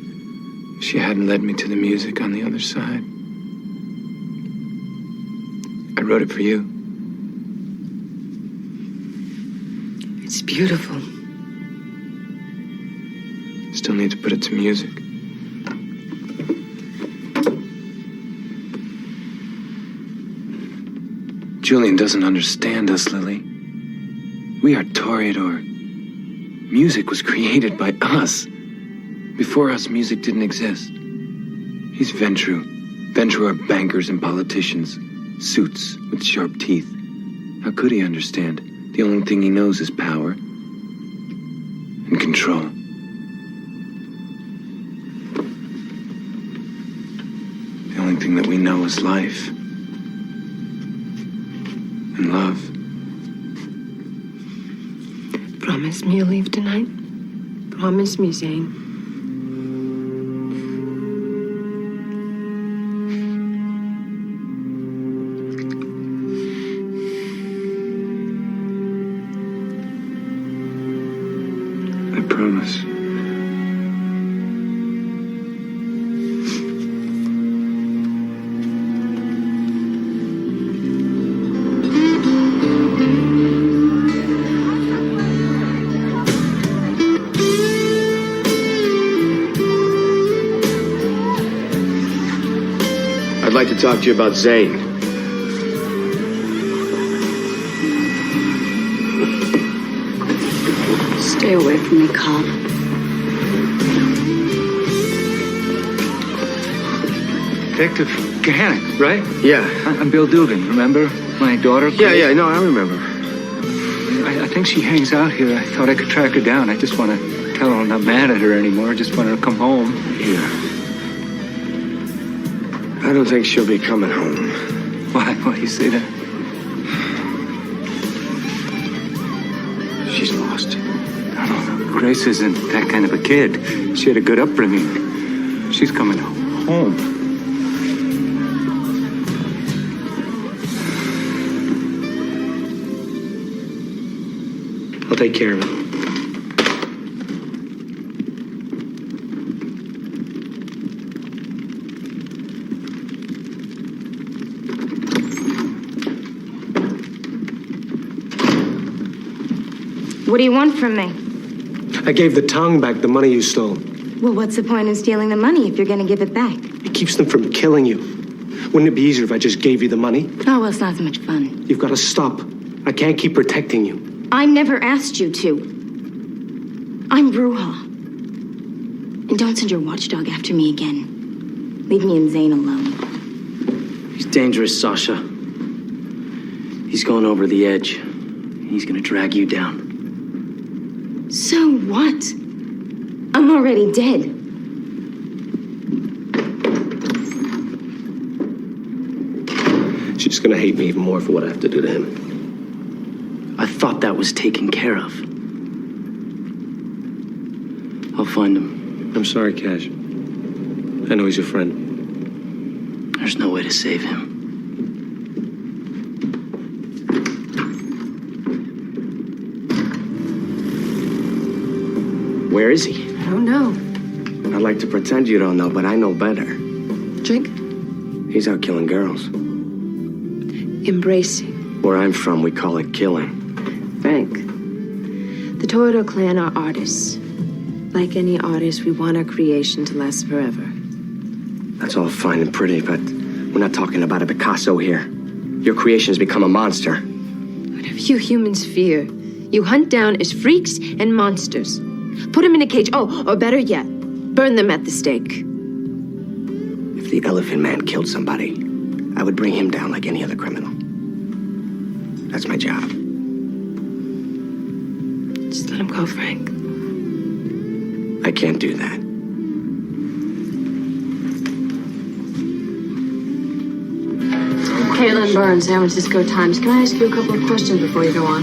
Speaker 14: if she hadn't led me to the music on the other side. I wrote it for you.
Speaker 2: It's beautiful.
Speaker 14: Still need to put it to music. Julian doesn't understand us, Lily. We are Toreador. Music was created by us. Before us, music didn't exist. He's Ventru. Ventru are bankers and politicians. Suits with sharp teeth. How could he understand? The only thing he knows is power and control. The only thing that we know is life and love.
Speaker 2: Promise me you'll leave tonight? Promise me, Zane.
Speaker 14: I promise.
Speaker 26: I'd like to talk to you about Zane.
Speaker 18: Stay away from me, cop.
Speaker 7: Detective Gahannick, right?
Speaker 26: Yeah.
Speaker 7: I'm Bill Dugan, remember? My daughter?
Speaker 26: Yeah, no, I remember.
Speaker 7: I think she hangs out here. I thought I could track her down. I just want to tell her I'm not mad at her anymore. I just want her to come home.
Speaker 26: Yeah. I don't think she'll be coming home.
Speaker 7: Why do you say that?
Speaker 26: She's lost.
Speaker 7: No. Grace isn't that kind of a kid. She had a good upbringing. She's coming home.
Speaker 3: I'll take care of it.
Speaker 6: What do you want from me?
Speaker 3: I gave the tongue back the money you stole.
Speaker 6: Well, what's the point in stealing the money if you're going to give it back?
Speaker 3: It keeps them from killing you. Wouldn't it be easier if I just gave you the money?
Speaker 6: Oh, well, it's not so much fun.
Speaker 3: You've got to stop. I can't keep protecting you.
Speaker 6: I never asked you to. I'm Bruja. And don't send your watchdog after me again. Leave me and Zane alone.
Speaker 8: He's dangerous, Sasha. He's going over the edge. He's gonna drag you down.
Speaker 6: So what? I'm already dead.
Speaker 3: She's gonna hate me even more for what I have to do to him.
Speaker 8: I thought that was taken care of. I'll find him.
Speaker 3: I'm sorry, Cash. I know he's your friend.
Speaker 8: There's no way to save him.
Speaker 26: Where is he?
Speaker 2: I don't know.
Speaker 26: I'd like to pretend you don't know, but I know better.
Speaker 2: Drink?
Speaker 26: He's out killing girls.
Speaker 2: Embracing.
Speaker 26: Where I'm from, we call it killing.
Speaker 2: Frank, the Toro clan are artists. Like any artist, we want our creation to last forever.
Speaker 26: That's all fine and pretty, but we're not talking about a Picasso here. Your creation's become a monster.
Speaker 2: Whatever you humans fear, you hunt down as freaks and monsters. Put them in a cage. Oh, or better yet, burn them at the stake.
Speaker 26: If the Elephant Man killed somebody, I would bring him down like any other criminal. That's my job.
Speaker 2: Just let him go, Frank.
Speaker 26: I can't do that.
Speaker 19: Caitlin Burns, San Francisco Times. Can I ask you a couple of questions before you go on?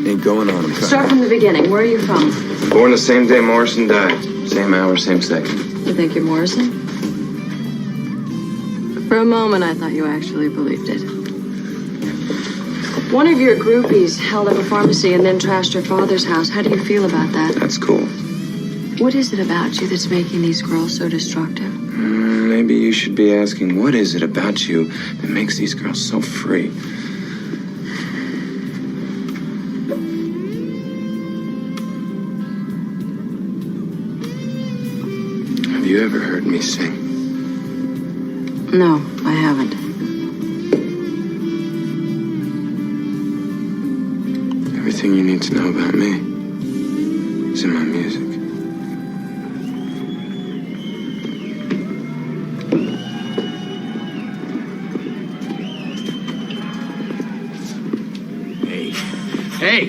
Speaker 14: Ain't going on. I'm
Speaker 19: Start from the beginning. Where are you from?
Speaker 14: Born the same day Morrison died. Same hour, same second.
Speaker 19: You think you're Morrison? For a moment, I thought you actually believed it. One of your groupies held up a pharmacy and then trashed her father's house. How do you feel about that?
Speaker 14: That's cool.
Speaker 19: What is it about you that's making these girls so destructive?
Speaker 14: Maybe you should be asking, what is it about you that makes these girls so free? Have you ever heard me sing?
Speaker 19: No, I haven't.
Speaker 14: Everything you need to know about me is in my music.
Speaker 26: Hey!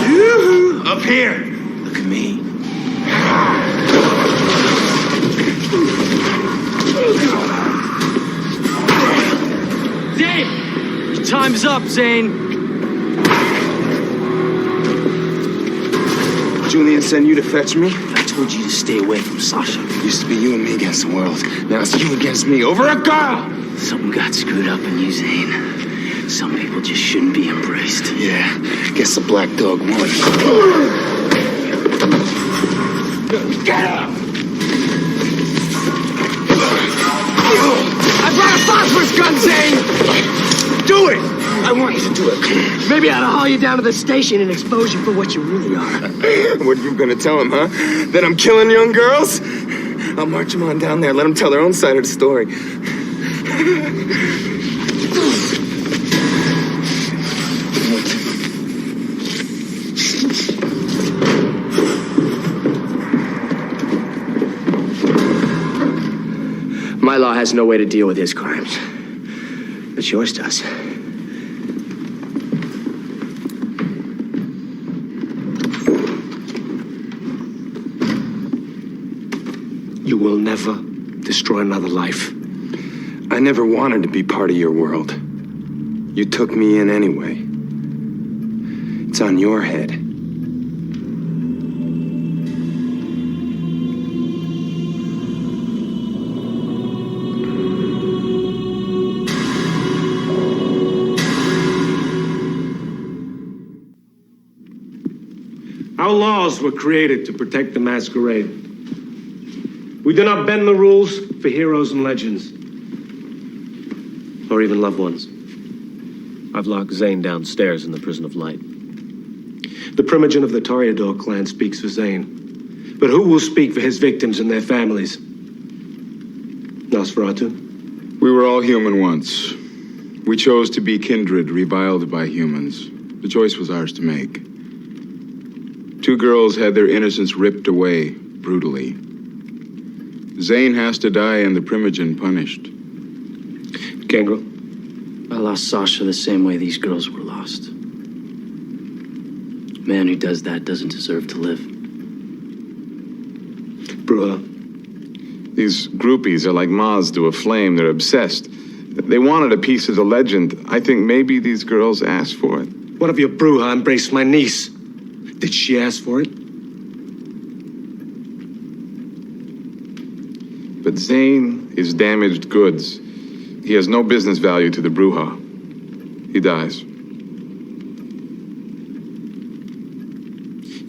Speaker 23: You up here!
Speaker 8: Look at me.
Speaker 3: Zane! Your time's up, Zane.
Speaker 14: Julian sent you to fetch me?
Speaker 8: I told you to stay away from Sasha.
Speaker 14: Used to be you and me against the world. Now it's you against me over a girl!
Speaker 8: Something got screwed up in you, Zane. Some people just shouldn't be embraced.
Speaker 14: Yeah, guess the black dog won.
Speaker 26: Get up! I brought a phosphorus gun, Zane! Do it! I want you to do it. Maybe I ought to haul you down to the station and expose you for what you really are.
Speaker 14: What you gonna tell him, huh? That I'm killing young girls? I'll march them on down there, let them tell their own side of the story.
Speaker 26: My law has no way to deal with his crimes. But yours does.
Speaker 3: You will never destroy another life.
Speaker 14: I never wanted to be part of your world. You took me in anyway. It's on your head.
Speaker 13: Our laws were created to protect the masquerade. We do not bend the rules for heroes and legends. Or even loved ones. I've locked Zane downstairs in the Prison of Light. The primogen of the Toreador clan speaks for Zane. But who will speak for his victims and their families? Nosferatu?
Speaker 14: We were all human once. We chose to be kindred, reviled by humans. The choice was ours to make. 2 girls had their innocence ripped away, brutally. Zane has to die and the primogen punished.
Speaker 13: Gangrel?
Speaker 8: I lost Sasha the same way these girls were lost. A man who does that doesn't deserve to live.
Speaker 13: Bruja.
Speaker 14: These groupies are like moths to a flame. They're obsessed. They wanted a piece of the legend. I think maybe these girls asked for it.
Speaker 13: What if your Bruja embraced my niece? Did she ask for it?
Speaker 14: But Zane is damaged goods. He has no business value to the Bruja. He dies.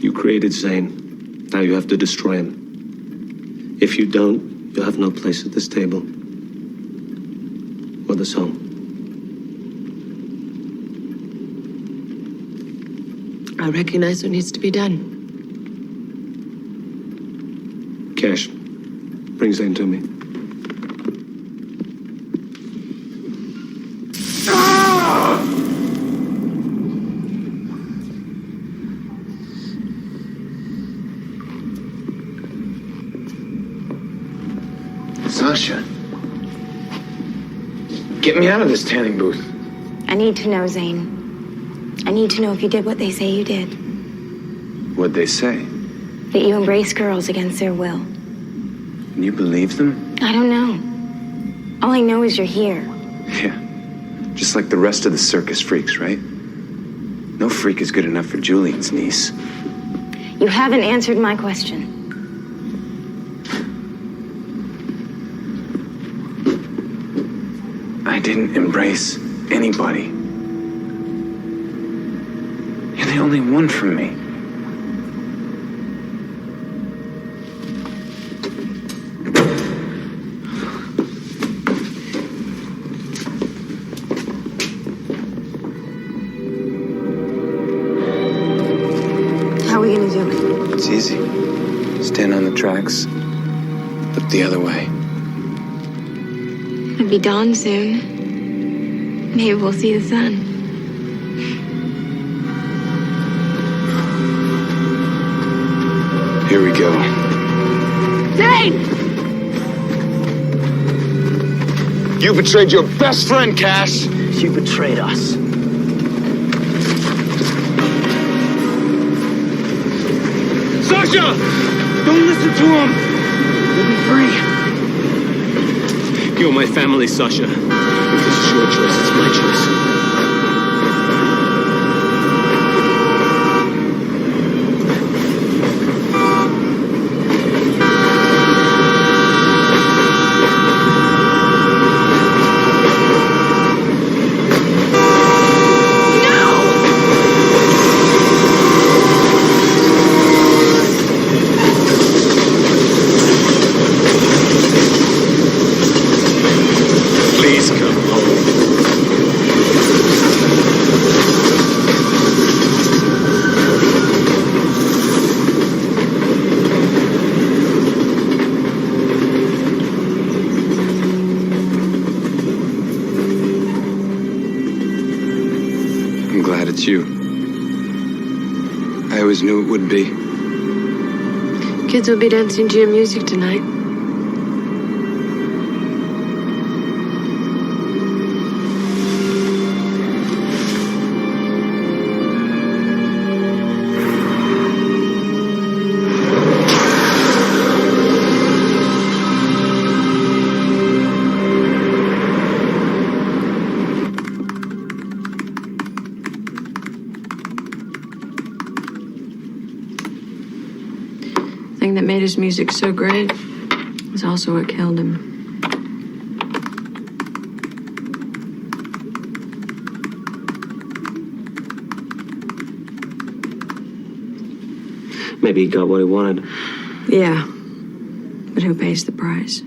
Speaker 13: You created Zane. Now you have to destroy him. If you don't, you'll have no place at this table. Or this home.
Speaker 2: I recognize what needs to be done.
Speaker 13: Cash. Bring Zane to me.
Speaker 9: Sasha. Get me out of this tanning booth.
Speaker 6: I need to know, Zane. I need to know if you did what they say you did.
Speaker 9: What'd they say?
Speaker 6: That you embrace girls against their will.
Speaker 9: And you believe them?
Speaker 6: I don't know. All I know is you're here.
Speaker 9: Yeah. Just like the rest of the circus freaks, right? No freak is good enough for Julian's niece.
Speaker 6: You haven't answered my question.
Speaker 9: I didn't embrace anybody. You're the only one from me.
Speaker 6: How are we gonna do it?
Speaker 9: It's easy. Stand on the tracks. Look the other way.
Speaker 6: It'll be dawn soon. Maybe we'll see the sun.
Speaker 9: Here we go.
Speaker 6: Zane!
Speaker 9: You betrayed your best friend, Cash.
Speaker 8: You betrayed us.
Speaker 13: Sasha! Don't listen to him!
Speaker 8: You'll be free.
Speaker 13: You're my family, Sasha.
Speaker 8: If this is your choice, it's my choice.
Speaker 13: Please come home.
Speaker 14: I'm glad it's you. I always knew it would be.
Speaker 2: Kids will be dancing to your music tonight.
Speaker 19: The thing that made his music so great was also what killed him.
Speaker 8: Maybe he got what he wanted.
Speaker 19: Yeah, but who pays the price?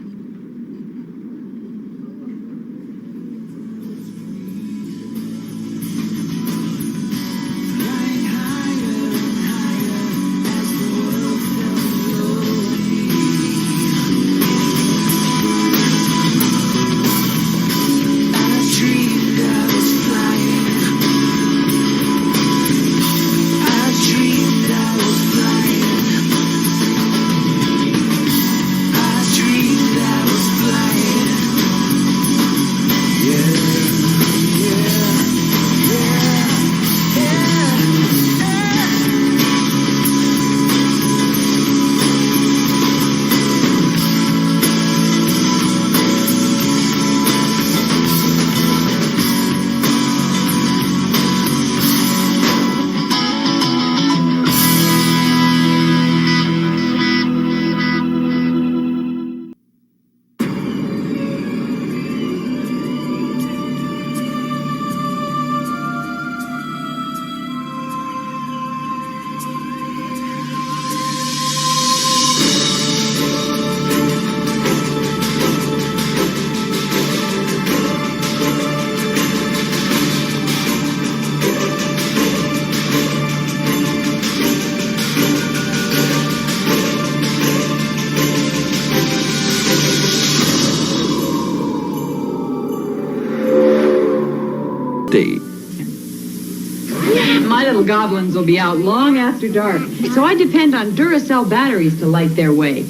Speaker 1: My little goblins will be out long after dark, so I depend on Duracell batteries to light their way,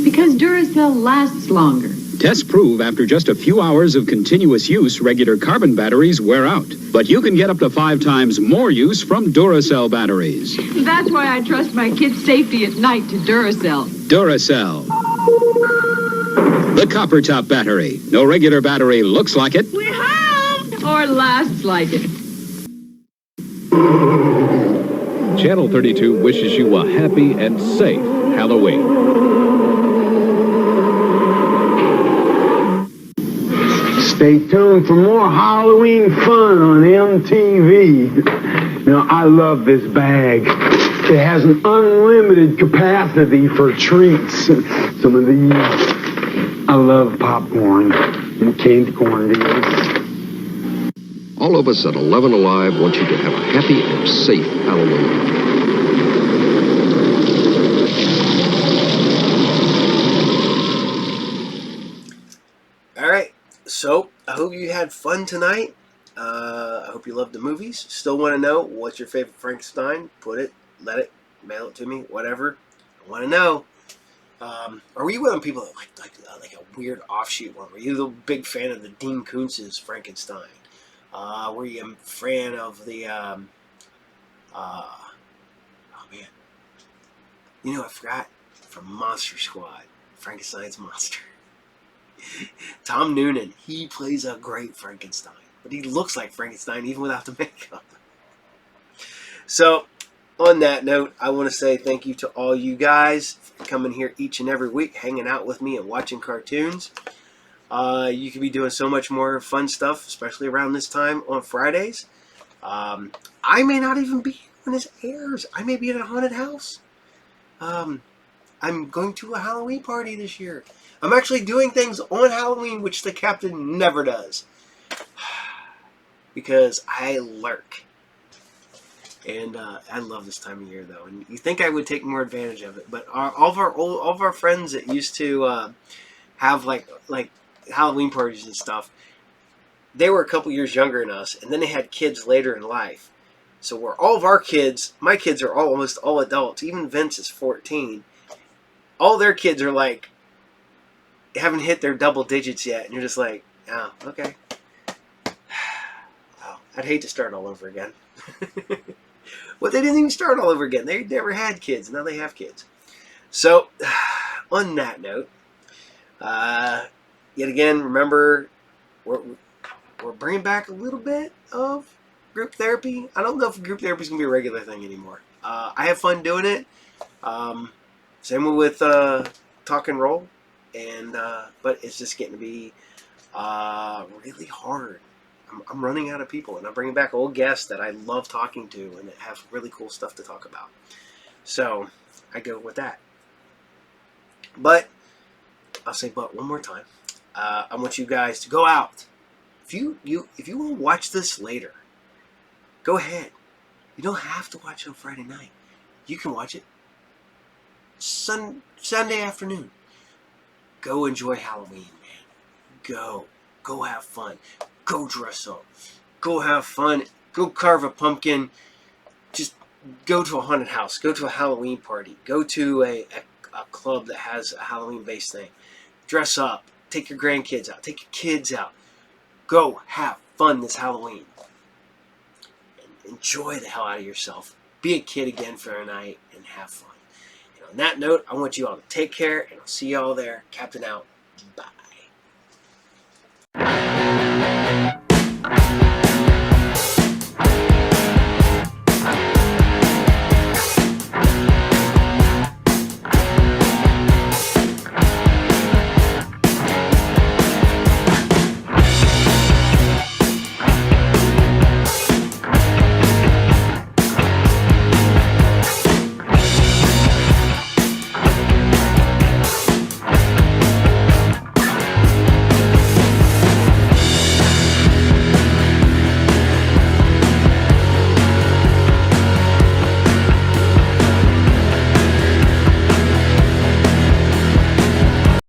Speaker 1: because Duracell lasts longer.
Speaker 10: Tests prove after just a few hours of continuous use, regular carbon batteries wear out. But you can get up to 5 times more use from Duracell batteries.
Speaker 1: That's why I trust my kids' safety at night to Duracell.
Speaker 10: Duracell. The copper top battery. No regular battery looks like it.
Speaker 1: We're home! Or lasts like it.
Speaker 15: Channel 32 wishes you a happy and safe Halloween.
Speaker 20: Stay tuned for more Halloween fun on MTV. Now, I love this bag. It has an unlimited capacity for treats. Some of these. I love popcorn and candy corn deals.
Speaker 21: All of us at 11 Alive want you to have a happy and safe Halloween.
Speaker 22: All right, so I hope you had fun tonight. I hope you loved the movies. Still want to know what's your favorite Frankenstein? Put it, let it, mail it to me, whatever. I want to know. Are you one of people that like a weird offshoot one? Were you a big fan of the Dean Koontz's Frankenstein? Were you a fan of the, oh man, you know, I forgot, from Monster Squad, Frankenstein's monster. Tom Noonan, he plays a great Frankenstein, but he looks like Frankenstein even without the makeup. So, on that note, I want to say thank you to all you guys for coming here each and every week, hanging out with me and watching cartoons. You could be doing so much more fun stuff, especially around this time on Fridays. I may not even be here when this airs. I may be at a haunted house. I'm going to a Halloween party this year. I'm actually doing things on Halloween, which the captain never does. Because I lurk. And I love this time of year, though. And you think I would take more advantage of it. But all of our friends that used to have like Halloween parties and stuff, they were a couple years younger than us, and then they had kids later in life. So where all of our kids, my kids are almost all adults. Even Vince is 14. All their kids are like, haven't hit their double digits yet, and you're just like, oh, okay. Wow, I'd hate to start all over again. Well, they didn't even start all over again. They never had kids. Now they have kids. So, on that note, yet again, remember, we're bringing back a little bit of group therapy. I don't know if group therapy is going to be a regular thing anymore. I have fun doing it. Same with Talk and Roll. But it's just getting to be really hard. I'm running out of people, and I'm bringing back old guests that I love talking to and that have really cool stuff to talk about. So I go with that. But I'll say but one more time. I want you guys to go out. If you want to watch this later, go ahead. You don't have to watch it on Friday night. You can watch it Sunday afternoon. Go enjoy Halloween, man. Go have fun. Go dress up. Go have fun. Go carve a pumpkin. Just go to a haunted house. Go to a Halloween party. Go to a club that has a Halloween-based thing. Dress up. Take your grandkids out. Take your kids out. Go have fun this Halloween. And enjoy the hell out of yourself. Be a kid again for a night and have fun. And on that note, I want you all to take care, and I'll see you all there. Captain out. Bye.